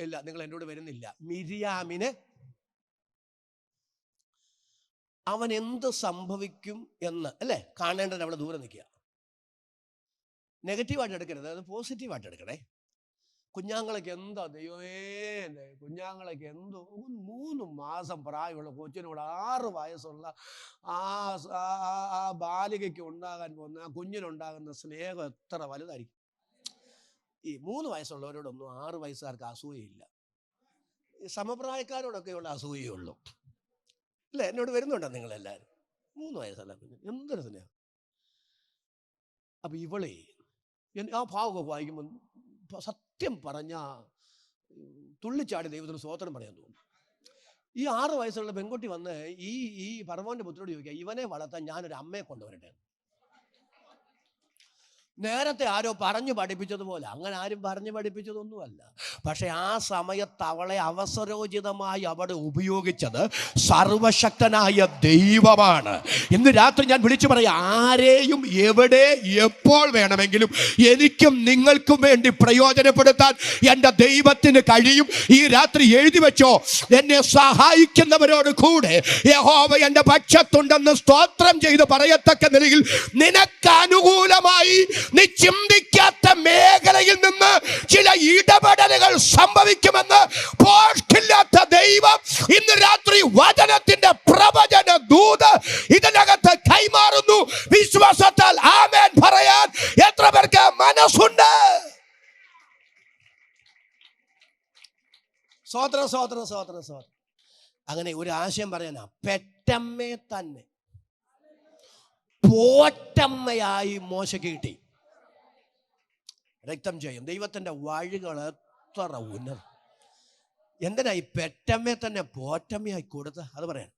ഇല്ല, നിങ്ങൾ എന്നോട് വരുന്നില്ല. മിരിയാമിന് അവൻ എന്ത് സംഭവിക്കും എന്ന് അല്ലേ കാണേണ്ടത് അവിടെ ദൂരെ നിൽക്കുക. നെഗറ്റീവായിട്ട് എടുക്കരുത്, അത് പോസിറ്റീവായിട്ട് എടുക്കണേ. കുഞ്ഞാങ്ങളൊക്കെ എന്താ ദൈവമേ, കുഞ്ഞാങ്ങളൊക്കെ എന്തോ 3 മാസം പ്രായമുള്ള കൊച്ചിനോട് 6 വയസ്സുള്ള ആ ബാലികയ്ക്ക് ഉണ്ടാകാൻ പോകുന്ന ആ കുഞ്ഞിനുണ്ടാകുന്ന സ്നേഹം എത്ര വലുതായിരിക്കും. ഈ 3 വയസ്സുള്ളവരോടൊന്നും 6 വയസ്സുകാർക്ക് അസൂയയില്ല. ഈ സമപ്രായക്കാരോടൊക്കെയുള്ള അസൂയയുള്ളൂ അല്ലേ? എന്നോട് വരുന്നുണ്ടോ നിങ്ങളെല്ലാവരും? 3 വയസ്സല്ല കുഞ്ഞ്, എന്തൊരു സ്നേഹം. അപ്പൊ ഇവളെ ആ ഭാവമൊക്കെ വായിക്കുമ്പോൾ സത്യം പറഞ്ഞ തുള്ളിച്ചാടി ദൈവത്തിന് സ്തോത്രം പറയാൻ തോന്നും. ഈ 6 വയസ്സുള്ള പെൺകുട്ടി വന്ന് ഈ ഫറവോന്റെ പുത്രോട് ചോദിക്കുക, ഇവനെ വളർത്താൻ ഞാനൊരു അമ്മയെ കൊണ്ടുവരട്ടെ. നേരത്തെ ആരോ പറഞ്ഞു പഠിപ്പിച്ചതുപോലെ, അങ്ങനെ ആരും പറഞ്ഞു പഠിപ്പിച്ചതൊന്നുമല്ല. പക്ഷെ ആ സമയത്ത് അവളെ അവസരോചിതമായി അവിടെ ഉപയോഗിച്ചത് സർവശക്തനായ ദൈവമാണ്. ഇന്ന് രാത്രി ഞാൻ വിളിച്ചു പറയാം, ആരെയും എവിടെ എപ്പോൾ വേണമെങ്കിലും എനിക്കും നിങ്ങൾക്കും വേണ്ടി പ്രയോജനപ്പെടുത്താൻ എൻ്റെ ദൈവത്തിന് കഴിയും. ഈ രാത്രി എഴുതി വെച്ചോ, എന്നെ സഹായിക്കുന്നവരോട് കൂടെ യഹോവ എൻ്റെ പക്ഷത്തുണ്ടെന്ന് സ്തോത്രം ചെയ്ത് പറയത്തക്ക നിലയിൽ നിനക്ക് അനുകൂലമായി നീ ചിന്തിക്കാത്ത മേഖലയിൽ നിന്ന് ചില ഇടപെടലുകൾ സംഭവിക്കുമെന്ന് പോഷ്ടില്ലാത്ത ദൈവം ഇന്ന് രാത്രി വചനത്തിന്റെ പ്രവചന ദൂത് ഇതിനകത്ത് കൈമാറുന്നു. വിശ്വാസത്താൽ ആമേൻ പറയാൻ എത്ര പേർക്ക് മനസ്സുണ്ട്? സ്തോത്രം, സ്തോത്രം, സ്തോത്രം, സ്തോത്രം. അങ്ങനെ ഒരു ആശയം പറയാനാ, പെറ്റമ്മയെ തന്നെ പോറ്റമ്മയായി മോശയ്ക്ക് കിട്ടി. രക്തം ചെയ്യും ദൈവത്തിന്റെ വഴികൾ എത്ര ഉന്നത. എന്തിനാ ഈ പെറ്റമ്മയെ തന്നെ പോറ്റമ്മയായി കൊടുത്ത? അത് പറയാൻ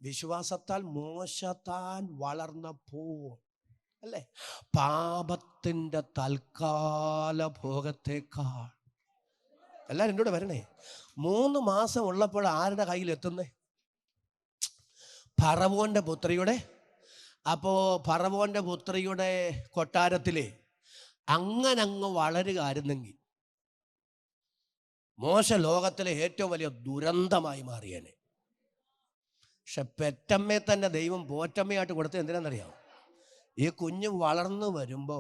വിശ്വാസത്താൽ മോശ താൻ വളർന്നപ്പോൾ അല്ലേ, പാപത്തിന്റെ തൽക്കാല ഭോഗത്തേക്കാൾ. എല്ലാവരും എന്നോട് വരണേ, 3 മാസം ഉള്ളപ്പോൾ ആരുടെ കയ്യിൽ എത്തുന്നേ? ഫറവോന്റെ പുത്രിയുടെ. അപ്പോ ഫറവോന്റെ പുത്രിയുടെ കൊട്ടാരത്തിലെ അങ്ങ് വളരുകയായിരുന്നെങ്കിൽ മോശ ലോകത്തിലെ ഏറ്റവും വലിയ ദുരന്തമായി മാറിയേനെ. പക്ഷെ പെറ്റമ്മയെ തന്നെ ദൈവം പോറ്റമ്മയായിട്ട് കൊടുത്തത് എന്തിനാണെന്നറിയാമോ? ഈ കുഞ്ഞ് വളർന്നു വരുമ്പോ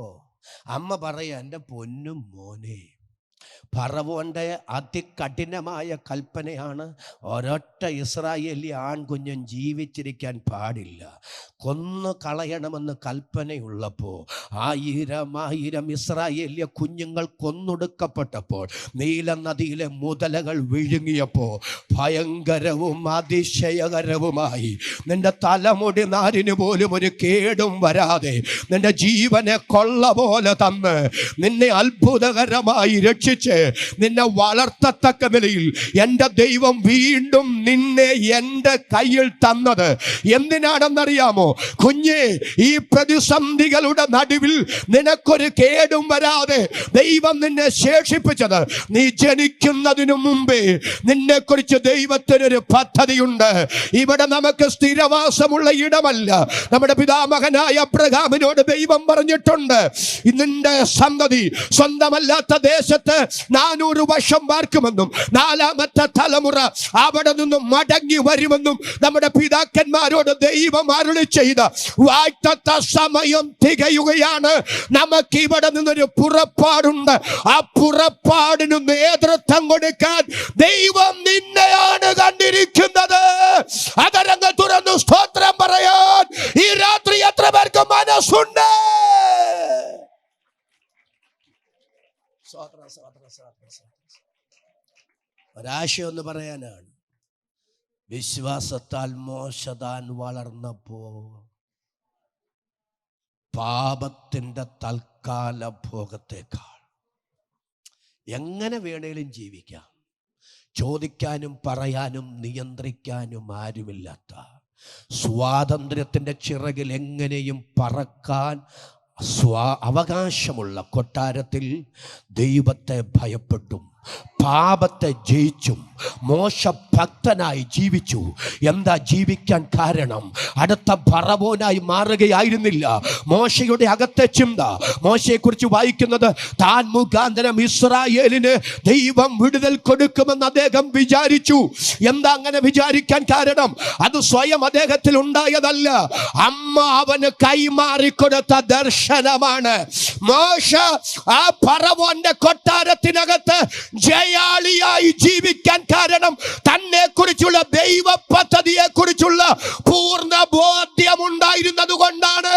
അമ്മ പറയാ, എൻ്റെ പൊന്നും മോനെ, ഫറവോന്റെ അതികഠിനമായ കൽപ്പനയാണ്, ഒരൊറ്റ ഇസ്രായേലി ആൺകുഞ്ഞും ജീവിച്ചിരിക്കാൻ പാടില്ല, കൊന്നു കളയണമെന്ന് കൽപ്പനയുള്ളപ്പോൾ 1000 ഇസ്രായേലിയ കുഞ്ഞുങ്ങൾ കൊന്നൊടുക്കപ്പെട്ടപ്പോൾ, നീലനദിയിലെ മുതലകൾ വിഴുങ്ങിയപ്പോൾ, ഭയങ്കരവും അതിശയകരവുമായി നിന്റെ തലമുടി നാരിന് പോലും ഒരു കേടും വരാതെ നിന്റെ ജീവനെ കൊള്ള പോലെ തന്ന് നിന്നെ അത്ഭുതകരമായി രക്ഷിച്ച് നിന്നെ വളർത്തത്തക്ക നിലയിൽ എൻ്റെ ദൈവം വീണ്ടും നിന്നെ എൻ്റെ കയ്യിൽ തന്നത് എന്തിനാണെന്നറിയാമോ? കുഞ്ഞേ, ഈ പ്രതിസന്ധികളുടെ നടുവിൽ നിനക്കൊരു കേടും വരാതെ ദൈവം നിന്നെ ശേഷിപ്പിച്ചത്, നീ ജനിക്കുന്നതിനു മുമ്പേ നിന്നെക്കുറിച്ച് ദൈവത്തിനൊരു പദ്ധതിയുണ്ട്. ഇവിടെ നമുക്ക് സ്ഥിരവാസമുള്ള ഇടമല്ല. നമ്മുടെ പിതാമഹനായ അബ്രഹാമിനോട് ദൈവം പറഞ്ഞിട്ടുണ്ട്, നിന്റെ സന്തതി സ്വന്തമല്ലാത്ത ദേശത്ത് 400 വർഷം പാർക്കുമെന്നും 4ാമത്തെ തലമുറ അവിടെ നിന്നും മടങ്ങി വരുമെന്നും നമ്മുടെ പിതാക്കന്മാരോട് ദൈവം അരുളി ചെയ്ത വാഗ്ദത്ത സമയം തികയുകയാണ്. നമുക്ക് ഇവിടെ നിന്നൊരു പുറപ്പാടുണ്ട്. ആ പുറപ്പാടിന് നേതൃത്വം കൊടുക്കാൻ ദൈവം നിന്നെയാണ് കണ്ടിരിക്കുന്നത്. അതരങ്ങൾ തുറന്നു സ്തോത്രം പറയാൻ ഈ രാത്രി എത്ര പേർക്ക് മനസ്സുണ്ട്? ഒരാശയൊന്ന് പറയാനാണ്. വിശ്വാസത്താൽ മോശ താൻ വളർന്നപ്പോ പാപത്തിന്റെ തൽക്കാല ഭോഗത്തേക്കാൾ എങ്ങനെ വേണേലും ജീവിക്കാം, ചോദിക്കാനും പറയാനും നിയന്ത്രിക്കാനും ആരുമില്ലാത്ത സ്വാതന്ത്ര്യത്തിന്റെ ചിറകിൽ എങ്ങനെയും പറക്കാൻ അവകാശമുള്ള കൊട്ടാരത്തിൽ ദൈവത്തെ ഭയപ്പെട്ടും പാപത്തെ ജയിച്ചും മോശ ഭക്തനായി ജീവിച്ചു. എന്താ ജീവിക്കാൻ കാരണം? അടുത്ത ഫറവോനായി മാറുകയായിരുന്നില്ല മോശയുടെ അകത്തെ ചിന്ത. മോശയെക്കുറിച്ച് വായിക്കുന്നത്, താൻ മുഖാന്തരം ഇസ്രായേലിന് ദൈവം വിടുതൽ കൊടുക്കുമെന്ന് അദ്ദേഹം വിചാരിച്ചു. എന്താ അങ്ങനെ വിചാരിക്കാൻ കാരണം? അത് സ്വയം അദ്ദേഹത്തിൽ ഉണ്ടായതല്ല, അമ്മ അവന് കൈമാറിക്കൊടുത്ത ദർശനമാണ്. മോശ ആ ഫറവോന്റെ കൊട്ടാരത്തിനകത്ത് ജയാളിയായി ജീവിക്കാൻ കാരണം തന്നെ കുറിച്ചുള്ള ദൈവ പദ്ധതിയെ കുറിച്ചുള്ള പൂർണ്ണ ബോധ്യമുണ്ടായിരുന്നത് കൊണ്ടാണ്.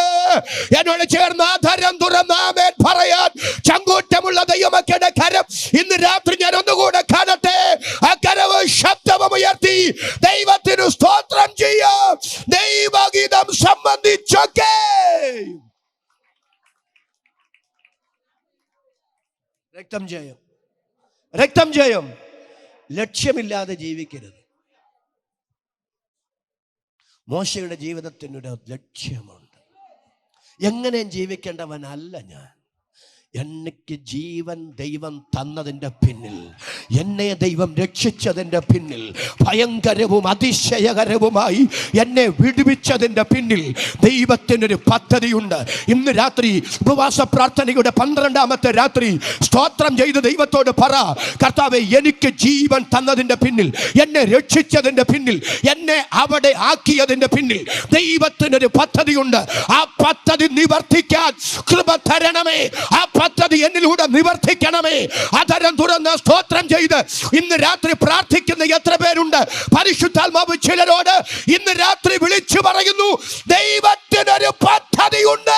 എന്നോട് ചേർന്ന് ആധാരം തുറന്ന് ആമേൻ പറയാൻ ചങ്കൂറ്റമുള്ള ദൈവമക്കളുടെ കരം ഇന്ന് രാത്രി ഞാൻ ഒന്നുകൂടെ കാണട്ടെ. ആ കരവ് ശബ്ദമുയർത്തി ദൈവത്തിന് സ്തോത്രം ചെയ്യാം. ദൈവഗീതം സംബന്ധിച്ചൊക്കെ രക്തം ജയം, രക്തം ജയം. ലക്ഷ്യമില്ലാതെ ജീവിക്കരുത്. മോശയുടെ ജീവിതത്തിനൊരു ലക്ഷ്യമുണ്ട്. എങ്ങനെ ജീവിക്കേണ്ടവനല്ല ഞാൻ. എനിക്ക് ജീവൻ ദൈവം തന്നതിൻ്റെ പിന്നിൽ, എന്നെ ദൈവം രക്ഷിച്ചതിൻ്റെ പിന്നിൽ, ഭയങ്കരവും അതിശയകരവുമായി എന്നെ വിടുവിച്ചതിൻ്റെ പിന്നിൽ ദൈവത്തിനൊരു പദ്ധതിയുണ്ട്. ഇന്ന് രാത്രി ഉപവാസ പ്രാർത്ഥനയുടെ 12ാമത്തെ രാത്രി സ്തോത്രം ചെയ്ത് ദൈവത്തോട് പറ, കർത്താവേ, എനിക്ക് ജീവൻ തന്നതിൻ്റെ പിന്നിൽ, എന്നെ രക്ഷിച്ചതിൻ്റെ പിന്നിൽ, എന്നെ അവിടെ ആക്കിയതിൻ്റെ പിന്നിൽ ദൈവത്തിനൊരു പദ്ധതിയുണ്ട്. ആ പദ്ധതി നിവർത്തിക്കാൻ കൃപ തരണമേ. ആ പദ്ധതി എന്നിലൂടെ നിവർത്തിക്കണമേ. അധരം തുറന്ന് സ്തോത്രം ചെയ്ത് ഇന്ന് രാത്രി പ്രാർത്ഥിക്കുന്ന എത്ര പേരുണ്ട്? പരിശുദ്ധാത്മാവ് ചിലരോട് ഇന്ന് രാത്രി വിളിച്ചു പറയുന്നു, ദൈവത്തിനൊരു പദ്ധതിയുണ്ട്.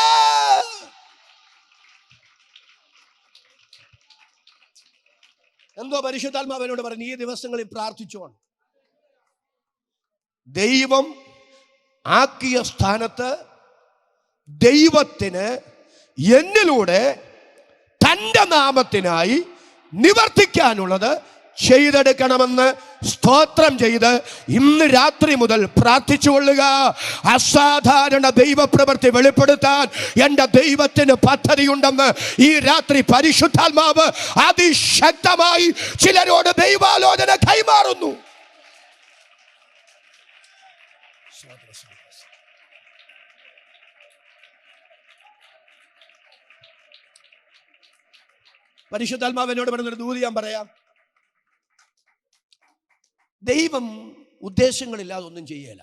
എന്തോ പരിശുദ്ധാത്മാവിനോട് പറഞ്ഞു, ഈ ദിവസങ്ങളിൽ പ്രാർത്ഥിച്ചോണം. ദൈവം ആക്കിയ സ്ഥാനത്ത് ദൈവത്തിന് എന്നിലൂടെ തൻ്റെ നാമത്തിനായി നിവർത്തിക്കാനുള്ളത് ചെയ്തെടുക്കണമെന്ന് സ്തോത്രം ചെയ്ത് ഇന്ന് രാത്രി മുതൽ പ്രാർത്ഥിച്ചു കൊള്ളുക. അസാധാരണ ദൈവപ്രവൃത്തി വെളിപ്പെടുത്താൻ എൻ്റെ ദൈവത്തിന് പദ്ധതിയുണ്ടെന്ന് ഈ രാത്രി പരിശുദ്ധാത്മാവ് അതിശക്തമായി ചിലരോട് ദൈവാലോചന കൈമാറുന്നു. പരിശുദ്ധാത്മാവിനോട് പറഞ്ഞൊരു ദൂത് ഞാൻ പറയാം. ദൈവം ഉദ്ദേശങ്ങളില്ലാതെ ഒന്നും ചെയ്യല.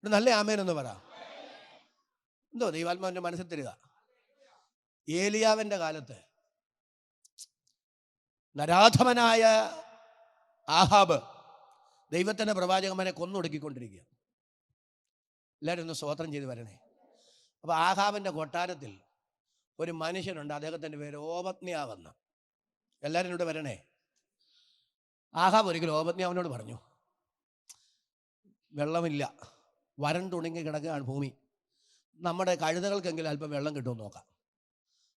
നല്ല ആമേനെന്ന് പറ. എന്തോ ദൈവാത്മാവിന്റെ മനസ്സിൽ തരിക. ഏലിയാവിന്റെ കാലത്ത് നരാധമനായ ആഹാബ് ദൈവത്തിന്റെ പ്രവാചകന്മാരെ കൊന്നൊടുക്കിക്കൊണ്ടിരിക്കുക. എല്ലാവരും ഒന്ന് സ്തോത്രം ചെയ്ത് വരണേ. അപ്പൊ ആഹാബിന്റെ കൊട്ടാരത്തിൽ ഒരു മനുഷ്യനുണ്ട്, അദ്ദേഹത്തിൻ്റെ പേര് ഓബദ്യാവെന്ന്. എല്ലാവരും ഇവിടെ വരണേ. ആഹാബ് ഒരിക്കലും ഓബദ്യാവിനോട് പറഞ്ഞു, വെള്ളമില്ല, വരണ്ടുണങ്ങി കിടക്കുകയാണ് ഭൂമി, നമ്മുടെ കഴുതകൾക്കെങ്കിലും അല്പം വെള്ളം കിട്ടുമെന്ന് നോക്കാം,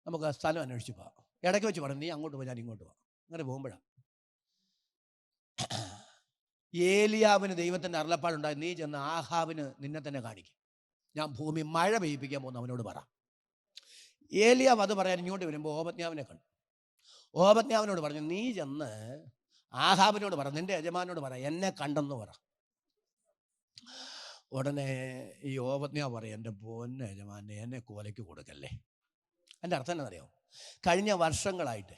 നമുക്ക് സ്ഥലം അന്വേഷിച്ച് പോകാം. ഇടയ്ക്ക് വെച്ച് പറഞ്ഞു, നീ അങ്ങോട്ട് പോയി, ഞാൻ ഇങ്ങോട്ട് പോകാം. അങ്ങനെ പോകുമ്പോഴാണ് ഏലിയാവിന് ദൈവത്തിൻ്റെ അരുളപ്പാടുണ്ടായി, നീ ചെന്ന് ആഹാബിന് നിന്നെ തന്നെ കാണിക്കും, ഞാൻ ഭൂമി മഴ പെയ്യിപ്പിക്കാൻ പോകുന്നു അവനോട് പറ. ഏലിയാവ് അത് പറയാൻ ഇങ്ങോട്ട് വരുമ്പോൾ ഓബദ്യാവിനെ കണ്ടു. ഓബദ്യാവിനോട് പറഞ്ഞു, നീ ചെന്ന് ആഹാബിനോട് പറ, നിന്റെ യജമാനോട് പറ, എന്നെ കണ്ടെന്ന് പറ. ഉടനെ ഈ ഓബദ്യാവ് പറയും, എൻ്റെ പൊന്ന യജമാനെ, എന്നെ കൊലയ്ക്ക് കൊടുക്കല്ലേ. എൻ്റെ അർത്ഥം എന്നറിയാമോ? കഴിഞ്ഞ വർഷങ്ങളായിട്ട്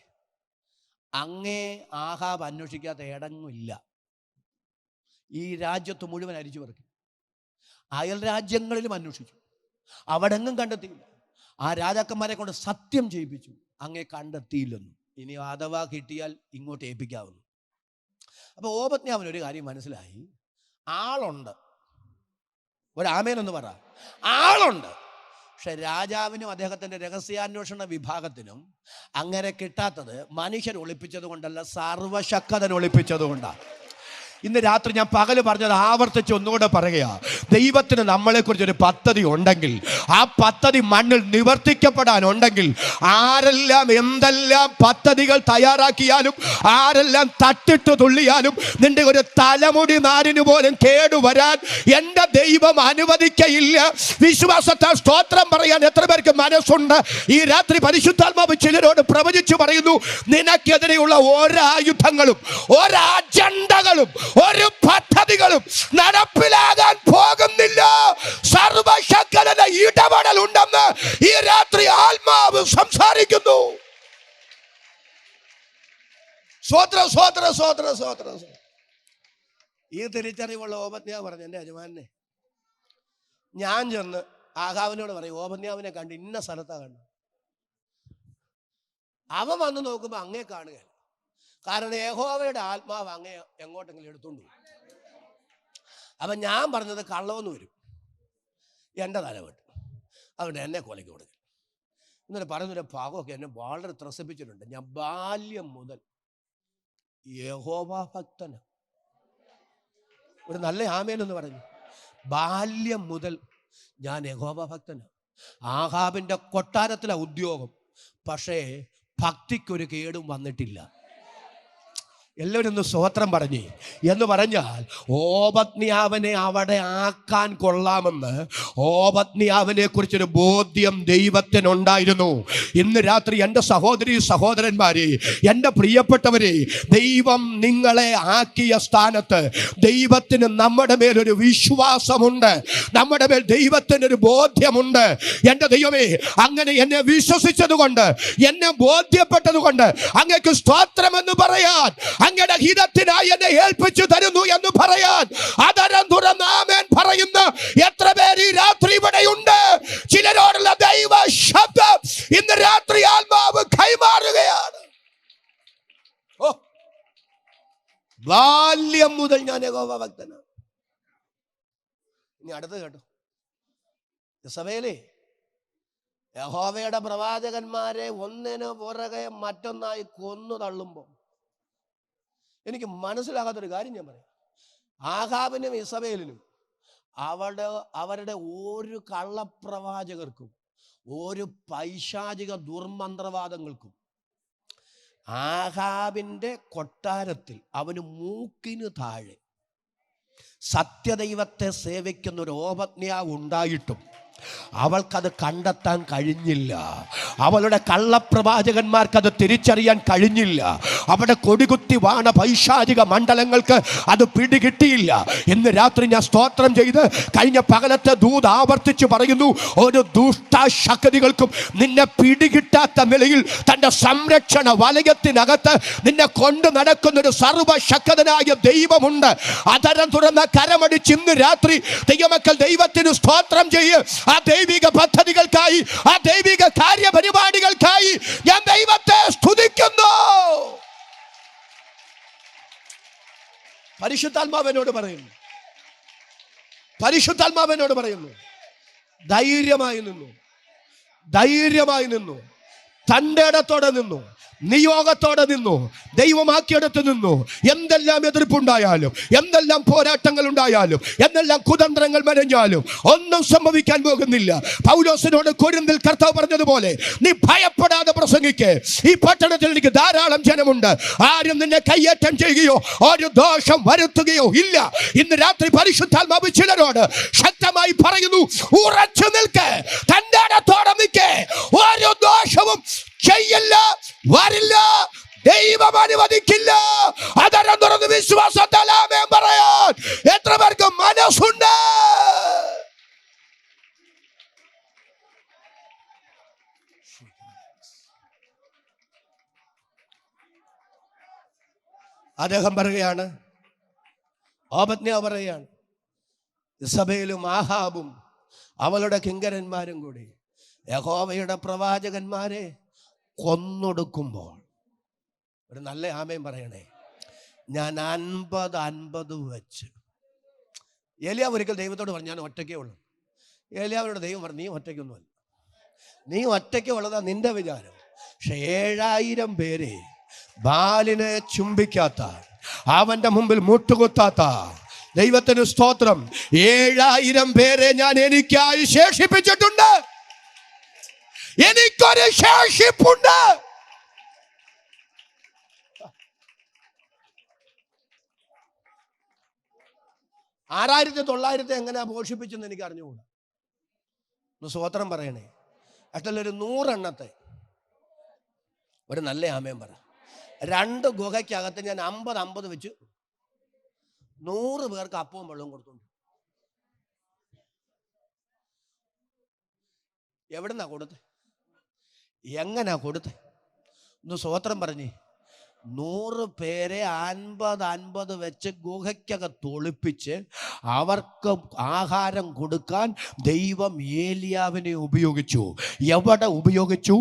അങ്ങേ ആഹാബ് അന്വേഷിക്കാത്ത ഇടങ്ങില്ല. ഈ രാജ്യത്ത് മുഴുവൻ അരിച്ചു പെറുക്കി, അയൽ രാജ്യങ്ങളിലും അന്വേഷിച്ചു, അവിടെങ്ങും കണ്ടെത്തിയില്ല. ആ രാജാക്കന്മാരെ കൊണ്ട് സത്യം ചെയ്യിപ്പിച്ചു, അങ്ങേ കണ്ടെത്തിയില്ലെന്നും. ഇനി അഥവാ കിട്ടിയാൽ ഇങ്ങോട്ട് ഏൽപ്പിക്കാവുന്നു. അപ്പോൾ ഓബദ്യാവിന് ഒരു കാര്യം മനസ്സിലായി, ആളുണ്ട്. ഒരാമേനൊന്ന് പറ. ആളുണ്ട്. പക്ഷെ രാജാവിനും അദ്ദേഹത്തിൻ്റെ രഹസ്യാന്വേഷണ വിഭാഗത്തിനും അങ്ങനെ കിട്ടാത്തത് മനുഷ്യർ ഒളിപ്പിച്ചത് കൊണ്ടല്ല, സർവശക്തൻ ഒളിപ്പിച്ചത് കൊണ്ടാണ്. ഇന്ന് രാത്രി ഞാൻ പകല് പറഞ്ഞത് ആവർത്തിച്ച് ഒന്നുകൂടെ പറയുക. ദൈവത്തിന് നമ്മളെക്കുറിച്ചൊരു പദ്ധതി ഉണ്ടെങ്കിൽ ആ പദ്ധതി മണ്ണിൽ നിവർത്തിക്കപ്പെടാനുണ്ടെങ്കിൽ ആരെല്ലാം എന്തെല്ലാം പദ്ധതികൾ തയ്യാറാക്കിയാലും ആരെല്ലാം തട്ടിട്ട് തുള്ളിയാലും നിന്റെ ഒരു തലമുടി നാരിന് പോലും കേടുവരാൻ എൻ്റെ ദൈവം അനുവദിക്കയില്ല. വിശ്വാസത്താൽ സ്തോത്രം പറയാൻ എത്ര പേർക്ക് മനസ്സുണ്ട്? ഈ രാത്രി പരിശുദ്ധാത്മാവ് ചിലരോട് പ്രവചിച്ചു പറയുന്നു, നിനക്കെതിരെയുള്ള ഒരായുധങ്ങളും ഒരജണ്ടകളും ഒരു പദ്ധതികളും നടപ്പിലാകാൻ പോകുന്നില്ല. സർവശക്തന്റെ ഇടപെടൽ ഉണ്ടെന്ന് ഈ രാത്രി ആത്മാവ് സംസാരിക്കുന്നു. സ്വോത്ര സ്വോത്ര സ്വോത്ര സ്വോത്ര. ഈ തിരിച്ചറിവുള്ള ഓബദ്യാവ് പറഞ്ഞു, എൻ്റെ യജമാനെ, ഞാൻ ചെന്ന് ആഹാവിനോട് പറയും, ഓബദ്യാവിനെ കണ്ട് ഇന്ന സ്ഥലത്താണ് കണ്ടു. അവൻ വന്ന് നോക്കുമ്പോൾ അങ്ങേ കാണുക. കാരണം യഹോവയുടെ ആത്മാവ് അങ്ങേ എങ്ങോട്ടെങ്കിലും എടുത്തോണ്ട് പോകും. അപ്പം ഞാൻ പറഞ്ഞത് കള്ളമെന്ന് വരും, എൻ്റെ തല വെട്ടും, അതുകൊണ്ട് എന്നെ കൊലയ്ക്ക് കൊടുക്കും. എന്നിട്ട് പറയുന്നൊരു ഭാഗമൊക്കെ എന്നെ വളരെ ത്രസിപ്പിച്ചിട്ടുണ്ട്. ഞാൻ ബാല്യം മുതൽ യഹോവ ഭക്തന. ഒരു നല്ല ആമേനെന്ന് പറഞ്ഞു. ബാല്യം മുതൽ ഞാൻ യഹോവ ഭക്തന. ആഹാബിൻ്റെ കൊട്ടാരത്തിലെ ഉദ്യോഗം, പക്ഷേ ഭക്തിക്കൊരു കേടും വന്നിട്ടില്ല. എല്ലാവരും ഒന്ന് സ്തോത്രം പറഞ്ഞേ. എന്ന് പറഞ്ഞാൽ ഓബദ്യാവിനെ അവിടെ ആക്കാൻ കൊള്ളാമെന്ന് ഓബദ്യാവിനെ കുറിച്ചൊരു ബോധ്യം ദൈവത്തിനുണ്ടായിരുന്നു. ഇന്ന് രാത്രി എൻ്റെ സഹോദരി സഹോദരന്മാരെ, എൻ്റെ പ്രിയപ്പെട്ടവരെ, ദൈവം നിങ്ങളെ ആക്കിയ സ്ഥാനത്ത് ദൈവത്തിന് നമ്മുടെ മേലൊരു വിശ്വാസമുണ്ട്, നമ്മുടെ മേൽ ദൈവത്തിനൊരു ബോധ്യമുണ്ട്. എൻ്റെ ദൈവമേ, അങ്ങനെ എന്നെ വിശ്വസിച്ചത് കൊണ്ട്, എന്നെ ബോധ്യപ്പെട്ടത് കൊണ്ട് അങ്ങേക്ക് സ്തോത്രമെന്ന് പറയാൻ, അങ്ങയുടെ ഹിതത്തിനായി എന്നെ ഏൽപ്പിച്ചു തരുന്നു എന്ന് പറയാൻ അതരം തുറന്ന് ആമേൻ പറയുന്ന എത്ര പേര് ഈ രാത്രി ഇവിടെയുണ്ട്? ചിലരോടുള്ള ദൈവ ശബ്ദം ഇന്ന് രാത്രി ആത്മാവ് കൈമാറുകയാണ്. ഓ, ബാല്യം മുതൽ ഞാൻ യഹോവ ഭക്തനാണ്. ഇനി അടുത്ത് കേട്ടോ. ഇസബേലേ, യഹോവയുടെ പ്രവാചകന്മാരെ ഒന്നിനു പുറകെ മറ്റൊന്നായി കൊന്നു തള്ളുമ്പോൾ എനിക്ക് മനസ്സിലാകാത്തൊരു കാര്യം ഞാൻ പറയാം. ആഹാബിനും ഇസബേലിനും അവരുടെ ഒരു കള്ളപ്രവാചകർക്കും ഒരു പൈശാചിക ദുർമന്ത്രവാദങ്ങൾക്കും ആഹാബിൻ്റെ കൊട്ടാരത്തിൽ അവന് മൂക്കിന് താഴെ സത്യദൈവത്തെ സേവിക്കുന്ന ഒരു ഓബദ്യാവ് ഉണ്ടായിട്ടും അവൾക്കത് കണ്ടെത്താൻ കഴിഞ്ഞില്ല. അവളുടെ കള്ളപ്രവാചകന്മാർക്കത് തിരിച്ചറിയാൻ കഴിഞ്ഞില്ല. അവിടെ കൊടികുത്തി വാണ പൈശാചിക മണ്ഡലങ്ങൾക്ക് അത് പിടികിട്ടിയില്ല. ഇന്ന് രാത്രി ഞാൻ സ്തോത്രം ചെയ്ത് കഴിഞ്ഞ പകലത്തെ ദൂത് ആവർത്തിച്ച് പറയുന്നു, ഒരു ദുഷ്ടശക്തികൾക്കും നിന്നെ പിടികിട്ടാത്ത നിലയിൽ തൻ്റെ സംരക്ഷണ വലയത്തിനകത്ത് നിന്നെ കൊണ്ട് നടക്കുന്നൊരു സർവശക്തനായ ദൈവമുണ്ട്. അതരം തുറന്ന കരമടിച്ച് ഇന്ന് രാത്രി ദൈവമക്കൾ ദൈവത്തിന് സ്തോത്രം ചെയ്യ്. ആ ദൈവിക പദ്ധതികൾക്കായി, ആ ദൈവിക കാര്യപരിപാടികൾക്കായി ഞാൻ ദൈവത്തെ സ്തുതിക്കുന്നു. പരിശുദ്ധാത്മാവിനോട് പറയുന്നു, പരിശുദ്ധാത്മാവിനോട് പറയുന്നു, ധൈര്യമായി നിന്നു, ധൈര്യമായി നിന്നു, തൻ്റെ ഇടത്തോടെ നിന്നു, നിയോഗത്തോടെ നിന്നു, ദൈവമാക്കിയെടുത്ത് നിന്നു. എന്തെല്ലാം എതിർപ്പുണ്ടായാലും, എന്തെല്ലാം പോരാട്ടങ്ങൾ ഉണ്ടായാലും, എന്തെല്ലാം കുതന്ത്രങ്ങൾ മെനഞ്ഞാലും ഒന്നും സംഭവിക്കാൻ പോകുന്നില്ല. പൗലോസിനോട് കൊരിന്തിൽ കർത്താവ് പറഞ്ഞതുപോലെ, നീ ഭയപ്പെടാതെ പ്രസംഗിക്ക്. ഈ പട്ടണത്തിൽ എനിക്ക് ധാരാളം ജനമുണ്ട്, ആരും നിന്നെ കയ്യേറ്റം ചെയ്യുകയോ ഒരു ദോഷം വരുത്തുകയോ ഇല്ല. ഇന്ന് രാത്രി പരിശുദ്ധാത്മാവ് ചിലരോട് ശക്തമായി പറയുന്നു, ഉറച്ചു നിൽക്ക്, തൻ്റെ ഇടത്തോടെ നിൽക്ക്, ഒരു ദോഷവും ചെയ്യില്ല, വരില്ല, ദൈവം അനുവദിക്കില്ല. അതരം തുറന്ന് വിശ്വാസത്താൽ ആമേൻ പറയാൻ എത്ര പേർക്ക് മനസ്സുണ്ട്? അദ്ദേഹം പറയുകയാണ്, ഓബദ്യാവ് പറയുകയാണ്, ഇസബേലും ആഹാബും അവളുടെ കിങ്കരന്മാരും കൂടി യഹോവയുടെ പ്രവാചകന്മാരെ കൊന്നൊടുക്കുമ്പോൾ, ഒരു നല്ല ആമേൻ പറയണേ, ഞാൻ 50 വെച്ച്. ഏലിയാവ് ഒരിക്കൽ ദൈവത്തോട് പറഞ്ഞു, ഞാൻ ഒറ്റയ്ക്കേ ഉള്ളൂ. ഏലിയാവിനോട് ദൈവം പറഞ്ഞു, നീ ഒറ്റയ്ക്കൊന്നുമല്ല, നീ ഒറ്റയ്ക്ക് ഉള്ളതാ നിന്റെ വിചാരം. പക്ഷെ 7000 പേരെ ബാലിനെ ചുംബിക്കാത്ത, അവന്റെ മുമ്പിൽ മുട്ടുകുത്താത്ത ദൈവത്തിന് സ്തോത്രം. 7000 പേരെ ഞാൻ എനിക്കായി ശേഷിപ്പിച്ചിട്ടുണ്ട്. എനിക്കൊരു ശേഷിപ്പുണ്ട്. ആറായിരത്തി 900 എങ്ങനെ പോഷിപ്പിച്ചെന്ന് എനിക്ക് അറിഞ്ഞുകൂടാ. ഒന്ന് സ്തോത്രം പറയണേ. അഷ്ടൊരു 100 എണ്ണത്തെ ഒരു നല്ല ആമയും പറ. 2 ഗുഹയ്ക്കകത്ത് ഞാൻ 50 വെച്ച് 100 പേർക്ക് അപ്പവും വെള്ളവും കൊടുത്തോണ്ട്. എവിടുന്നാ കൊടുത്തേ? എങ്ങനാ കൊടുത്തേ? ഒന്ന് സ്തോത്രം പറഞ്ഞേ. 100 പേരെ 50 വെച്ച് ഗുഹയ്ക്കകത്ത് ഒളിപ്പിച്ച് അവർക്ക് ആഹാരം കൊടുക്കാൻ ദൈവം ഏലിയാവിനെ ഉപയോഗിച്ചു. എവിടെ ഉപയോഗിച്ചു?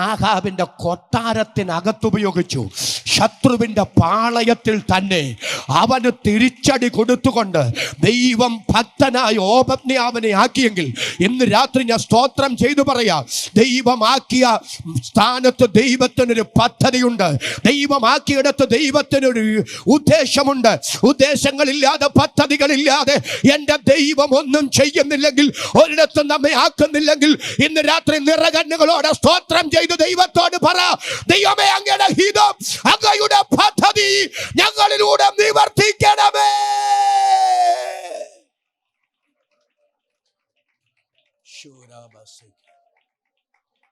ആഹാബിന്റെ കൊട്ടാരത്തിനകത്ത് ഉപയോഗിച്ചു. ശത്രുവിന്റെ പാളയത്തിൽ തന്നെ അവന് തിരിച്ചടി കൊടുത്തുകൊണ്ട് ദൈവം ഭക്തനായ ഓബദ്യാവിനെ ആക്കിയെങ്കിൽ ഇന്ന് രാത്രി ഞാൻ സ്തോത്രം ചെയ്തു പറയാം. ദൈവമാക്കിയ സ്ഥാനത്ത് ദൈവത്തിനൊരു പദ്ധതിയുണ്ട്. ദൈവമാക്കിയിടത്ത് ദൈവത്തിനൊരു ഉദ്ദേശമുണ്ട്. ഉദ്ദേശങ്ങളില്ലാതെ പദ്ധതികളില്ലാതെ എൻ്റെ ദൈവം ഒന്നും ചെയ്യുന്നില്ലെങ്കിൽ, ഒരിടത്തും നമ്മെ ആക്കുന്നില്ലെങ്കിൽ ഇന്ന് രാത്രി നിറകണ്ണുകളോടെ സ്തോത്രം ചെയ്ത് ദൈവത്തോട് പറ, ദൈവമേ അങ്ങയുടെ ഹിതം, അങ്ങയുടെ പദ്ധതി ഞങ്ങളിലൂടെ നിവർത്തിക്കണമേ.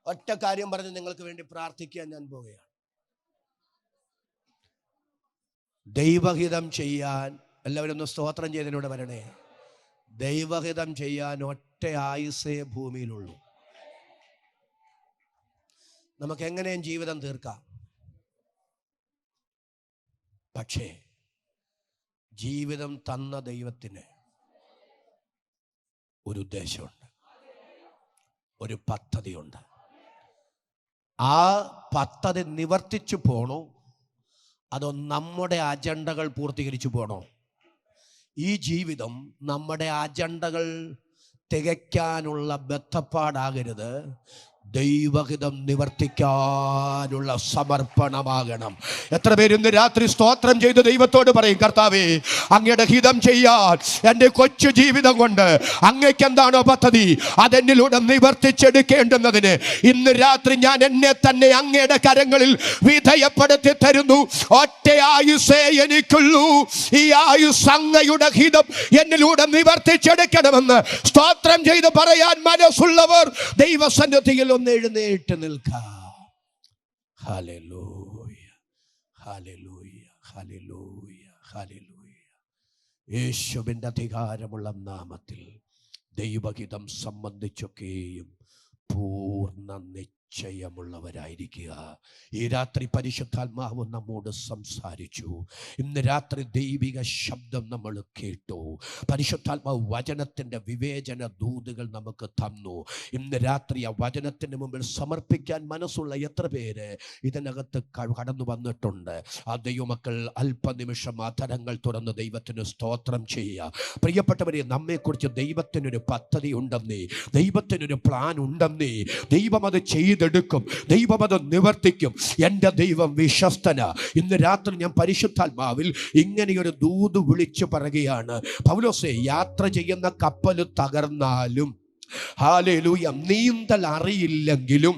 ഒറ്റ കാര്യം പറഞ്ഞ് നിങ്ങൾക്ക് വേണ്ടി പ്രാർത്ഥിക്കാൻ ഞാൻ പോവുകയാണ്. ദൈവഹിതം ചെയ്യാൻ എല്ലാവരും ഒന്ന് സ്തോത്രം ചെയ്തതിലൂടെ വരണേ. ദൈവഹിതം ചെയ്യാൻ ഒറ്റ ആയുസ്സേ ഭൂമിയിലുള്ളൂ. നമുക്ക് എങ്ങനെയും ജീവിതം തീർക്കാം. പക്ഷേ ജീവിതം തന്ന ദൈവത്തിന് ഒരു ഉദ്ദേശമുണ്ട്, ഒരു പദ്ധതിയുണ്ട്. ആ പദ്ധതി നിവർത്തിച്ചു പോണോ അതോ നമ്മുടെ അജണ്ടകൾ പൂർത്തീകരിച്ചു പോണോ? ഈ ജീവിതം നമ്മുടെ അജണ്ടകൾ തികയ്ക്കാനുള്ള ബദ്ധപ്പാടാകരുത്. ദൈവഹിതം നിവർത്തിക്കാനുള്ള സമർപ്പണമാകണം. എത്ര പേര് ഇന്ന് രാത്രി സ്തോത്രം ചെയ്ത് ദൈവത്തോട് പറയും, കർത്താവേ അങ്ങയുടെ ഹിതം ചെയ്യാൻ എൻ്റെ കൊച്ചു ജീവിതം കൊണ്ട് അങ്ങയ്ക്ക് എന്താണോ പദ്ധതി അതെന്നിലൂടെ നിവർത്തിച്ചെടുക്കേണ്ടുന്നതിന് ഇന്ന് രാത്രി ഞാൻ എന്നെ തന്നെ അങ്ങയുടെ കരങ്ങളിൽ വിധേയപ്പെടുത്തി തരുന്നു. ഒറ്റ ആയുസ്സേ എനിക്കുള്ളൂ. ഈ ആയുസ് അങ്ങയുടെ ഹിതം എന്നിലൂടെ നിവർത്തിച്ചെടുക്കണമെന്ന് സ്തോത്രം ചെയ്ത് പറയാൻ മനസ്സുള്ളവർ ദൈവസന്നിധിയിൽ ഒന്ന് എഴുന്നേറ്റ് നിൽക്കാം. Hallelujah, hallelujah, hallelujah, hallelujah. യേശുവിൻ്റെ അധികാരമുള്ള നാമത്തിൽ ദൈവഹിതം സംബന്ധിച്ചൊക്കെയും പൂർണ്ണ നിശ്ചയമുള്ളവരായിരിക്കുക. ഈ രാത്രി പരിശുദ്ധാത്മാവ് നമ്മോട് സംസാരിച്ചു. ഇന്ന് രാത്രി ദൈവിക ശബ്ദം നമ്മൾ കേട്ടു. പരിശുദ്ധാത്മാവ് വചനത്തിൻ്റെ വിവേചന ദൂതുകൾ നമുക്ക് തന്നു. ഇന്ന് രാത്രി ആ വചനത്തിന് മുമ്പിൽ സമർപ്പിക്കാൻ മനസ്സുള്ള എത്ര പേര് ഇതിനകത്ത് കടന്നു വന്നിട്ടുണ്ട്? ആ ദൈവമക്കൾ അല്പനിമിഷം അധരങ്ങൾ തുറന്ന് ദൈവത്തിന് സ്തോത്രം ചെയ്യുക. പ്രിയപ്പെട്ടവരെ, നമ്മെക്കുറിച്ച് ദൈവത്തിനൊരു പദ്ധതി ഉണ്ടെന്നേ, ദൈവത്തിനൊരു പ്ലാൻ ഉണ്ടെന്നേ. ദൈവം അത് ചെയ്തെടുക്കും, ദൈവം അത് നിവർത്തിക്കും. എൻ്റെ ദൈവം വിശ്വസ്തന. ഇന്ന് രാത്രി ഞാൻ പരിശുദ്ധാത്മാവിൽ ഇങ്ങനെയൊരു ദൂത് വിളിച്ചു പറയുകയാണ്. പൗലോസേ, യാത്ര ചെയ്യുന്ന കപ്പൽ തകർന്നാലും, ഹല്ലേലൂയ, നീന്തൽ അറിയില്ലെങ്കിലും,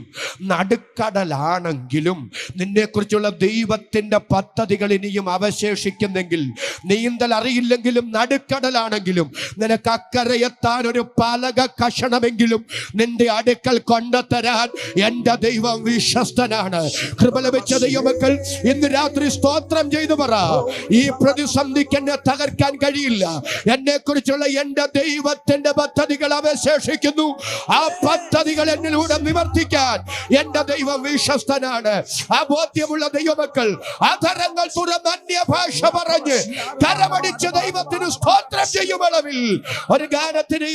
നടുക്കടലാണെങ്കിലും, നിന്നെക്കുറിച്ചുള്ള ദൈവത്തിൻ്റെ പദ്ധതികൾ ഇനിയും അവശേഷിക്കുന്നെങ്കിൽ, നീന്തൽ അറിയില്ലെങ്കിലും നടുക്കടലാണെങ്കിലും, നിനക്ക് അക്കരയെത്താൻ ഒരു പലക കഷണമെങ്കിലും നിന്റെ അടുക്കൽ കൊണ്ടുതരാൻ എൻ്റെ ദൈവം വിശ്വസ്തനാണ്. കൃപ ലഭിച്ച ദൈവമക്കൾ ഇന്ന് രാത്രി സ്തോത്രം ചെയ്തു പറ, ഈ പ്രതിസന്ധിക്ക് എന്നെ തകർക്കാൻ കഴിയില്ല. എന്നെക്കുറിച്ചുള്ള എൻ്റെ ദൈവത്തിൻ്റെ പദ്ധതികൾ അവശേഷിക്കും. ആ പദ്ധതികൾ എന്നിലൂടെ നിവർത്തിക്കാൻ എൻ്റെ ദൈവം വിശ്വസ്തനാണ്. ആ ബോധ്യമുള്ള ദൈവമക്കൾ അധരങ്ങൾ തുറന്ന് അന്യഭാഷ പറഞ്ഞ് കരമടിച്ച് ദൈവത്തിന് സ്തോത്രം ചെയ്യുമളവിൽ ഒരു ഗാനത്തിന്